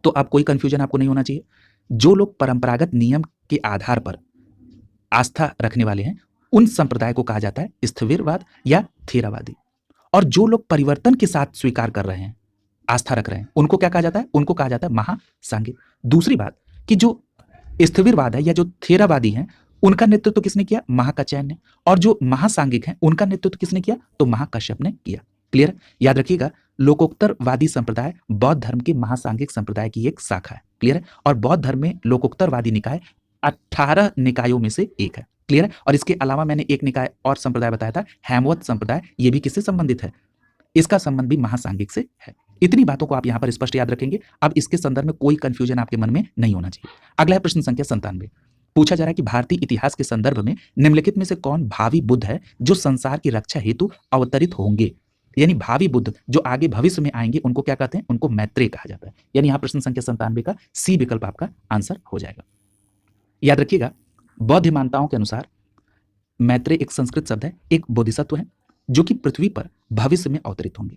[SPEAKER 1] तो अब कोई कंफ्यूजन आपको नहीं होना चाहिए। जो लोग परंपरागत नियम के आधार पर आस्था रखने वाले हैं उन संप्रदाय को कहा जाता है स्थिविरवाद या थेरावादी। और जो लोग परिवर्तन के साथ स्वीकार कर रहे हैं, आस्था रख रहे हैं, उनको क्या कहा जाता है? उनको कहा जाता है महासांगिक। दूसरी बात कि जो स्थिविरवाद है या जो थेरावादी हैं उनका नेतृत्व किसने किया? महाकात्यायन ने। और जो महासांगिक हैं उनका नेतृत्व किसने किया? तो महाकश्यप ने किया। क्लियर? याद रखिएगा लोकोत्तरवादी संप्रदाय बौद्ध धर्म के महासांगिक संप्रदाय की एक शाखा है। क्लियर है? और बौद्ध धर्म में लोकोत्तरवादी निकाय 18 निकायों में से एक है। क्लियर है? और इसके अलावा मैंने एक निकाय और संप्रदाय बताया था हेमवत संप्रदाय, ये भी किससे संबंधित है? इसका संबंध भी महासांगिक से है। इतनी बातों को आप यहां पर स्पष्ट याद रखेंगे। अब इसके संदर्भ में कोई कंफ्यूजन आपके मन में नहीं होना चाहिए। अगला है प्रश्न संख्या 97। पूछा जा रहा है कि भारतीय इतिहास के संदर्भ में निम्नलिखित में से कौन भावी बुद्ध है जो संसार की रक्षा हेतु अवतरित होंगे। यानी भावी बुद्ध जो आगे भविष्य में आएंगे उनको क्या कहते हैं, उनको मैत्रेय कहा जाता है। यानी यहाँ प्रश्न संख्या 97 का सी विकल्प आपका आंसर हो जाएगा। याद रखिएगा, बौद्ध मान्यताओं के अनुसार मैत्रेय एक संस्कृत शब्द है, एक बोधिसत्व है जो कि पृथ्वी पर भविष्य में अवतरित होंगे,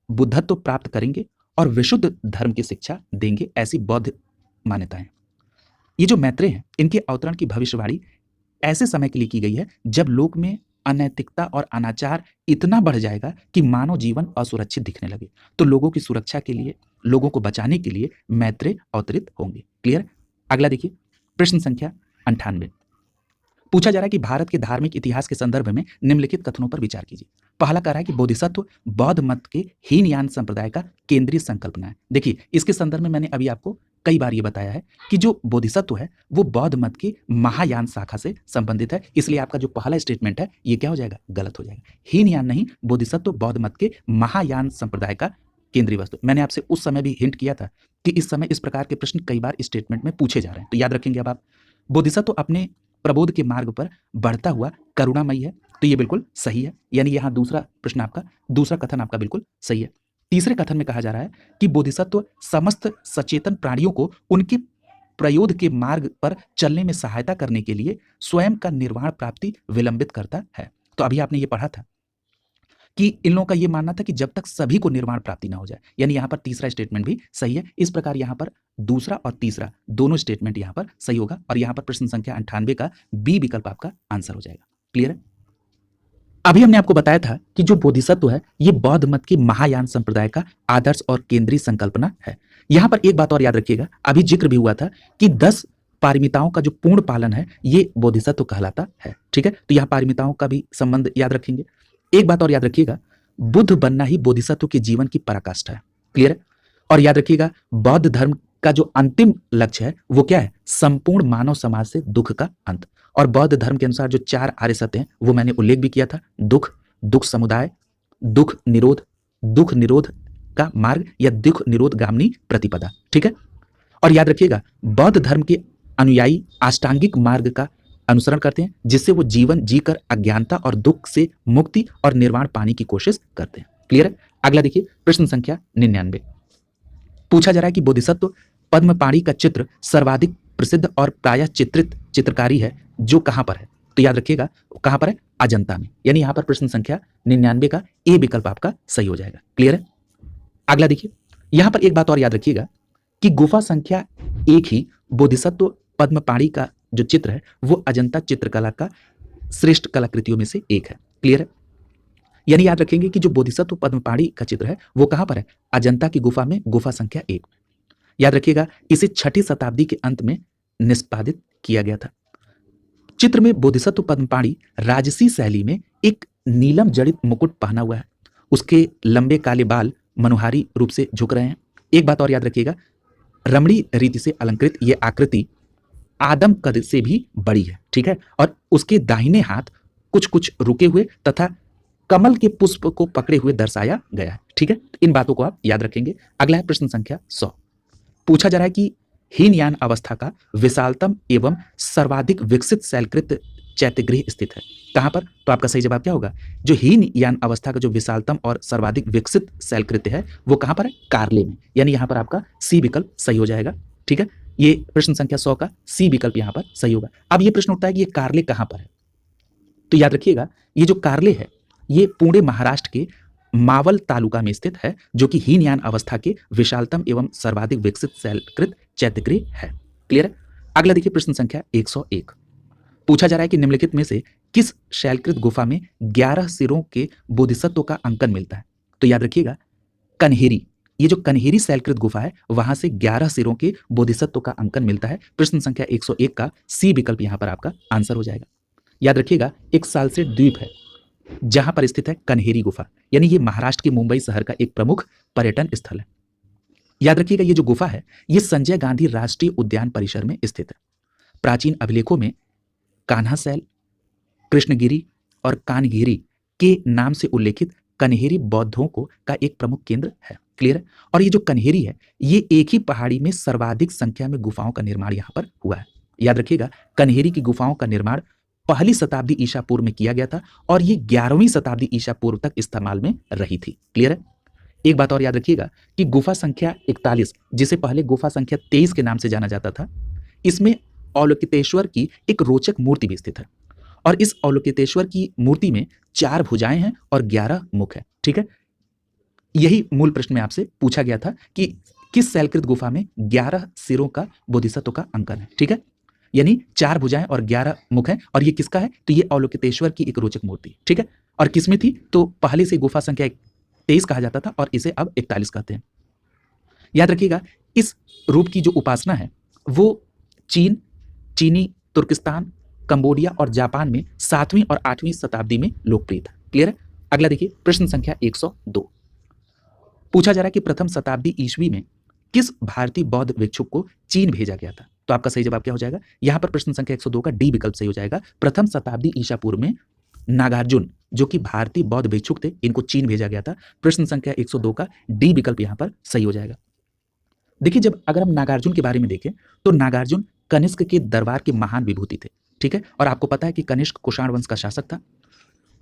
[SPEAKER 1] बुद्धत्व प्राप्त करेंगे और विशुद्ध धर्म की शिक्षा देंगे, ऐसी बौद्ध मान्यताएं। ये जो मैत्रेय हैं, इनके अवतरण की भविष्यवाणी ऐसे समय के लिए की गई है जब लोक में अनैतिकता और अनाचार इतना बढ़ जाएगा कि मानव जीवन असुरक्षित दिखने लगे। तो लोगों की सुरक्षा के लिए, लोगों को बचाने के लिए मैत्रेय अवतरित होंगे। क्लियर। अगला देखिए, प्रश्न संख्या 98। पूछा जा रहा है कि भारत के धार्मिक इतिहास के संदर्भ में निम्नलिखित कथनों पर विचार कीजिए। पहला कह रहा है कि बोधिसत्व बौद्ध मत के हीनयान संप्रदाय का केंद्रीय संकल्पना है। देखिए, इसके संदर्भ में मैंने अभी आपको कई बार ये बताया है कि जो बोधिसत्व है वो बौद्ध मत की महायान शाखा से संबंधित है, इसलिए आपका जो पहला स्टेटमेंट है ये क्या हो जाएगा, गलत हो जाएगा। हीनयान नहीं, बोधिसत्व बौद्ध मत के महायान संप्रदाय का केंद्रीय वस्तु। मैंने आपसे उस समय भी हिंट किया था कि इस समय इस प्रकार के प्रश्न कई बार स्टेटमेंट में पूछे जा रहे हैं, तो याद रखेंगे। अब आप बोधिसत्व अपने प्रबोध के मार्ग पर बढ़ता हुआ करुणामयी है, तो ये बिल्कुल सही है। यानी यहाँ दूसरा प्रश्न आपका, दूसरा कथन आपका बिल्कुल सही है। तीसरे कथन में कहा जा रहा है कि बोधिसत्व समस्त सचेतन प्राणियों को उनके प्रयोद के मार्ग पर चलने में सहायता करने के लिए स्वयं का निर्वाण प्राप्ति विलंबित करता है। तो अभी आपने ये पढ़ा था कि इन लोगों का ये मानना था कि जब तक सभी को निर्वाण प्राप्ति ना हो जाए, यानी यहाँ पर तीसरा स्टेटमेंट भी सही है। इस प्रकार यहाँ पर दूसरा और तीसरा दोनों स्टेटमेंट यहाँ पर सही होगा और यहाँ पर प्रश्न संख्या 98 का बी विकल्प आपका आंसर हो जाएगा। क्लियर है। अभी हमने आपको बताया था कि जो बोधिसत्व है ये बौद्ध मत की महायान संप्रदाय का आदर्श और केंद्रीय संकल्पना है। यहाँ पर एक बात और याद रखिएगा, अभी जिक्र भी हुआ था कि 10 पारमिताओं का जो पूर्ण पालन है ये बोधिसत्व कहलाता है। ठीक है, तो यहाँ पारमिताओं का भी संबंध याद रखेंगे। एक बात और याद रखिएगा, बुद्ध बनना ही बोधिसत्व के जीवन की पराकाष्ठा है। क्लियर है। और याद रखिएगा, बौद्ध धर्म का जो अंतिम लक्ष्य है वो क्या है, संपूर्ण मानव समाज से दुख का अंत। और बौद्ध धर्म के अनुसार जो 4 आर्य सत्य हैं वो मैंने उल्लेख भी किया था, दुख, दुख समुदाय, दुख निरोध का मार्ग या दुख निरोध गामिनी प्रतिपदा। ठीक है। और याद रखिएगा, बौद्ध धर्म के अनुयायी अष्टांगिक मार्ग का अनुसरण करते हैं जिससे वो जीवन जीकर अज्ञानता और दुख से मुक्ति और निर्वाण पाने की कोशिश करते हैं। क्लियर है। अगला देखिए, प्रश्न संख्या 99। पूछा जा रहा है कि बोधिसत्व पद्मपाणि का चित्र सर्वाधिक प्रसिद्ध और प्रायः चित्रित चित्रकारी है जो कहां पर है। तो याद रखिएगा कहां पर है, अजंता में। यानी यहां पर प्रश्न संख्या 99 का ए विकल्प आपका सही हो जाएगा। क्लियर है। अगला देखिए, यहां पर एक बात और याद रखिएगा कि गुफा संख्या 1 ही बोधिसत्व पद्मपाणि का जो चित्र है वो अजंता चित्रकला का श्रेष्ठ कलाकृतियों में से एक है। क्लियर है। यानी याद रखेंगे कि जो बोधिसत्व पद्मपाणि का चित्र है वो कहां पर है, अजंता की गुफा में, गुफा संख्या 1। याद रखिएगा, इसे 6ठी शताब्दी के अंत में निष्पादित किया गया था। चित्र में बोधिसत्व पद्मपाणि राजसी शैली में एक नीलम जड़ित मुकुट पहना हुआ है, उसके लंबे काले बाल मनोहारी रूप से झुक रहे हैं। एक बात और याद रखिएगा, रमणी रीति से अलंकृत यह आकृति आदम कद से भी बड़ी है। ठीक है। और उसके दाहिने हाथ कुछ कुछ रुके हुए तथा कमल के पुष्प को पकड़े हुए दर्शाया गया है। ठीक है, इन बातों को आप याद रखेंगे। अगला है प्रश्न संख्या 100। पूछा जा रहा है कि हीनयान अवस्था का विशालतम एवं सर्वाधिक विकसित शैलकृत चैत्यगृह स्थित है कहां पर। तो आपका सही जवाब क्या होगा, जो हीनयान अवस्था का जो विशालतम और सर्वाधिक विकसित शैलकृत्य है वो कहां पर है, कार्ले में। यानी यहां पर आपका सी विकल्प सही हो जाएगा। ठीक है, ये प्रश्न संख्या 100 का सी विकल्प यहां पर सही होगा। अब ये प्रश्न उठता है कि ये कार्ले कहां पर है। तो याद रखिएगा, ये जो कार्ले है ये पुणे महाराष्ट्र के मावल तालुका में स्थित है, जो कि हीनयान अवस्था के विशालतम एवं सर्वाधिक विकसित शैलकृत चैत्यगृह है। क्लियर है। अगला देखिए, प्रश्न संख्या 101। पूछा जा रहा है कि निम्नलिखित में से किस शैलकृत गुफा में 11 सिरों के बोधिसत्व का अंकन मिलता है। तो याद रखिएगा, कन्हेरी, ये जो कन्हेरी शैलकृत गुफा है वहां से 11 सिरों के बोधिसत्व का अंकन मिलता है। प्रश्न संख्या 101 का सी विकल्प यहां पर आपका आंसर हो जाएगा। याद रखिएगा, एक सालसेट द्वीप है जहां पर स्थित है कन्हेरी गुफा, यानी ये महाराष्ट्र के मुंबई शहर का एक प्रमुख पर्यटन स्थल है। याद रखिएगा, ये जो गुफा है ये संजय गांधी राष्ट्रीय उद्यान परिसर में स्थित है। प्राचीन अभिलेखों में कान्हासैल, कृष्णगिरी और कानगिरी के नाम से उल्लेखित कन्हेरी बौद्धों का एक प्रमुख केंद्र है। क्लियर है। और ये जो कन्हेरी है ये एक ही पहाड़ी में सर्वाधिक संख्या में गुफाओं का निर्माण यहाँ पर हुआ है। याद रखिएगा, कन्हेरी की गुफाओं का निर्माण पहली शताब्दी ईसा पूर्व में किया गया था और ये 11वीं शताब्दी ईसा पूर्व तक इस्तेमाल में रही थी। क्लियर है? एक बात और याद रखिएगा कि गुफा संख्या 41, जिसे पहले गुफा संख्या 23 के नाम से जाना जाता था, इसमें अवलोकितेश्वर की एक रोचक मूर्ति भी स्थित है और इस अवलोकितेश्वर की मूर्ति में 4 भुजाएं हैं और 11 मुख है। ठीक है, यही मूल प्रश्न में आपसे पूछा गया था कि किस शैलकृत गुफा में 11 सिरों का बोधिसत्व का अंकन है। ठीक है, यानी 4 भुजाएं और 11 मुख है और ये किसका है? तो ये अवलोकितेश्वर की एक रोचक मूर्ति। ठीक है, और किसमें थी? तो पहले से गुफा संख्या 23 कहा जाता था और इसे अब 41 कहते हैं। याद रखिएगा, इस रूप की जो उपासना है वो चीनी, तुर्किस्तान, कंबोडिया और जापान में 7वीं और 8वीं शताब्दी में लोकप्रिय था। क्लियर है? अगला देखिए, प्रश्न संख्या 102। पूछा जा रहा है कि प्रथम शताब्दी ईस्वी में किस भारतीय बौद्ध भिक्षुक को चीन भेजा गया था? तो आपका सही जवाब क्या हो जाएगा? यहां पर प्रश्न संख्या 102 का डी विकल्प सही हो जाएगा। प्रथम शताब्दी ईसा पूर्व में नागार्जुन, जो कि भारतीय बौद्ध भिक्षुक थे, इनको चीन भेजा गया था। प्रश्न संख्या 102 का डी विकल्प यहां पर सही हो जाएगा। देखिए, जब अगर हम नागार्जुन के बारे में देखें तो नागार्जुन कनिष्क के दरबार के महान विभूति थे। ठीक है, और आपको पता है कि कनिष्क कुषाण वंश का शासक था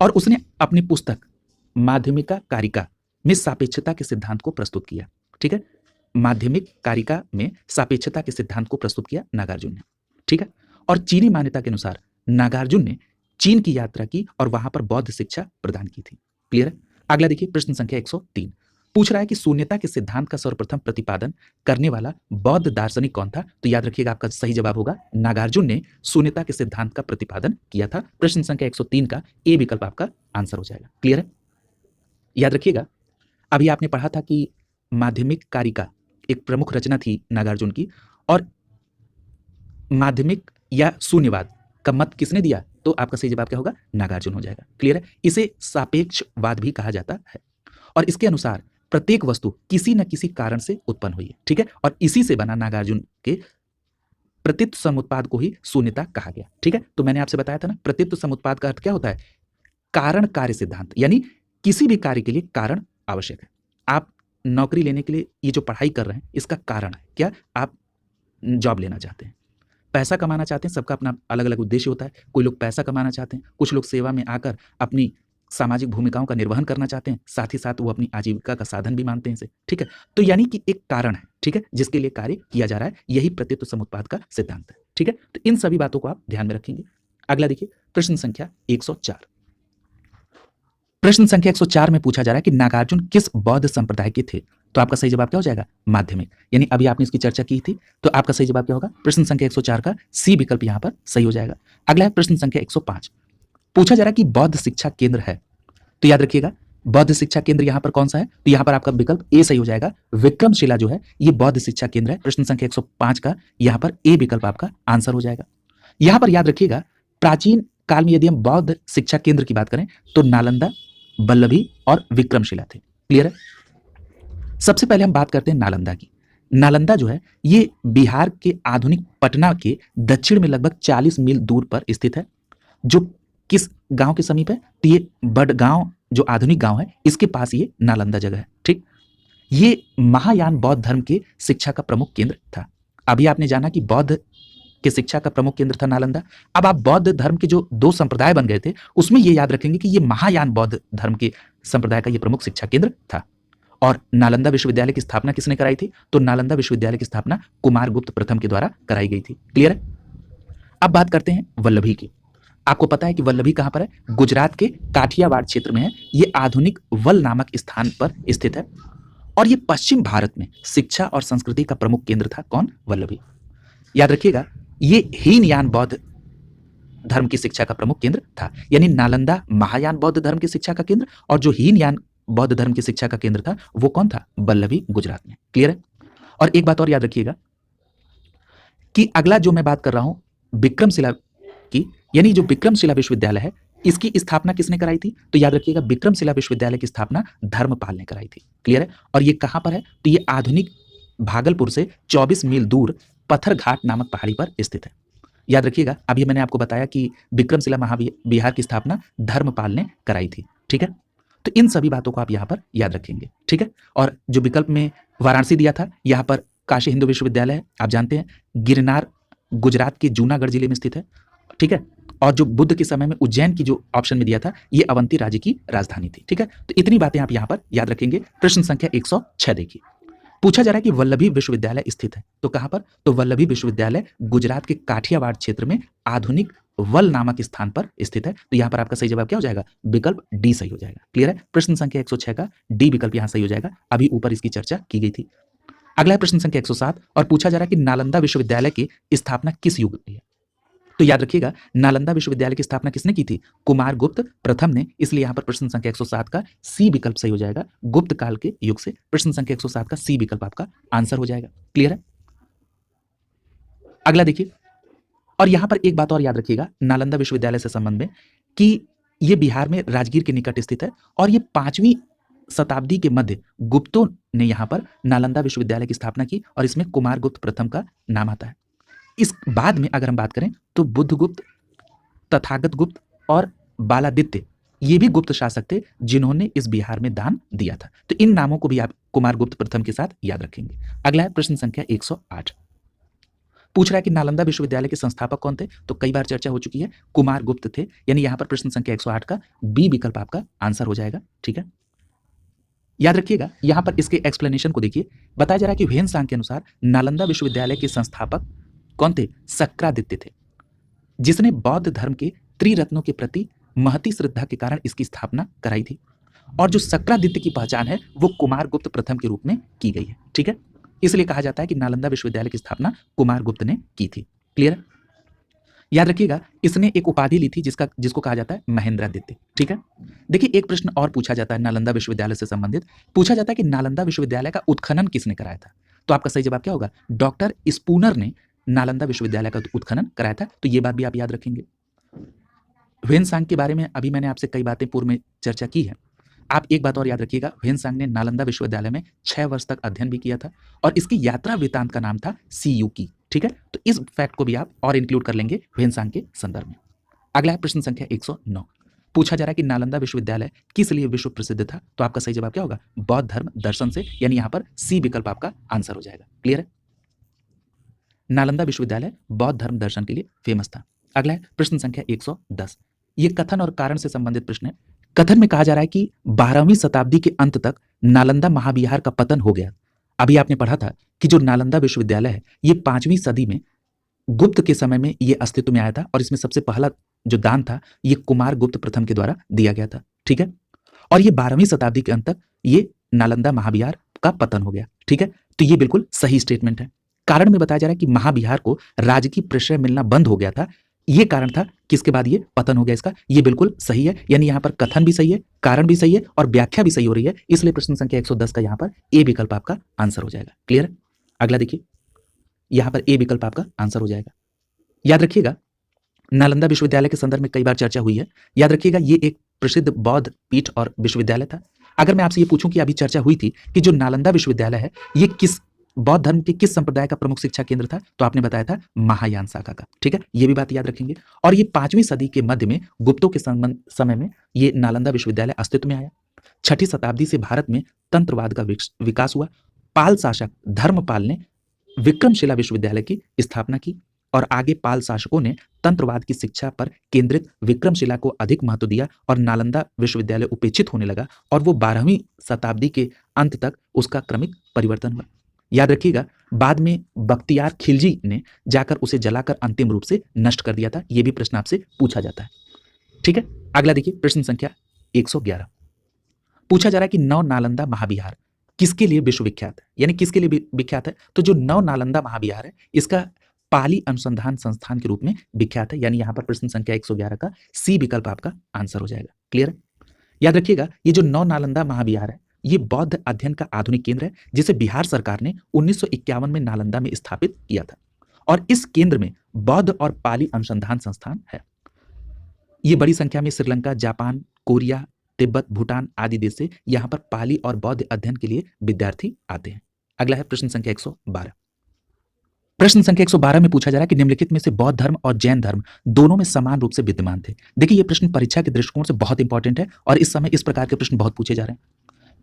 [SPEAKER 1] और उसने अपनी पुस्तक माध्यमिका कारिका में सापेक्षता के सिद्धांत को प्रस्तुत किया। ठीक है, माध्यमिक कारिका में सापेक्षता के सिद्धांत को प्रस्तुत किया नागार्जुन ने। ठीक है, और चीनी मान्यता के अनुसार नागार्जुन ने चीन की यात्रा की और वहां पर बौद्ध शिक्षा प्रदान की थी। क्लियर है? अगला देखिए, प्रश्न संख्या 103 पूछ रहा है कि शून्यता के सिद्धांत का सर्वप्रथम प्रतिपादन करने वाला बौद्ध दार्शनिक कौन था? तो याद रखिएगा, आपका सही जवाब होगा नागार्जुन ने शून्यता के सिद्धांत का प्रतिपादन किया था। प्रश्न संख्या 103 का ए विकल्प आपका आंसर हो जाएगा। क्लियर है? याद रखिएगा, अभी आपने पढ़ा था कि माध्यमिक कारिका एक प्रमुख रचना थी नागार्जुन की, और माध्यमिक या शून्यवाद का मत किसने दिया? तो आपका सही जवाब क्या होगा? नागार्जुन हो जाएगा। क्लियर है? इसे सापेक्षवाद भी कहा जाता है और इसके अनुसार प्रत्येक वस्तु किसी न किसी कारण से उत्पन्न हुई है। ठीक है, और इसी से बना नागार्जुन के प्रतित्व समुत्पाद को ही शून्यता कहा गया। ठीक है, तो मैंने आपसे बताया था ना, प्रतित्व समुत्पाद का अर्थ क्या होता है? कारण कार्य सिद्धांत, यानी किसी भी कार्य के लिए कारण आवश्यक है। आप नौकरी लेने के लिए ये जो पढ़ाई कर रहे हैं, इसका कारण है क्या? आप जॉब लेना चाहते हैं, पैसा कमाना चाहते हैं। सबका अपना अलग अलग उद्देश्य होता है। कोई लोग पैसा कमाना चाहते हैं, कुछ लोग सेवा में आकर अपनी सामाजिक भूमिकाओं का निर्वहन करना चाहते हैं, साथ ही साथ वो अपनी आजीविका का साधन भी मानते हैं इसे। ठीक है, तो यानी कि एक कारण है, ठीक है, जिसके लिए कार्य किया जा रहा है, यही प्रतित्व समुत्पाद का सिद्धांत है। ठीक है, तो इन सभी बातों को आप ध्यान में रखेंगे। अगला देखिए, प्रश्न संख्या 104। प्रश्न संख्या 104 में पूछा जा रहा है कि नागार्जुन किस बौद्ध संप्रदाय के थे? तो आपका सही जवाब क्या हो जाएगा? माध्यमिक, यानी अभी आपने इसकी चर्चा की थी, तो आपका सही जवाब क्या होगा? प्रश्न संख्या 104 का सी विकल्प यहां पर सही हो जाएगा। अगला है प्रश्न संख्या 105। पूछा जा रहा है कि बौद्ध शिक्षा केंद्र है, तो याद रखिएगा बौद्ध शिक्षा केंद्र यहां पर कौन सा है? तो यहां पर आपका विकल्प ए सही हो जाएगा। विक्रमशिला जो है ये बौद्ध शिक्षा केंद्र है। प्रश्न संख्या 105 का यहां पर ए विकल्प आपका आंसर हो जाएगा। यहां पर याद रखिएगा, प्राचीन काल में यदि हम बौद्ध शिक्षा केंद्र की बात करें तो नालंदा, वल्लभी और विक्रमशिला थे। क्लियर है? सबसे पहले हम बात करते हैं नालंदा की। नालंदा जो है ये बिहार के आधुनिक पटना के दक्षिण में लगभग 40 मील दूर पर स्थित है। जो किस गांव के समीप है? तो ये बड़गांव जो आधुनिक गांव है, इसके पास ये नालंदा जगह है। ठीक, ये महायान बौद्ध धर्म के शिक्षा का प्रमुख केंद्र था। अभी आपने जाना कि बौद्ध के शिक्षा का प्रमुख केंद्र था नालंदा। अब आप बौद्ध धर्म के जो 2 संप्रदाय बन गए थे, उसमें ये याद रखेंगे कि ये महायान बौद्ध धर्म के संप्रदाय का ये प्रमुख शिक्षा केंद्र था। और नालंदा विश्वविद्यालय की स्थापना किसने कराई थी? तो नालंदा विश्वविद्यालय की स्थापना कुमारगुप्त प्रथम के द्वारा कराई गई थी। क्लियर है? अब बात करते हैं वल्लभी की। आपको पता है कि वल्लभी कहां पर है? गुजरात के काठियावाड़ क्षेत्र में है। ये आधुनिक वल नामक स्थान पर स्थित है और ये पश्चिम भारत में शिक्षा और संस्कृति का प्रमुख केंद्र था। कौन? वल्लभी। याद रखिएगा, ये हीनयान बौद्ध धर्म की शिक्षा का प्रमुख केंद्र था। यानी नालंदा महायान बौद्ध धर्म की शिक्षा का केंद्र और जो हीनयान बौद्ध धर्म की शिक्षा का केंद्र था वो कौन था? वल्लभी, गुजरात में। क्लियर है? और एक बात और याद रखिएगा कि अगला जो मैं बात कर रहा हूं विक्रमशिला की, यानी जो विक्रमशिला विश्वविद्यालय है, इसकी स्थापना किसने कराई थी? तो याद रखिएगा, विक्रमशिला विश्वविद्यालय की स्थापना धर्मपाल ने कराई थी। क्लियर है? और ये कहां पर है? तो ये आधुनिक भागलपुर से 24 मील दूर पत्थरघाट नामक पहाड़ी पर स्थित है। याद रखिएगा, अभी मैंने आपको बताया कि विक्रमशिला महाविहार की स्थापना धर्मपाल ने कराई थी। ठीक है, तो इन सभी बातों को आप यहां पर याद रखेंगे। ठीक है, और जो विकल्प में वाराणसी दिया था, यहां पर काशी हिंदू विश्वविद्यालय है। आप जानते हैं गिरनार गुजरात के जूनागढ़ जिले में स्थित है, ठीक है। और जो बुद्ध के समय में उज्जैन की जो ऑप्शन में दिया था, ये अवंती राज्य की राजधानी थी, ठीक है। तो इतनी बातें आप यहाँ पर याद रखेंगे। प्रश्न संख्या 106 देखिए, पूछा जा रहा है कि वल्लभी विश्वविद्यालय स्थित है, तो कहां पर? तो वल्लभी विश्वविद्यालय गुजरात के काठियावाड़ क्षेत्र में आधुनिक वल नामक स्थान पर स्थित है। तो यहां पर आपका सही जवाब क्या हो जाएगा? विकल्प डी सही हो जाएगा। क्लियर है? प्रश्न संख्या 106 का डी विकल्प यहां सही हो जाएगा। अभी ऊपर इसकी चर्चा की गई थी। अगला है प्रश्न संख्या 107 और पूछा जा रहा है कि नालंदा विश्वविद्यालय की स्थापना किस युग में है? तो याद रखिएगा, नालंदा विश्वविद्यालय की स्थापना किसने की थी? कुमारगुप्त प्रथम ने। इसलिए यहां पर प्रश्न संख्या 107 का सी विकल्प सही हो जाएगा। गुप्त काल के युग से प्रश्न संख्या 107 का सी विकल्प आपका आंसर हो जाएगा। क्लियर है? अगला देखिए, और यहां पर एक बात और याद रखिएगा नालंदा विश्वविद्यालय से संबंध में कि यह बिहार में राजगीर के निकट स्थित है और यह 5वीं शताब्दी के मध्य गुप्तों ने यहां पर नालंदा विश्वविद्यालय की स्थापना की और इसमें कुमारगुप्त प्रथम का नाम आता है। इस बाद में अगर हम बात करें तो बुद्धगुप्त, तथागत गुप्त और बालादित्य ये भी गुप्त शासक थे जिन्होंने इस बिहार में दान दिया था। तो इन नामों को भी आप कुमारगुप्त प्रथम के साथ याद रखेंगे। अगला है प्रश्न संख्या 108, पूछ रहा है कि नालंदा विश्वविद्यालय के संस्थापक कौन थे? तो कई बार चर्चा हो चुकी है, कुमारगुप्त थे। यानी यहां पर प्रश्न संख्या 108 का बी विकल्प आपका आंसर हो जाएगा। ठीक है, याद रखिएगा। यहां पर इसके एक्सप्लेनेशन को देखिए, बताया जा रहा है कि ह्वेन-सांग के अनुसार नालंदा विश्वविद्यालय के संस्थापक कौन थे? शक्रादित्य थे, जिसने बौद्ध धर्म के त्रिरत्नों के प्रति महती श्रद्धा के कारण इसकी स्थापना कराई थी। और जो शक्रादित्य की पहचान है वो कुमारगुप्त प्रथम के रूप में की गई है। ठीक है, इसलिए कहा जाता है कि नालंदा विश्वविद्यालय की स्थापना कुमारगुप्त ने की थी। क्लियर है? याद रखिएगा, इसने एक उपाधि ली थी जिसको कहा जाता है महेंद्रादित्य। ठीक है, देखिए एक प्रश्न और पूछा जाता है नालंदा विश्वविद्यालय से संबंधित। पूछा जाता है कि नालंदा विश्वविद्यालय का उत्खनन किसने कराया था? तो आपका सही जवाब क्या होगा? डॉक्टर स्पूनर ने नालंदा विश्वविद्यालय का उत्खनन कराया था। तो ये बात भी आप याद रखेंगे। ह्वेन-सांग के बारे में अभी मैंने आपसे कई बातें पूर्व में चर्चा की है। आप एक बात और याद रखिएगा, ह्वेन-सांग ने नालंदा विश्वविद्यालय में 6 वर्ष तक अध्ययन भी किया था और इसकी यात्रा वृत्तांत का नाम था सीयूकी। ठीक है, तो इस फैक्ट को भी आप और इंक्लूड कर लेंगे ह्वेन-सांग के संदर्भ में। अगला है प्रश्न संख्या 109, पूछा जा रहा है कि नालंदा विश्वविद्यालय किस लिए विश्व प्रसिद्ध था? तो आपका सही जवाब क्या होगा? बौद्ध धर्म दर्शन से। यानी यहां पर सी विकल्प आपका आंसर हो जाएगा। क्लियर है? नालंदा विश्वविद्यालय बौद्ध धर्म दर्शन के लिए फेमस था। अगला है प्रश्न संख्या 110, ये कथन और कारण से संबंधित प्रश्न है। कथन में कहा जा रहा है कि 12वीं शताब्दी के अंत तक नालंदा महाविहार का पतन हो गया। अभी आपने पढ़ा था कि जो नालंदा विश्वविद्यालय है ये 5वीं सदी में गुप्त के समय में ये अस्तित्व में आया था और इसमें सबसे पहला जो दान था ये कुमारगुप्त प्रथम के द्वारा दिया गया था। ठीक है, और ये 12वीं शताब्दी के अंत तक ये नालंदा महाविहार का पतन हो गया। ठीक है, तो ये बिल्कुल सही स्टेटमेंट है। कारण में बताया जा रहा है कि महाविहार को राजकीय प्रश्रय मिलना बंद हो गया था, ये कारण था किसके बाद ये पतन हो गया इसका। ये बिल्कुल सही है। यानी यहां पर कथन भी सही है, कारण भी सही है और व्याख्या भी सही हो रही है। इसलिए प्रश्न संख्या 110 का यहां पर ए विकल्प आपका आंसर हो जाएगा। क्लियर है? अगला देखिए, यहां पर ए विकल्प आपका आंसर हो जाएगा। याद रखिएगा, नालंदा विश्वविद्यालय के संदर्भ में कई बार चर्चा हुई है। याद रखिएगा, ये एक प्रसिद्ध बौद्ध पीठ और विश्वविद्यालय था। अगर मैं आपसे ये पूछूं कि अभी चर्चा हुई थी कि जो नालंदा विश्वविद्यालय है ये किस बौद्ध धर्म के किस संप्रदाय का प्रमुख शिक्षा केंद्र था, तो आपने बताया था महायान शाखा का। ठीक है, ये भी बात याद रखेंगे। और ये 5वीं सदी के मध्य में गुप्तों के समय में ये नालंदा विश्वविद्यालय अस्तित्व में आया। 6ठी शताब्दी से भारत में तंत्रवाद का विकास हुआ। पाल शासक धर्मपाल ने विक्रमशिला विश्वविद्यालय की स्थापना की और आगे पाल शासकों ने तंत्रवाद की शिक्षा पर केंद्रित विक्रमशिला को अधिक महत्व दिया और नालंदा विश्वविद्यालय उपेक्षित होने लगा और वो 12वीं शताब्दी के अंत तक उसका क्रमिक परिवर्तन हुआ। याद रखिएगा, बाद में बख्तियार खिलजी ने जाकर उसे जलाकर अंतिम रूप से नष्ट कर दिया था। यह भी प्रश्न आपसे पूछा जाता है। ठीक है, अगला देखिए प्रश्न संख्या 111, पूछा जा रहा है कि नव नालंदा महाविहार किसके लिए विश्वविख्यात है? यानी किसके लिए विख्यात है? तो जो नव नालंदा महाविहार है इसका पाली अनुसंधान संस्थान के रूप में विख्यात है। यानी यहां पर प्रश्न संख्या 111 का सी विकल्प आपका आंसर हो जाएगा। क्लियर है? याद रखिएगा, ये जो नव नालंदा महाविहार है ये बौद्ध अध्ययन का आधुनिक केंद्र है जिसे बिहार सरकार ने 1951 में नालंदा में स्थापित किया था और इस केंद्र में बौद्ध और पाली अनुसंधान संस्थान है। ये बड़ी संख्या में श्रीलंका, जापान, कोरिया, तिब्बत, भूटान आदि देश से यहां पर पाली और बौद्ध अध्ययन के लिए विद्यार्थी आते हैं। अगला है प्रश्न संख्या 112। प्रश्न संख्या 112 में पूछा जा रहा है कि निम्नलिखित में से बौद्ध धर्म और जैन धर्म दोनों में समान रूप से विद्यमान थे। देखिए ये प्रश्न परीक्षा के दृष्टिकोण से बहुत इंपॉर्टेंट है और इस समय इस प्रकार के प्रश्न बहुत पूछे जा रहे हैं।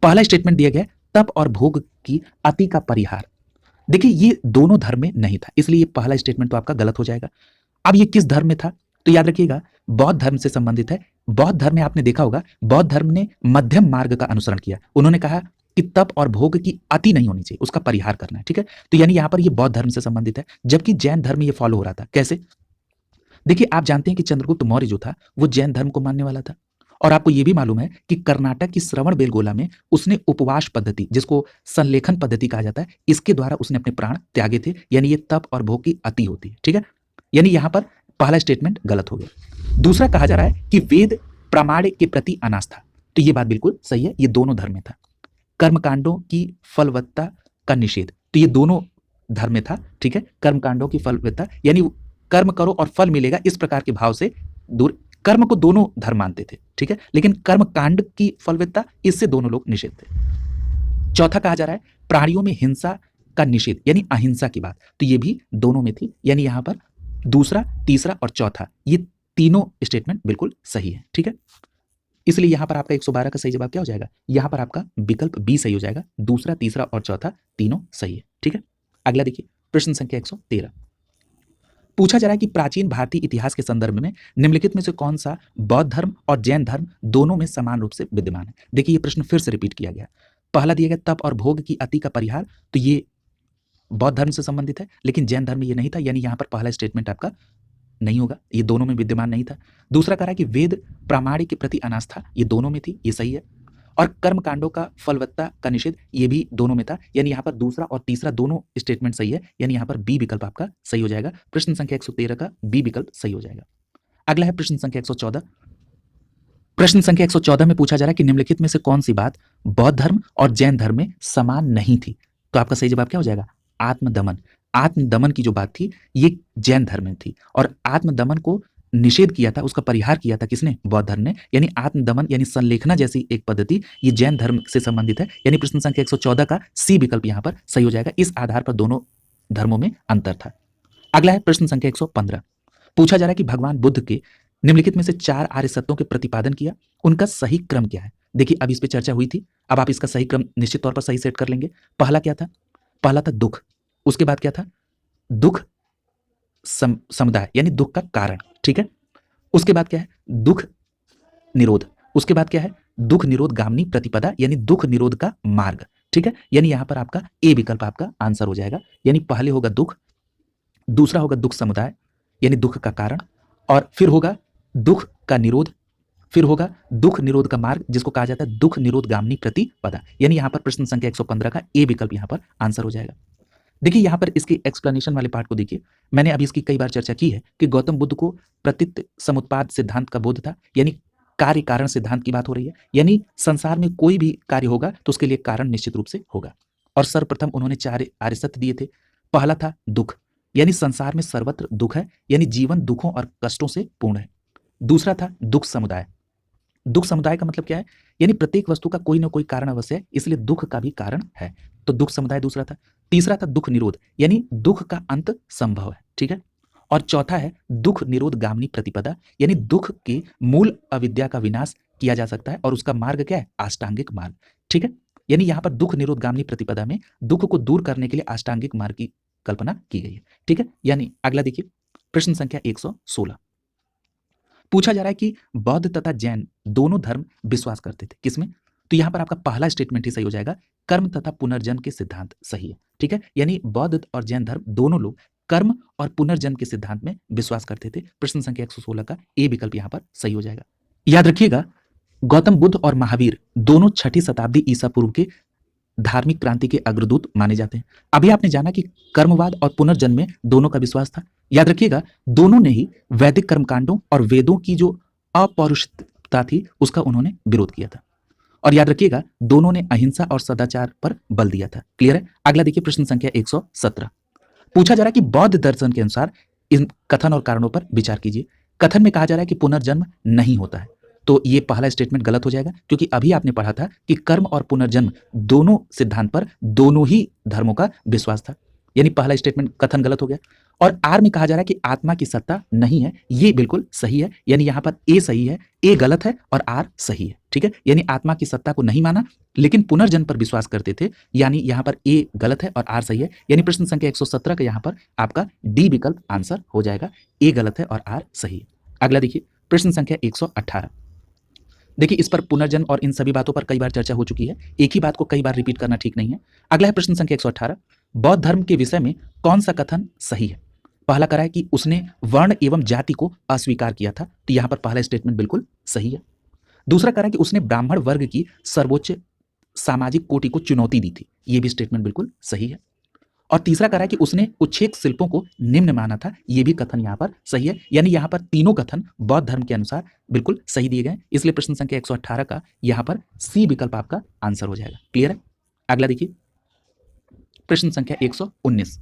[SPEAKER 1] पहला स्टेटमेंट दिया गया, तप और भोग की अति का परिहार। देखिए ये दोनों धर्म में नहीं था, इसलिए ये पहला स्टेटमेंट तो आपका गलत हो जाएगा। अब ये किस धर्म में था, तो याद रखिएगा बौद्ध धर्म से संबंधित है। बौद्ध धर्म में आपने देखा होगा बौद्ध धर्म ने मध्यम मार्ग का अनुसरण किया। उन्होंने कहा कि तप और भोग की अति नहीं होनी चाहिए, उसका परिहार करना है, ठीक है। तो यानी यहां पर ये बौद्ध धर्म से संबंधित है, जबकि जैन धर्म में ये फॉलो हो रहा था। कैसे? देखिए आप जानते हैं कि चंद्रगुप्त मौर्य जो था वो जैन धर्म को मानने वाला था, और आपको ये भी मालूम है कि कर्नाटक की श्रवणबेलगोला में उसने उपवास पद्धति, जिसको संलेखन पद्धति कहा जाता है, इसके द्वारा उसने अपने प्राण त्यागे थे। यानी ये तप और भोग की अति होती है, ठीक है। यानी यहां पर पहला स्टेटमेंट गलत हो गया। दूसरा कहा जा रहा है कि वेद प्रमाण के प्रति अनास्था, तो ये बात बिल्कुल सही है, ये दोनों धर्म में था। कर्मकांडों की फलवत्ता का निषेध, तो ये दोनों धर्म में था, ठीक है। कर्मकांडों की फलवत्ता यानी कर्म करो और फल मिलेगा, इस प्रकार के भाव से दूर, कर्म को दोनों धर्म मानते थे, ठीक है, लेकिन कर्म कांड की फलवत्ता, इससे दोनों लोग निषेध थे। चौथा कहा जा रहा है प्राणियों में हिंसा का निषेध, यानी अहिंसा की बात, तो ये भी दोनों में थी। यानी यहां पर दूसरा, तीसरा और चौथा ये तीनों स्टेटमेंट बिल्कुल सही है, ठीक है। इसलिए यहां पर आपका 112 का सही जवाब क्या हो जाएगा, यहां पर आपका विकल्प बी सही हो जाएगा। दूसरा, तीसरा और चौथा तीनों सही है, ठीक है। अगला देखिए प्रश्न संख्या 113। पूछा जा रहा है कि प्राचीन भारतीय इतिहास के संदर्भ में निम्नलिखित में से कौन सा बौद्ध धर्म और जैन धर्म दोनों में समान रूप से विद्यमान है। देखिए ये प्रश्न फिर से रिपीट किया गया। पहला दिया गया तप और भोग की अति का परिहार, तो ये बौद्ध धर्म से संबंधित है, लेकिन जैन धर्म में ये नहीं था, यानी यहां पर पहला स्टेटमेंट आपका नहीं होगा, ये दोनों में विद्यमान नहीं था। दूसरा कह रहा है कि वेद प्रामाण्य के प्रति अनास्था, ये दोनों में थी, ये सही है। और कर्म कांडों का फलवत्ता का निषेध, ये भी दोनों में था, यानी यहां पर दूसरा और तीसरा दोनों स्टेटमेंट सही है, यानी यहां पर बी विकल्प आपका सही हो जाएगा। प्रश्न संख्या 113 का बी विकल्प सही हो जाएगा। अगला है प्रश्न संख्या 114। प्रश्न संख्या 114 में पूछा जा रहा है कि निम्नलिखित में से कौन सी बात बौद्ध धर्म और जैन धर्म में समान नहीं थी, तो आपका सही जवाब क्या हो जाएगा, आत्मदमन। आत्मदमन की जो बात थी ये जैन धर्म में थी, और आत्मदमन को निषेध किया था, उसका परिहार किया था किसने, बौद्ध धर्म ने। यानी आत्मदमन यानी संलेखना जैसी एक पद्धति ये जैन धर्म से संबंधित है, यानी प्रश्न संख्या 114 का सी विकल्प यहां पर सही हो जाएगा। इस आधार पर दोनों धर्मों में अंतर था। अगला है प्रश्न संख्या 115। पूछा जा रहा है कि भगवान बुद्ध के निम्नलिखित में से 4 आर्य सत्यों के प्रतिपादन किया, उनका सही क्रम क्या है। देखिए अब इस पर चर्चा हुई थी, अब आप इसका सही क्रम निश्चित तौर पर सही सेट कर लेंगे। पहला क्या था, पहला था दुख, उसके बाद क्या था, दुख समुदाय यानी दुख का कारण, ठीक है। उसके बाद क्या है, दुख निरोध, उसके बाद क्या है, दुख निरोध गामिनी प्रतिपदा यानी दुख निरोध का मार्ग, ठीक है। यानी यहां पर आपका ए विकल्प आपका आंसर हो जाएगा। यानी पहले होगा दुख, दूसरा होगा दुख समुदाय यानी दुख का कारण, और फिर होगा दुख का निरोध, फिर होगा दुख निरोध का मार्ग जिसको कहा जाता है दुख निरोध गामिनी प्रतिपदा। यानी यहां पर प्रश्न संख्या 115 का ए विकल्प यहां पर आंसर हो जाएगा। देखिए यहां पर इसके एक्सप्लेनेशन वाले पार्ट को देखिए, मैंने अभी इसकी कई बार चर्चा की है कि गौतम बुद्ध को प्रतीत समुत्पाद सिद्धांत का बोध था, यानी कार्य कारण सिद्धांत की बात हो रही है, यानी संसार में कोई भी कार्य होगा तो उसके लिए कारण निश्चित रूप से होगा। और सर्वप्रथम उन्होंने 4 आर्य सत्य दिए थे। पहला था दुख, यानी संसार में सर्वत्र दुख है, यानी जीवन दुखों और कष्टों से पूर्ण है। दूसरा था दुख समुदाय, दुख समुदाय का मतलब क्या है, यानी प्रत्येक वस्तु का कोई ना कोई कारण अवश्य है, इसलिए दुख का भी कारण है, तो दुख समुदाय दूसरा था। तीसरा था दुख निरोध, यानी दुख का अंत संभव है, ठीक है। और चौथा है दुख निरोध गामिनी प्रतिपदा, यानी दुख के मूल अविद्या का विनाश किया जा सकता है, और उसका मार्ग क्या है, अष्टांगिक मार्ग, ठीक है। यानी यहां पर दुख निरोध गामिनी प्रतिपदा में दुख को दूर करने के लिए अष्टांगिक मार्ग की कल्पना की गई है, ठीक है। यानी अगला देखिए प्रश्न संख्या 116। पूछा जा रहा है कि बौद्ध तथा जैन दोनों धर्म विश्वास करते थे किसमें, तो यहां पर आपका पहला स्टेटमेंट ही सही हो जाएगा, कर्म तथा पुनर्जन्म के सिद्धांत सही है, ठीक है। यानी बौद्ध और जैन धर्म दोनों लोग कर्म और पुनर्जन्म के सिद्धांत में विश्वास करते थे। प्रश्न संख्या 116 का ए विकल्प यहां पर सही हो जाएगा। याद रखिएगा गौतम बुद्ध और महावीर दोनों 6ठी शताब्दी ईसा पूर्व के धार्मिक क्रांति के अग्रदूत माने जाते हैं। अभी आपने जाना कि कर्मवाद और पुनर्जन्म में दोनों का विश्वास था। याद रखिएगा दोनों ने ही वैदिक कर्मकांडों और वेदों की जो अपौरुषता थी उसका उन्होंने विरोध किया था। और याद रखिएगा दोनों ने अहिंसा और सदाचार पर बल दिया था। क्लियर है। अगला देखिए प्रश्न संख्या 117। पूछा जा रहा है कि बौद्ध दर्शन के अनुसार इन कथन और कारणों पर विचार कीजिए। कथन में कहा जा रहा है कि पुनर्जन्म नहीं होता है, तो ये पहला स्टेटमेंट गलत हो जाएगा, क्योंकि अभी आपने पढ़ा था कि कर्म और पुनर्जन्म दोनों सिद्धांत पर दोनों ही धर्मों का विश्वास था। यानी पहला स्टेटमेंट कथन गलत हो गया। और आर में कहा जा रहा है कि आत्मा की सत्ता नहीं है, ये बिल्कुल सही है, यानी यहां पर ए सही है, ए गलत है और आर सही है। ठीक है, यानी आत्मा की सत्ता को नहीं माना लेकिन पुनर्जन्म पर विश्वास करते थे, यानी यहां पर ए गलत है और आर सही है। यानी प्रश्न संख्या 117 का यहां पर आपका डी विकल्प आंसर हो जाएगा, ए गलत है और आर सही है। अगला देखिए प्रश्न संख्या 118। देखिए इस पर पुनर्जन्म और इन सभी बातों पर कई बार चर्चा हो चुकी है, एक ही बात को कई बार रिपीट करना ठीक नहीं है। अगला है प्रश्न संख्या 118, बौद्ध धर्म के विषय में कौन सा कथन सही है? पहला करा है कि उसने वर्ण एवं जाति को अस्वीकार किया था, तो यहां पर पहला स्टेटमेंट बिल्कुल सही है। दूसरा करा है कि उसने ब्राह्मण वर्ग की सर्वोच्च सामाजिक कोटि को चुनौती दी थी, यह भी स्टेटमेंट बिल्कुल सही है। और तीसरा करा है कि उसने उच्छेद शिल्पों को निम्न माना था, यह भी कथन यहां पर सही है। यानी यहां पर तीनों कथन बौद्ध धर्म के अनुसार बिल्कुल सही दिए गए, इसलिए प्रश्न संख्या 118 का यहां पर सी विकल्प आपका आंसर हो जाएगा। क्लियर है? अगला देखिए प्रश्न संख्या 119।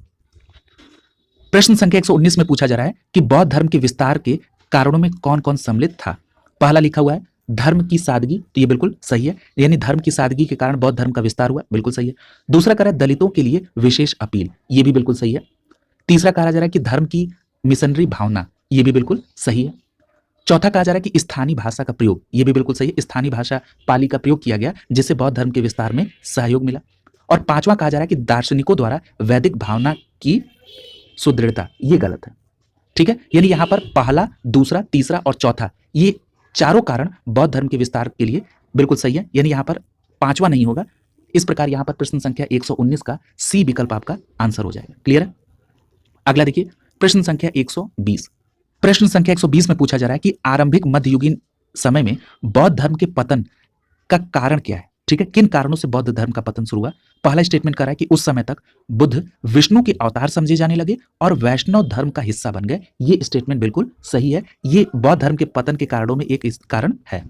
[SPEAKER 1] प्रश्न संख्या 119 में पूछा जा रहा है कि बौद्ध धर्म के विस्तार के कारणों में कौन कौन सम्मिलित था? पहला लिखा हुआ है धर्म की सादगी, तो ये बिल्कुल सही है, यानी धर्म की सादगी के कारण बौद्ध धर्म का विस्तार हुआ, बिल्कुल सही है। दूसरा कह रहा है दलितों के लिए विशेष अपील, ये भी बिल्कुल सही है। तीसरा कहा जा रहा है कि धर्म की मिशनरी भावना, ये भी बिल्कुल सही है। चौथा कहा जा रहा है कि स्थानीय भाषा का प्रयोग, ये भी बिल्कुल सही है, स्थानीय भाषा पाली का प्रयोग किया गया जिससे बौद्ध धर्म के विस्तार में सहयोग मिला। और पांचवा कहा जा रहा है कि दार्शनिकों द्वारा वैदिक भावना की सुदृढ़ता, ये गलत है। ठीक है, यानी यहां पर पहला, दूसरा, तीसरा और चौथा, ये चारों कारण बौद्ध धर्म के विस्तार के लिए बिल्कुल सही है, यानी यहां पर पांचवा नहीं होगा। इस प्रकार यहां पर प्रश्न संख्या 119 का सी विकल्प आपका आंसर हो जाएगा। क्लियर है? अगला देखिए प्रश्न संख्या 120। प्रश्न संख्या 120 में पूछा जा रहा है कि आरंभिक मध्ययुगीन समय में बौद्ध धर्म के पतन का कारण क्या है? ठीक है, किन कारणों से बौद्ध धर्म का पतन शुरू हुआ? पहला स्टेटमेंट कर रहा है कि उस समय तक बुद्ध विष्णु के अवतार समझे जाने लगे और वैष्णव धर्म का हिस्सा बन गए, ये स्टेटमेंट बिल्कुल सही है, ये बौद्ध धर्म के पतन के कारणों में एक कारण है।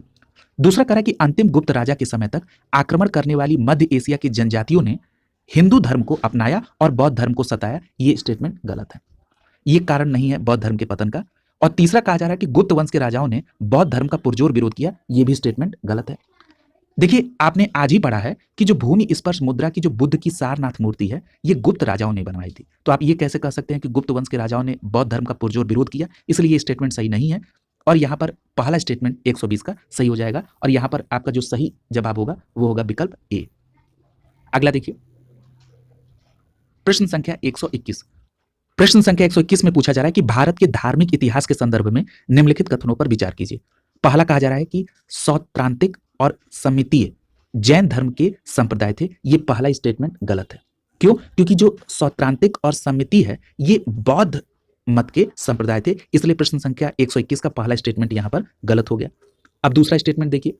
[SPEAKER 1] दूसरा कह रहा है कि अंतिम गुप्त राजा के समय तक आक्रमण करने वाली मध्य एशिया की जनजातियों ने हिंदू धर्म को अपनाया और बौद्ध धर्म को सताया, ये स्टेटमेंट गलत है, ये कारण नहीं है बौद्ध धर्म के पतन का। और तीसरा कहा जा रहा है कि गुप्त वंश के राजाओं ने बौद्ध धर्म का पुरजोर विरोध किया, ये भी स्टेटमेंट गलत है। देखिए आपने आज ही पढ़ा है कि जो भूमि स्पर्श मुद्रा की जो बुद्ध की सारनाथ मूर्ति है, ये गुप्त राजाओं ने बनवाई थी, तो आप ये कैसे कह सकते हैं कि गुप्त वंश के राजाओं ने बौद्ध धर्म का पुरजोर विरोध किया? इसलिए ये स्टेटमेंट सही नहीं है। और यहां पर पहला स्टेटमेंट 120 का सही हो जाएगा और यहां पर आपका जो सही जवाब होगा वो होगा विकल्प ए। अगला देखिए प्रश्न संख्या 121। प्रश्न संख्या 121 में पूछा जा रहा है कि भारत के धार्मिक इतिहास के संदर्भ में निम्नलिखित कथनों पर विचार कीजिए। पहला कहा जा रहा है कि सौत्रांतिक और समितीय जैन धर्म के संप्रदाय थे, ये पहला स्टेटमेंट गलत है। क्यों? क्योंकि जो सौत्रांतिक और समिति है ये बौद्ध मत के संप्रदाय थे, इसलिए प्रश्न संख्या 121 का पहला स्टेटमेंट यहां पर गलत हो गया। अब दूसरा स्टेटमेंट देखिए,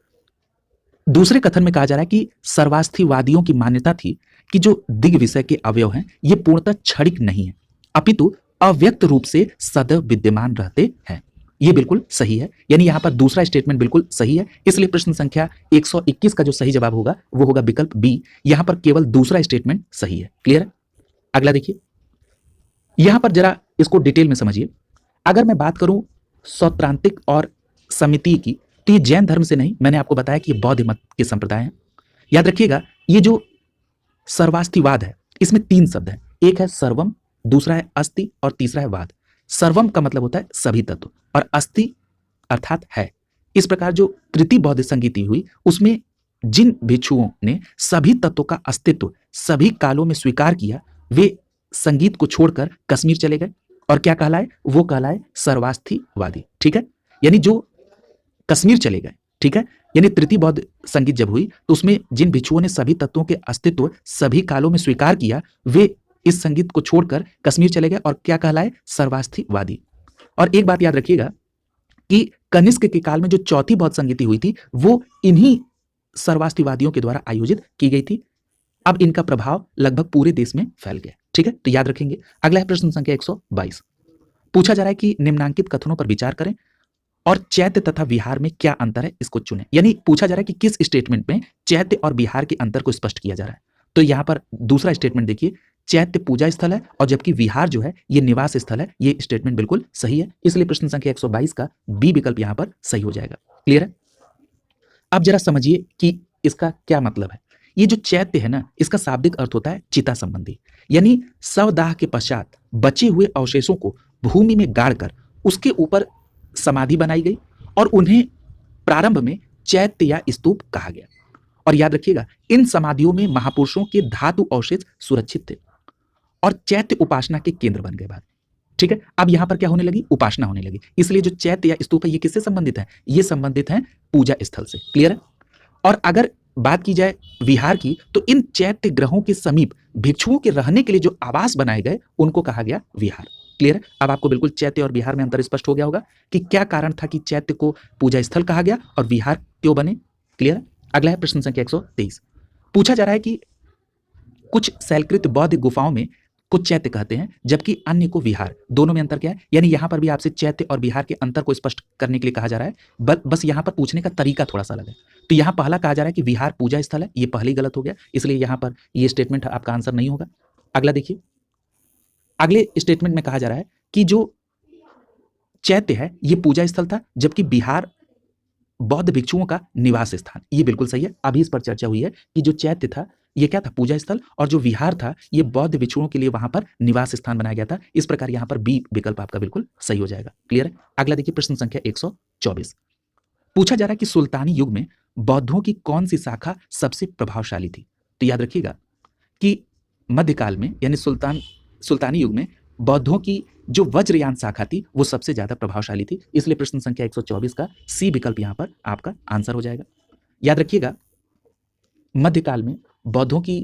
[SPEAKER 1] दूसरे कथन में कहा जा रहा है कि सर्वास्थिवादियों की मान्यता थी कि जो दिग्विषय के अवयव हैं ये पूर्णतः क्षणिक नहीं है अपितु अव्यक्त रूप से सदैव विद्यमान रहते हैं, ये बिल्कुल सही है, यानी यहां पर दूसरा स्टेटमेंट बिल्कुल सही है, इसलिए प्रश्न संख्या 121 का जो सही जवाब होगा वो होगा विकल्प बी, यहां पर केवल दूसरा स्टेटमेंट सही है। क्लियर है? अगला देखिए, यहां पर जरा इसको डिटेल में समझिए। अगर मैं बात करूं सौत्रांतिक और समिति की, तो ये जैन धर्म से नहीं, मैंने आपको बताया कि ये बौद्ध मत के संप्रदाय हैं। याद रखिएगा ये जो सर्वास्थिवाद है इसमें तीन शब्द हैं, एक है सर्वम, दूसरा है अस्ति और तीसरा है वाद। सर्वम का मतलब होता है सभी तत्व और अस्ति अर्थात है। इस प्रकार जो तृतीय बौद्ध संगीति हुई उसमें जिन भिक्षुओं ने सभी तत्वों का अस्तित्व सभी कालों में स्वीकार किया वे संगीत को छोड़कर कश्मीर चले गए और क्या कहलाए? वो कहलाए सर्वास्थिवादी। ठीक है, यानी जो कश्मीर चले गए, ठीक है, यानी तृतीय बौद्ध संगीत जब हुई तो उसमें जिन भिक्षुओं ने सभी तत्वों के अस्तित्व सभी कालों में स्वीकार किया वे इस संगीत को छोड़कर कश्मीर चले गए और क्या कहलाए? सर्वास्थिवादी। और एक बात याद रखिएगा कि कनिष्क के काल में जो चौथी बौद्ध संगीति हुई थी वो इन्हीं सर्वास्थिवादियों के द्वारा आयोजित की गई थी। अब इनका प्रभाव लगभग पूरे देश में फैल गया। ठीक है, तो याद रखेंगे। अगला है प्रश्न संख्या 122। पूछा जा रहा है कि निम्नांकित कथनों पर विचार करें और चैत्य तथा विहार में क्या अंतर है इसको चुनें। यानी पूछा जा रहा है कि किस स्टेटमेंट में चैत्य और विहार के अंतर को स्पष्ट किया जा रहा है। तो यहां पर दूसरा स्टेटमेंट देखिए, चैत्य पूजा स्थल है और जबकि विहार जो है ये निवास स्थल है, ये स्टेटमेंट बिल्कुल सही है, इसलिए प्रश्न संख्या 122 का बी विकल्प यहां पर सही हो जाएगा। क्लियर है? अब जरा समझिए कि इसका क्या मतलब है। ये जो चैत्य है ना, इसका शाब्दिक अर्थ होता है चिता संबंधी, यानी शवदाह के पश्चात बचे हुए अवशेषों को भूमि में गाड़कर उसके ऊपर समाधि बनाई गई और उन्हें प्रारंभ में चैत्य या स्तूप कहा गया। और याद रखिएगा, इन समाधियों में महापुरुषों के धातु अवशेष सुरक्षित थे और चैत्य उपासना के केंद्र बन गए बाद। ठीक है, अब यहां पर क्या होने लगी? उपासना होने लगी। इसलिए जो चैत्य या स्तूप है ये किससे संबंधित है? ये संबंधित है पूजा स्थल से। क्लियर है? और अगर बात की जाए विहार की, तो इन चैत्य ग्रहों के समीप भिक्षुओं के रहने के लिए जो आवास बनाए गए उनको कहा गया विहार। क्लियर है? अब आपको बिल्कुल चैत्य और विहार में अंतर स्पष्ट हो गया होगा कि क्या कारण था कि चैत्य को पूजा स्थल कहा गया और विहार क्यों बने। क्लियर है? अगला है प्रश्न संख्या 123। पूछा जा रहा है कि कुछ शैलकृत बौद्ध गुफाओं में कुछ चैत्य कहते हैं जबकि अन्य को विहार, दोनों में अंतर क्या है? यानी यहां पर भी आपसे चैत्य और विहार के अंतर को स्पष्ट करने के लिए कहा जा रहा है, बस यहां पर पूछने का तरीका थोड़ा सा अलग है। तो यहां पहला कहा जा रहा है कि विहार पूजा स्थल है, ये पहले ही गलत हो गया, इसलिए यहां पर ये स्टेटमेंट आपका आंसर नहीं होगा। अगला देखिए, अगले स्टेटमेंट में कहा जा रहा है कि जो चैत्य है ये पूजा स्थल था जबकि विहार बौद्ध भिक्षुओं का निवास स्थान। ये बिल्कुल सही है। अभी इस पर चर्चा हुई है कि जो चैत्य था ये क्या था? पूजा स्थल, और जो विहार था ये बौद्ध भिक्षुओं के लिए वहां पर निवास स्थान बनाया गया था। इस प्रकार यहां पर बी विकल्प आपका बिल्कुल सही हो जाएगा। क्लियर है? अगला देखिए प्रश्न संख्या 124। पूछा जा रहा है कि सुल्तानी युग में बौद्धों की कौन सी शाखा सबसे प्रभावशाली थी? तो याद रखिएगा कि मध्यकाल में यानी सुल्तानी युग में बौद्धों की जो वज्रयान शाखा थी वो सबसे ज्यादा प्रभावशाली थी, इसलिए प्रश्न संख्या 124 का सी विकल्प यहां पर आपका आंसर हो जाएगा। याद रखिएगा, मध्यकाल में बौद्धों की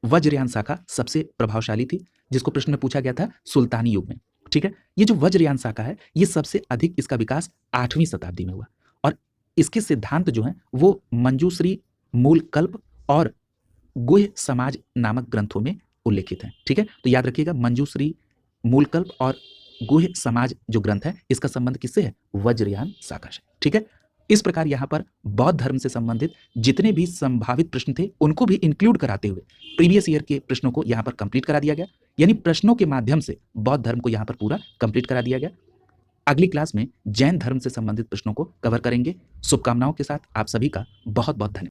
[SPEAKER 1] वज्रयान शाखा सबसे प्रभावशाली थी, जिसको प्रश्न में पूछा गया था सुल्तानी युग में। ठीक है, ये जो वज्रयान शाखा है ये सबसे अधिक इसका विकास 8वीं शताब्दी में हुआ और इसके सिद्धांत जो हैं वो मंजूश्री, मूलकल्प और गुह्य समाज नामक ग्रंथों में उल्लेखित हैं। ठीक है, तो याद रखिएगा मंजूश्री, मूलकल्प और गुह्य समाज जो ग्रंथ है इसका संबंध किससे है? वज्रयान शाखा से। ठीक है, इस प्रकार यहां पर बौद्ध धर्म से संबंधित जितने भी संभावित प्रश्न थे उनको भी इंक्लूड कराते हुए प्रीवियस ईयर के प्रश्नों को यहां पर कंप्लीट करा दिया गया, यानी प्रश्नों के माध्यम से बौद्ध धर्म को यहां पर पूरा कंप्लीट करा दिया गया। अगली क्लास में जैन धर्म से संबंधित प्रश्नों को कवर करेंगे। शुभकामनाओं के साथ आप सभी का बहुत बहुत धन्यवाद।